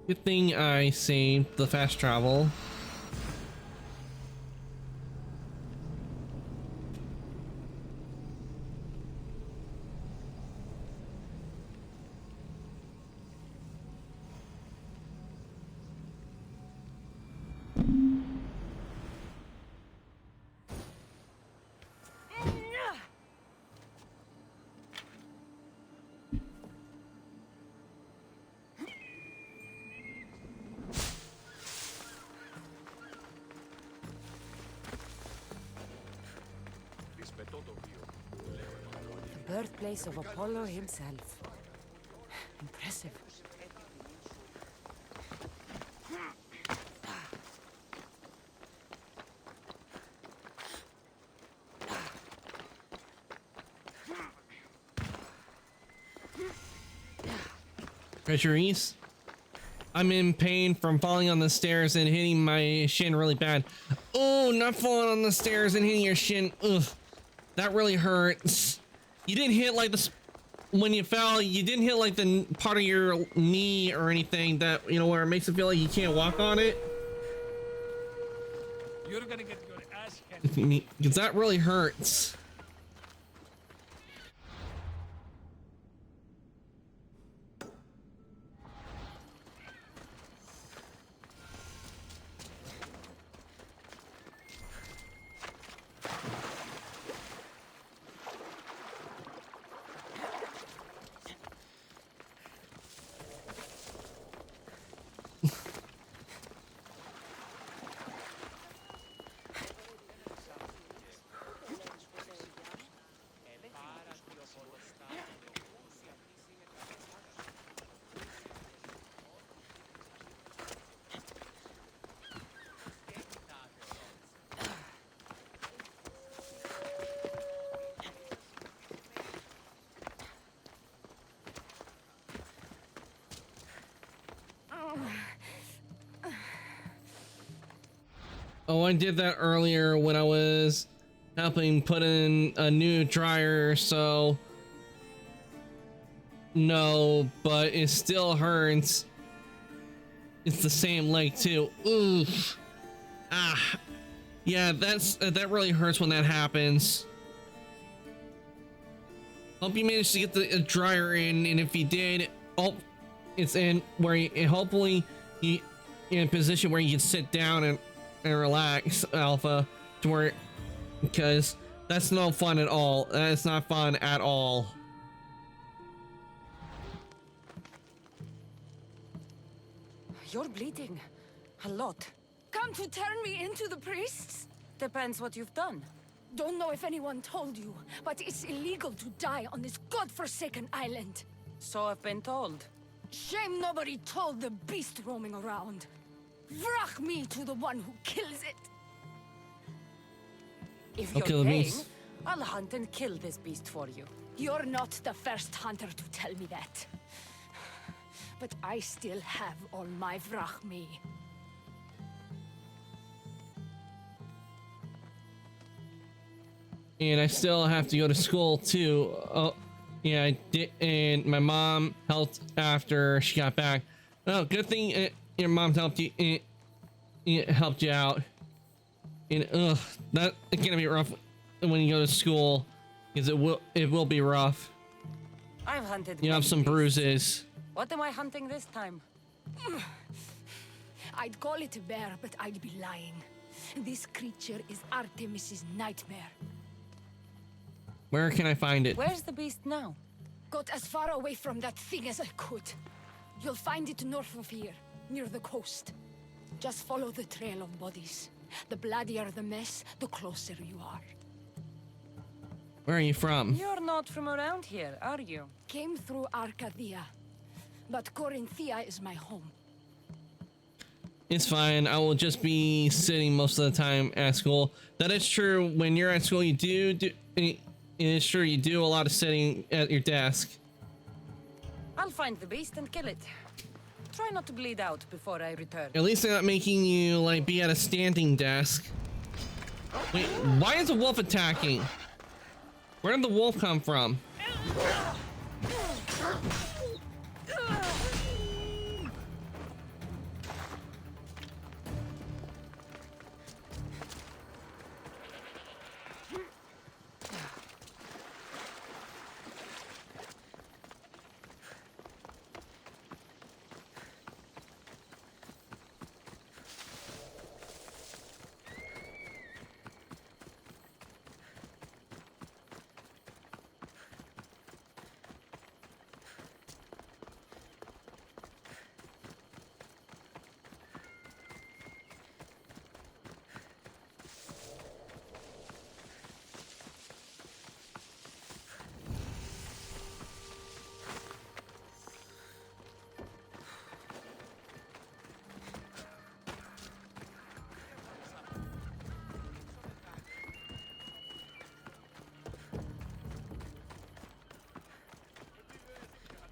Good thing I saved the fast travel. The birthplace of Apollo himself. Impressive. Treasuries. I'm in pain from falling on the stairs and hitting my shin really bad. Oh, not falling on the stairs and hitting your shin. Ugh, that really hurts. You didn't hit like the when you fell. You didn't hit like the part of your knee or anything that, you know, where it makes it feel like you can't walk on it. You're gonna get your ass handed. Because that really hurts. Oh, I did that earlier when I was helping put in a new dryer, so no, but it still hurts. It's the same leg too. Oof. Ah. Yeah, that really hurts when that happens. Hope you managed to get the dryer in, and if you did, oh, it's in where you, hopefully you in a position where you can sit down and relax, Alpha, to where, because that's no fun at all. That's not fun at all. You're bleeding. A lot. Come to turn me into the priests? Depends what you've done. Don't know if anyone told you, but it's illegal to die on this godforsaken island. So I've been told. Shame nobody told the beast roaming around. Vrach me to the one who kills it. If you're paying, I'll hunt and kill this beast for you. You're not the first hunter to tell me that. But I still have all my vrach me. And I still have to go to school too. Oh, yeah, I did. And my mom helped after she got back. Oh, good thing your mom helped you. It helped you out. And that's gonna be rough when you go to school, because it will be rough. I've hunted. You have some bruises. What am I hunting this time? I'd call it a bear, but I'd be lying. This creature is Artemis's nightmare. Where can I find it? Where's the beast now? Got as far away from that thing as I could. You'll find it north of here, near the coast. Just follow the trail of bodies. The bloodier the mess, the closer you are. Where are you from? You're not from around here, are you? Came through Arcadia, but Corinthia is my home. It's fine. I will just be sitting most of the time at school. That is true. When you're at school, you do. It is true. You do a lot of sitting at your desk. I'll find the beast and kill it. Try not to bleed out before I return. At least they're not making you like be at a standing desk. Wait, why is a wolf attacking? Where did the wolf come from?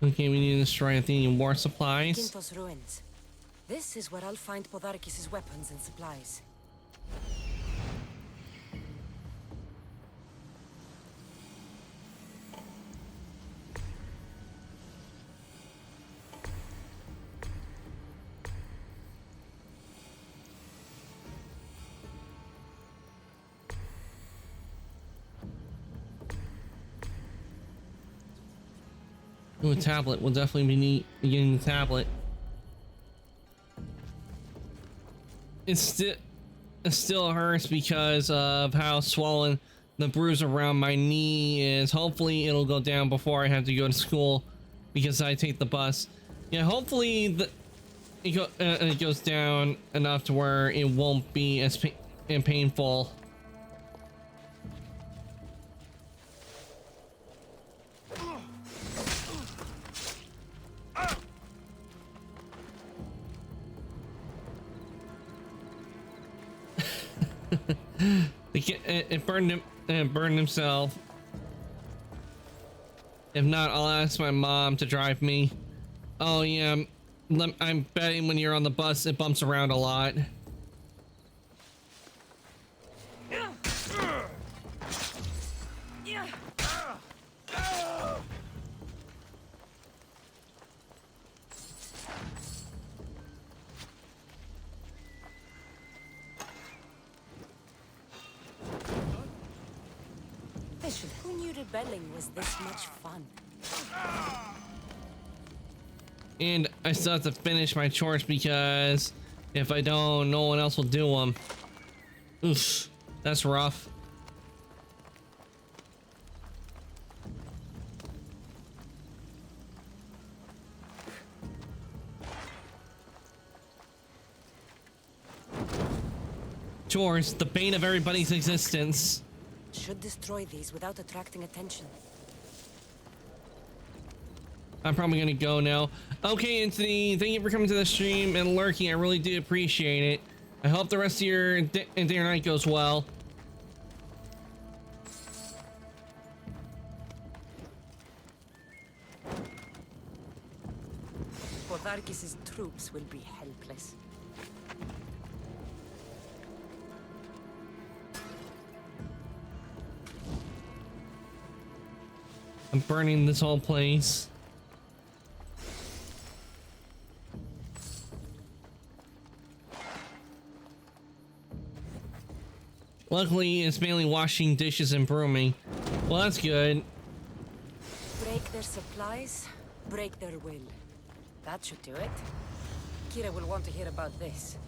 Okay, we need to destroy Athenian war supplies. Kintos ruins. This is where I'll find Podarkis' weapons and supplies. Ooh, a tablet. We'll definitely be getting the tablet. It still hurts because of how swollen the bruise around my knee is. Hopefully it'll go down before I have to go to school, because I take the bus. Yeah, hopefully it goes down enough to where it won't be as painful. It burned him and burned himself. If not, I'll ask my mom to drive me. Oh yeah, I'm betting when you're on the bus it bumps around a lot. Efficient. Who knew rebelling was this much fun? And I still have to finish my chores because if I don't, no one else will do them. Oof, that's rough. Chores, the bane of everybody's existence. Should destroy these without attracting attention. I'm probably gonna go now. Okay, Anthony, thank you for coming to the stream and lurking. I really do appreciate it. I hope the rest of your day or night goes well. Podarkis' troops will be helpless. I'm burning this whole place. Luckily, it's mainly washing dishes and brooming. Well, that's good. Break their supplies, break their will. That should do it. Kira will want to hear about this.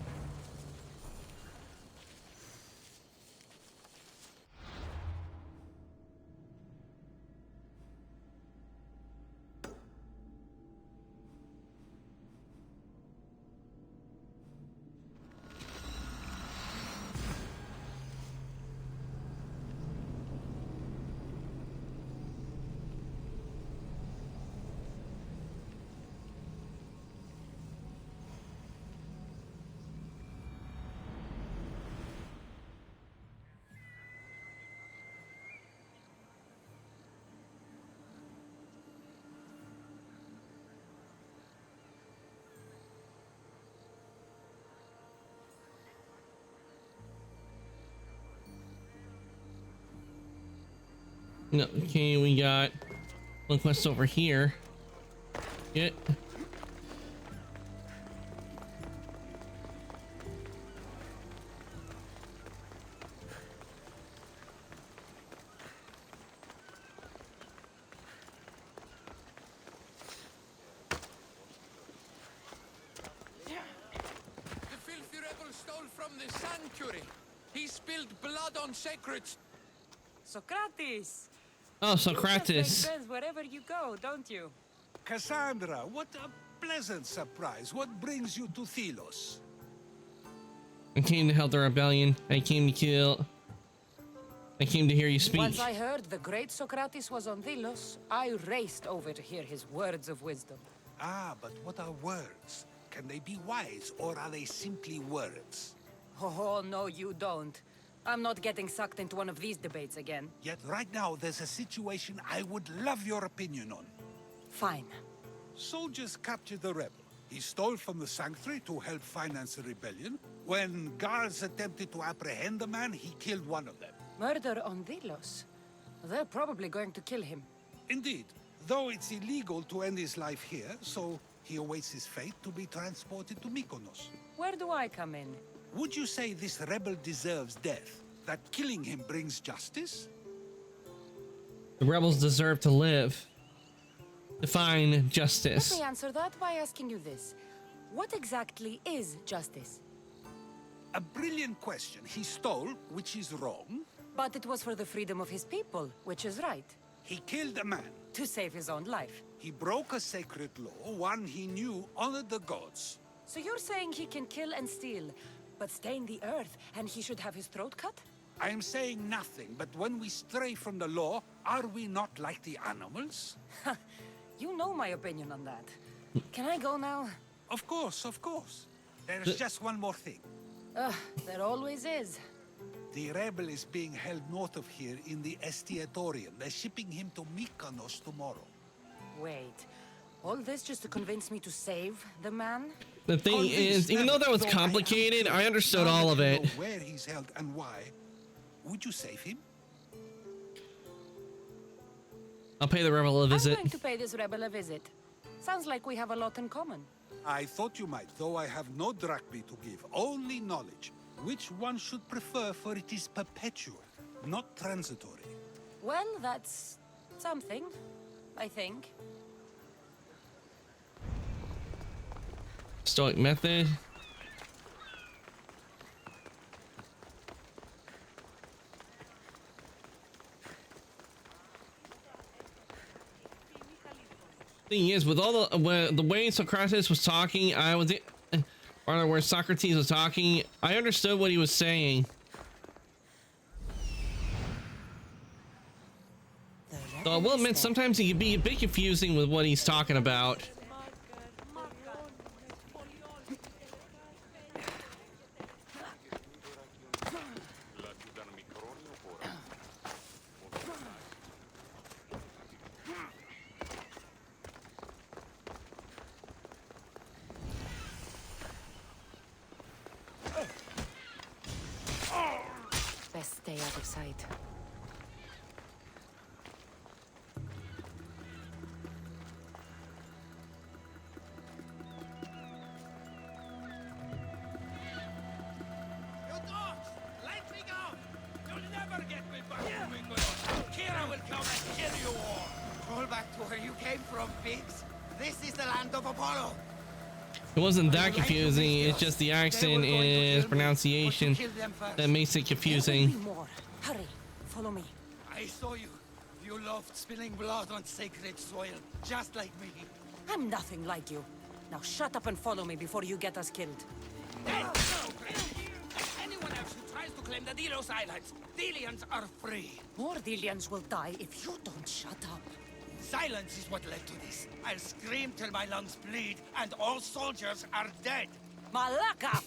No, okay, we got one quest over here. Get. The filthy rebel stole from the sanctuary. He spilled blood on sacred. Socrates! Oh, Socrates. You just make friends wherever you go, don't you? Cassandra, what a pleasant surprise. What brings you to Thelos? I came to help the rebellion. I came to kill. I came to hear you speak. Once I heard the great Socrates was on Delos, I raced over to hear his words of wisdom. Ah, but what are words? Can they be wise, or are they simply words? Oh, no, you don't. I'm not getting sucked into one of these debates again. Yet right now, there's a situation I would love your opinion on. Fine. Soldiers captured the rebel. He stole from the sanctuary to help finance the rebellion. When guards attempted to apprehend the man, he killed one of them. Murder on Delos? They're probably going to kill him. Indeed, though it's illegal to end his life here, so he awaits his fate to be transported to Mykonos. Where do I come in? Would you say this rebel deserves death? That killing him brings justice? The rebels deserve to live. Define justice. Let me answer that by asking you this. What exactly is justice? A brilliant question. He stole, which is wrong. But it was for the freedom of his people, which is right. He killed a man. To save his own life. He broke a sacred law, one he knew honored the gods. So you're saying he can kill and steal, but stain the earth, and he should have his throat cut? I am saying nothing, but when we stray from the law, are we not like the animals? You know my opinion on that. Can I go now? Of course, of course. There's just one more thing. There always is. The rebel is being held north of here in the Estiatorium. They're shipping him to Mykonos tomorrow. Wait. All this just to convince me to save the man? The thing is, even though that was complicated, I understood all of it. Where he's held and why. Would you save him? I'll pay the rebel a visit. I'm going to pay this rebel a visit. Sounds like we have a lot in common. I thought you might, though I have no drachmae to give, only knowledge. Which one should prefer, for it is perpetual, not transitory. Well, that's something, I think. Stoic method. Thing is, with all the way Socrates was talking, or where Socrates was talking, I understood what he was saying. Though I will admit, sometimes he can be a bit confusing with what he's talking about. Best stay out of sight. It wasn't that confusing, it's just the accent and his pronunciation that makes it confusing. Hurry, follow me. I saw you. You loved spilling blood on sacred soil, just like me. I'm nothing like you. Now shut up and follow me before you get us killed. Anyone else who tries to claim the Delos Islands, Delians are free. More Delians will die if you don't shut up. Silence is what led to this. I'll scream till my lungs bleed, and all soldiers are dead. Malaka!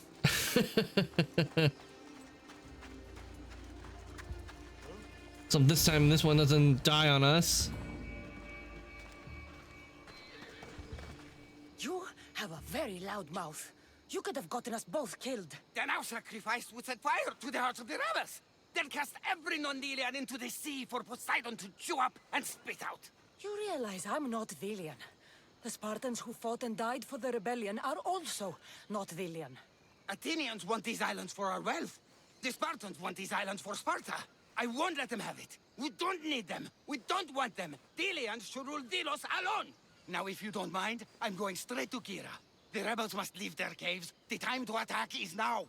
So this time, this one doesn't die on us. You have a very loud mouth. You could have gotten us both killed. Then our sacrifice would set fire to the hearts of the rebels. Then cast every non-Delian into the sea for Poseidon to chew up and spit out. You realize I'm not Delian. The Spartans who fought and died for the rebellion are also not Delian. Athenians want these islands for our wealth. The Spartans want these islands for Sparta. I won't let them have it. We don't need them. We don't want them. Delians should rule Delos alone. Now, if you don't mind, I'm going straight to Kira. The rebels must leave their caves. The time to attack is now.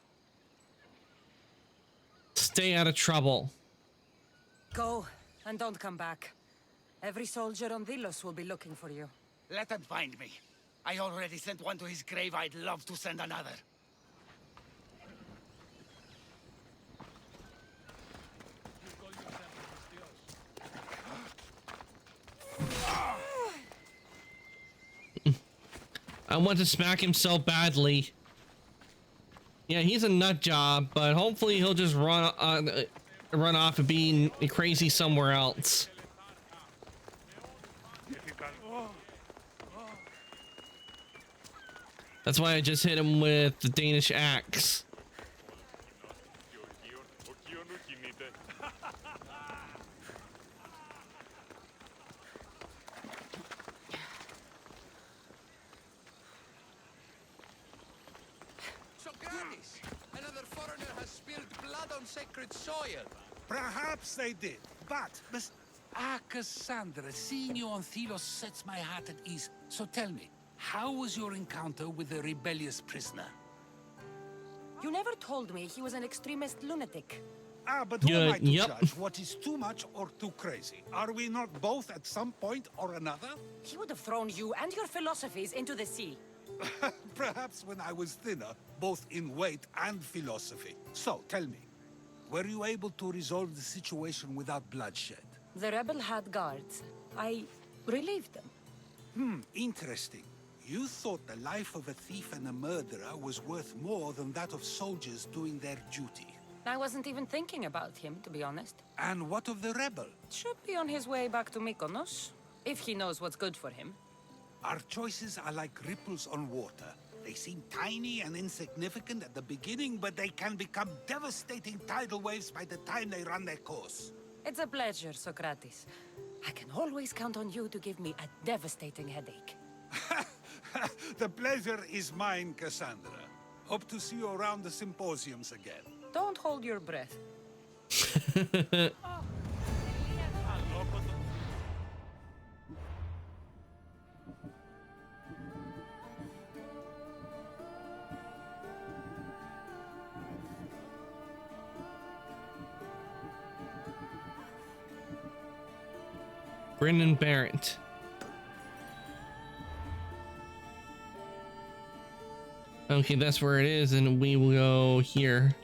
Stay out of trouble. Go, and don't come back. Every soldier on Delos will be looking for you. Let them find me. I already sent one to his grave. I'd love to send another. I want to smack him so badly. Yeah, he's a nut job, but hopefully he'll just run off and be crazy somewhere else. That's why I just hit him with the Danish axe. Socrates! Another foreigner has spilled blood on sacred soil. Perhaps they did, but Cassandra, seeing you on Thelos sets my heart at ease. So tell me, how was your encounter with the rebellious prisoner? You never told me he was an extremist lunatic. But who am I to judge what is too much or too crazy? Are we not both at some point or another? He would have thrown you and your philosophies into the sea. Perhaps when I was thinner, both in weight and philosophy. So, tell me, were you able to resolve the situation without bloodshed? The rebel had guards. I relieved them. Interesting. You thought the life of a thief and a murderer was worth more than that of soldiers doing their duty. I wasn't even thinking about him, to be honest. And what of the rebel? Should be on his way back to Mykonos, if he knows what's good for him. Our choices are like ripples on water. They seem tiny and insignificant at the beginning, but they can become devastating tidal waves by the time they run their course. It's a pleasure, Socrates. I can always count on you to give me a devastating headache. The pleasure is mine, Cassandra. Hope to see you around the symposiums again. Don't hold your breath. Brendan Barrett. Okay, that's where it is, and we will go here.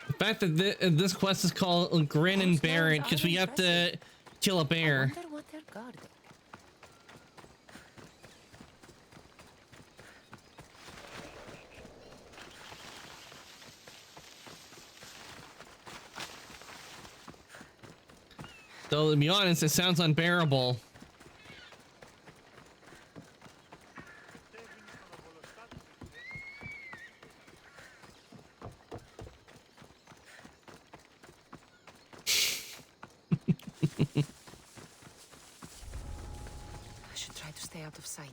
The fact that this quest is called Grin and Barrett because we have to kill a bear. I wonder what they're guarding. So to be honest, it sounds unbearable. I should try to stay out of sight.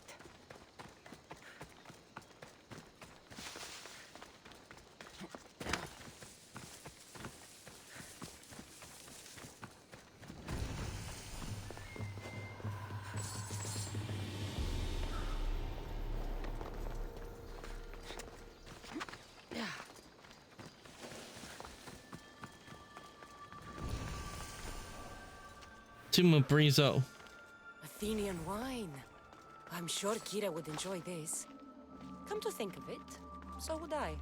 Tomb of Brizo. Athenian wine. I'm sure Kira would enjoy this. Come to think of it, so would I.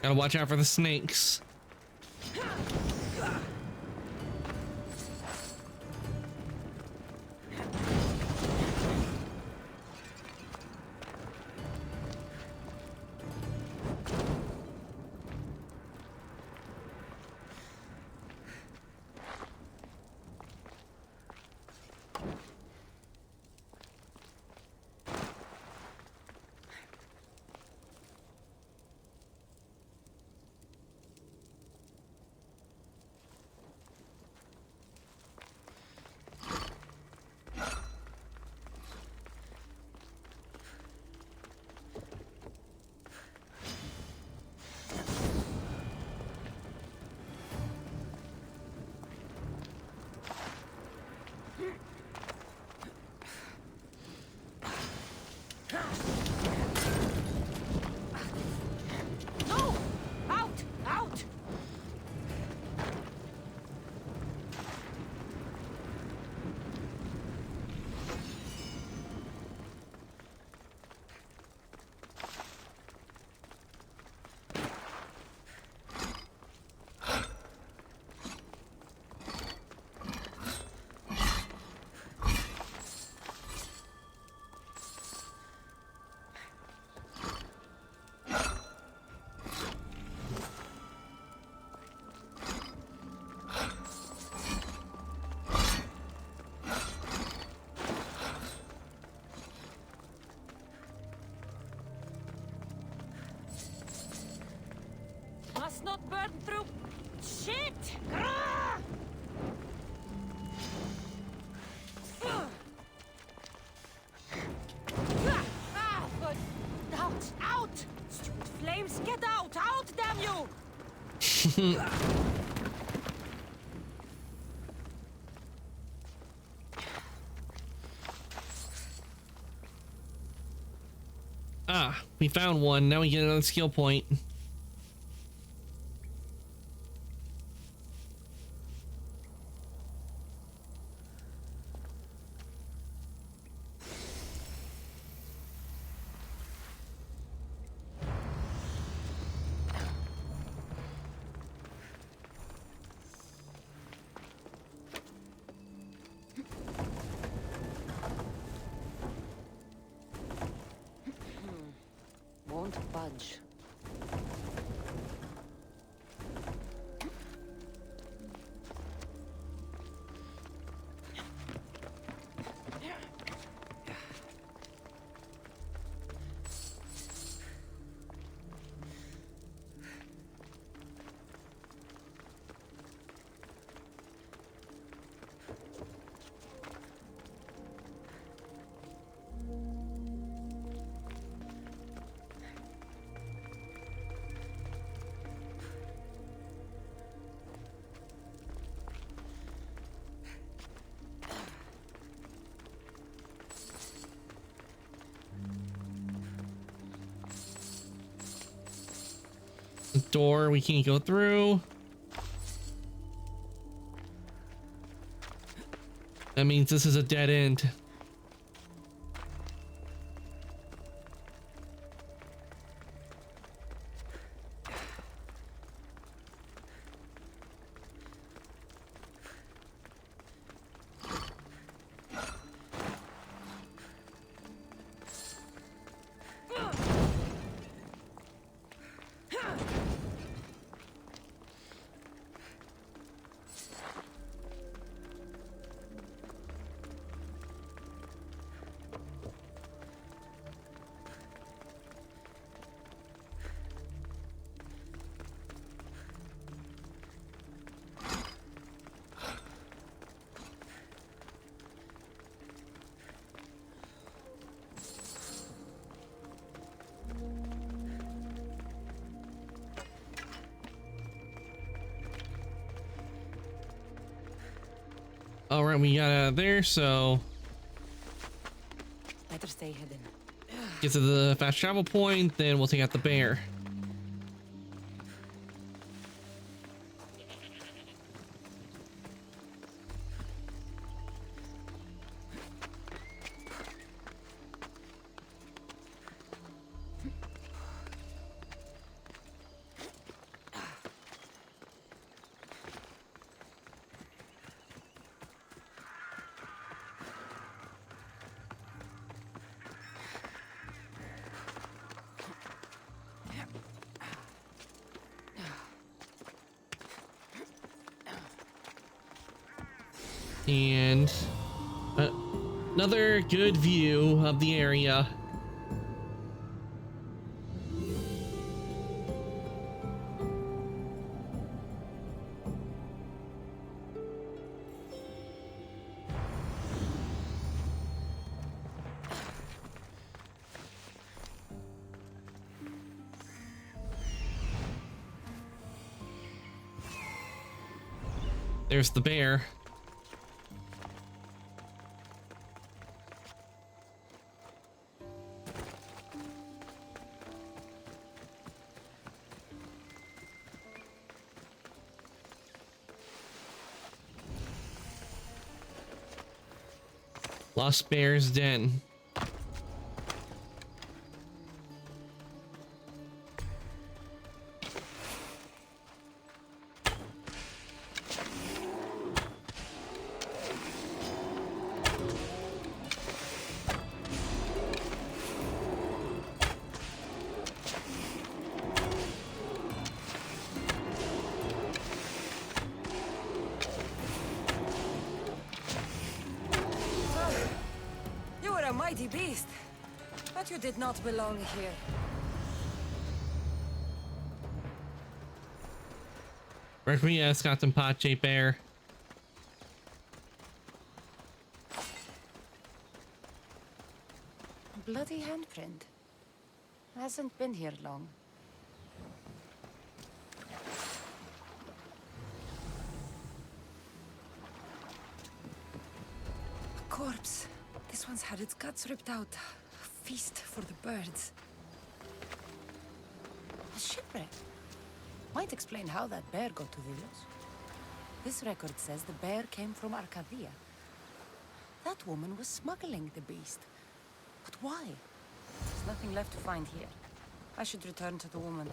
Gotta watch out for the snakes. No! Out! Out! Must not burn through. Shit! Grrr! Ah, good. Out! Out! Stupid flames, get out! Out, damn you! Ah, we found one. Now we get another skill point. Won't budge. Door we can't go through. That means this is a dead end. All right, we got out of there, so Better stay hidden. get to the fast travel point, then we'll take out the bear. And another good view of the area. There's the bear. Lost Bear's Den. You were a mighty beast, but you did not belong here. Requiescat Captain Pache Bear. Bloody handprint. Hasn't been here long. A corpse. This one's had its guts ripped out. A feast for the birds. was shipwrecked. Might explain how that bear got to Delos. This record says the bear came from Arcadia. That woman was smuggling the beast. But why? There's nothing left to find here. I should return to the woman.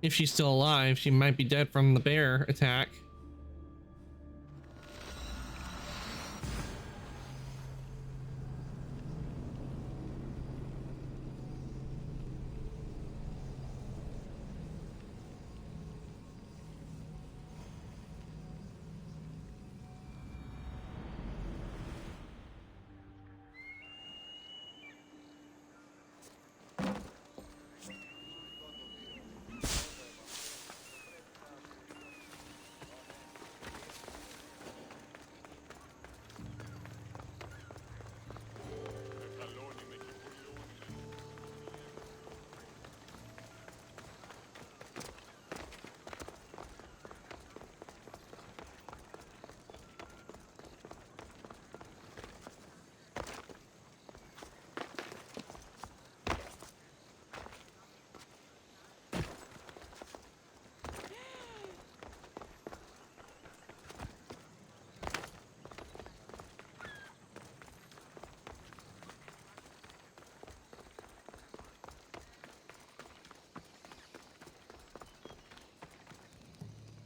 If she's still alive, she might be dead from the bear attack.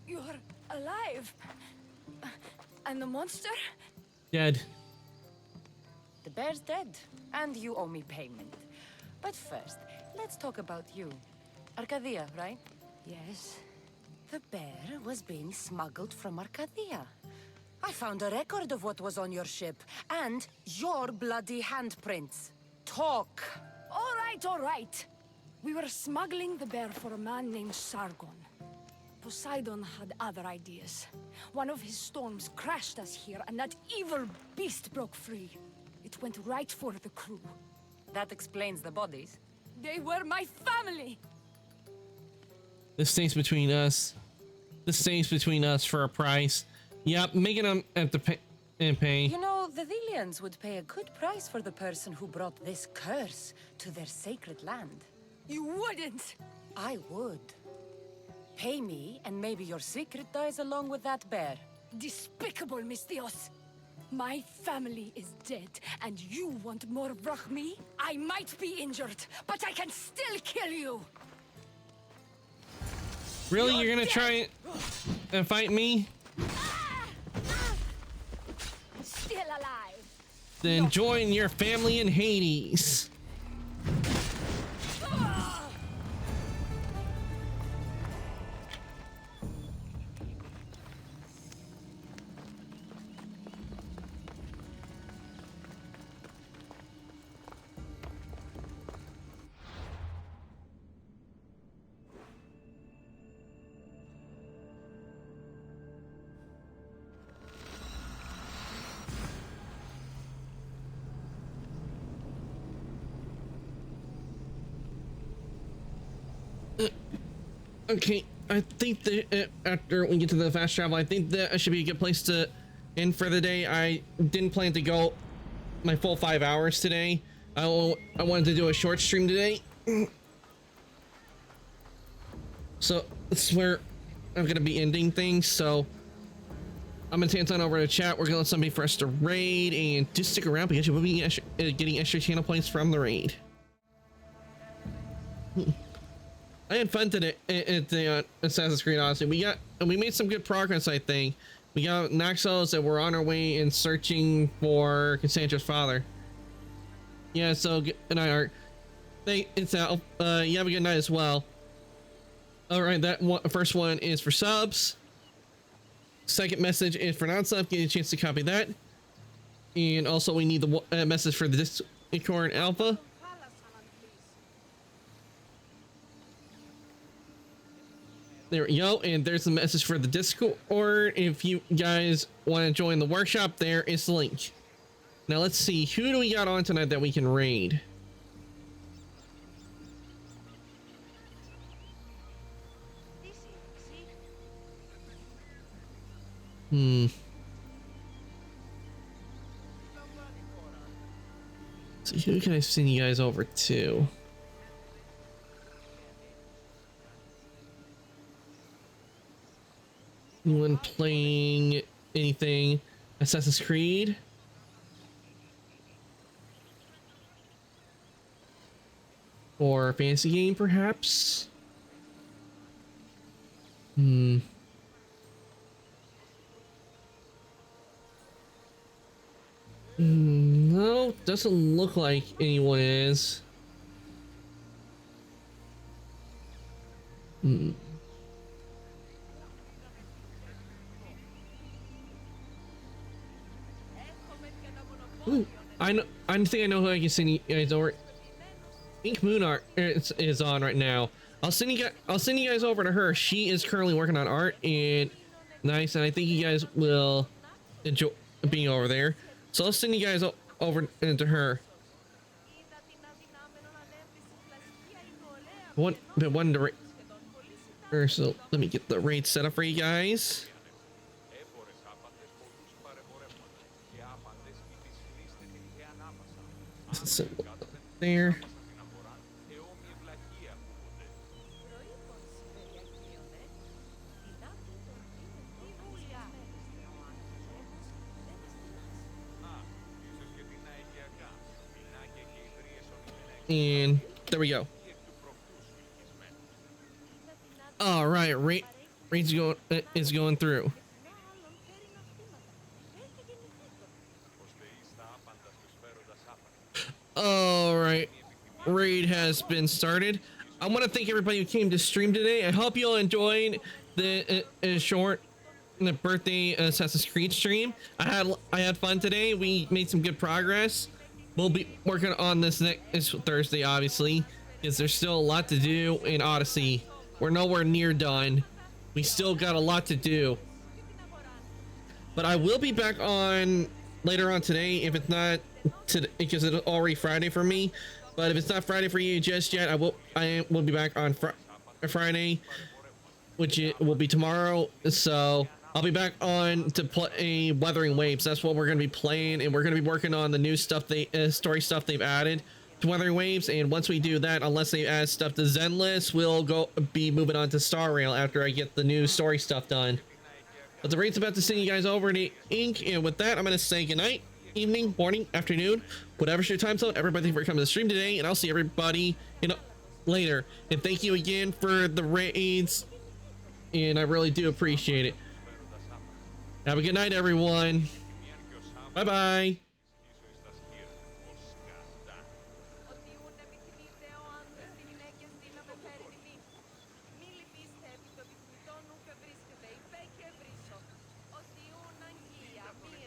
You're alive. And the monster? Dead. The bear's dead, and you owe me payment. But first, let's talk about you. Arcadia, right? Yes. The bear was being smuggled from Arcadia. I found a record of what was on your ship, and your bloody handprints. Talk! All right. We were smuggling the bear for a man named Sargon. Poseidon had other ideas. One of his storms crashed us here, and that evil beast broke free. It went right for the crew. That explains the bodies. They were my family! This stays between us. This stays between us for a price. Yep, making them at the pay. You know, the Delians would pay a good price for the person who brought this curse to their sacred land. You wouldn't! I would. Pay me, and maybe your secret dies along with that bear. Despicable, Misthios! My family is dead, and you want more Brachmi? I might be injured, but I can still kill you! Really? You're gonna try and fight me? Still alive! Then join your family in Hades. Okay, I think that after we get to the fast travel, I think that should be a good place to end for the day. I didn't plan to go my full 5 hours today. I wanted to do a short stream today. So this is where I'm gonna be ending things. So I'm gonna take on over to chat. We're gonna let somebody for us to raid, and just stick around because we'll be getting extra channel points from the raid. I had fun today at the Assassin's Creed Odyssey. We made some good progress. I think we got Naxos, and we're on our way in searching for Cassandra's father. Yeah, so good night, Art. It's out. You have a good night as well. All right, that first one is for subs. Second message is for non-sub. Get a chance to copy that. And also, we need the message for the Discord Alpha. There we go, and there's the message for the Discord. If you guys want to join the workshop, there is the link. Now let's see, who do we got on tonight that we can raid? So who can I send you guys over to? Anyone playing anything Assassin's Creed? Or a fantasy game, perhaps? No, doesn't look like anyone is. Ooh, I think I know who I can send you guys over. Ink Moon art is on right now. I'll send you guys over to her. She is currently working on art and nice, and I think you guys will enjoy being over there. So I'll send you guys over into her. So let me get the raid set up for you guys. So there. And there we go. All right, raid's going through. All right, raid has been started. I want to thank everybody who came to stream today. I hope you all enjoyed the birthday Assassin's Creed stream. I had fun today. We made some good progress. We'll be working on this next Thursday, obviously, because there's still a lot to do in Odyssey. We're nowhere near done. We still got a lot to do. But I will be back on later on today, if it's not today, because it's already Friday for me. But if it's not Friday for you just yet, I will be back on Friday, which it will be tomorrow. So I'll be back on to play Weathering Waves. That's what we're going to be playing, and we're going to be working on the new stuff, story stuff they've added to Weathering Waves. And once we do that, unless they add stuff to Zenless, we'll be moving on to Star Rail after I get the new story stuff done. But the raid's about to send you guys over to Ink, and with that, I'm going to say goodnight, evening, morning, afternoon, whatever's your time zone. Everybody for coming to the stream today, and I'll see everybody later. And thank you again for the raids, and I really do appreciate it. Have a good night, everyone. Bye-bye.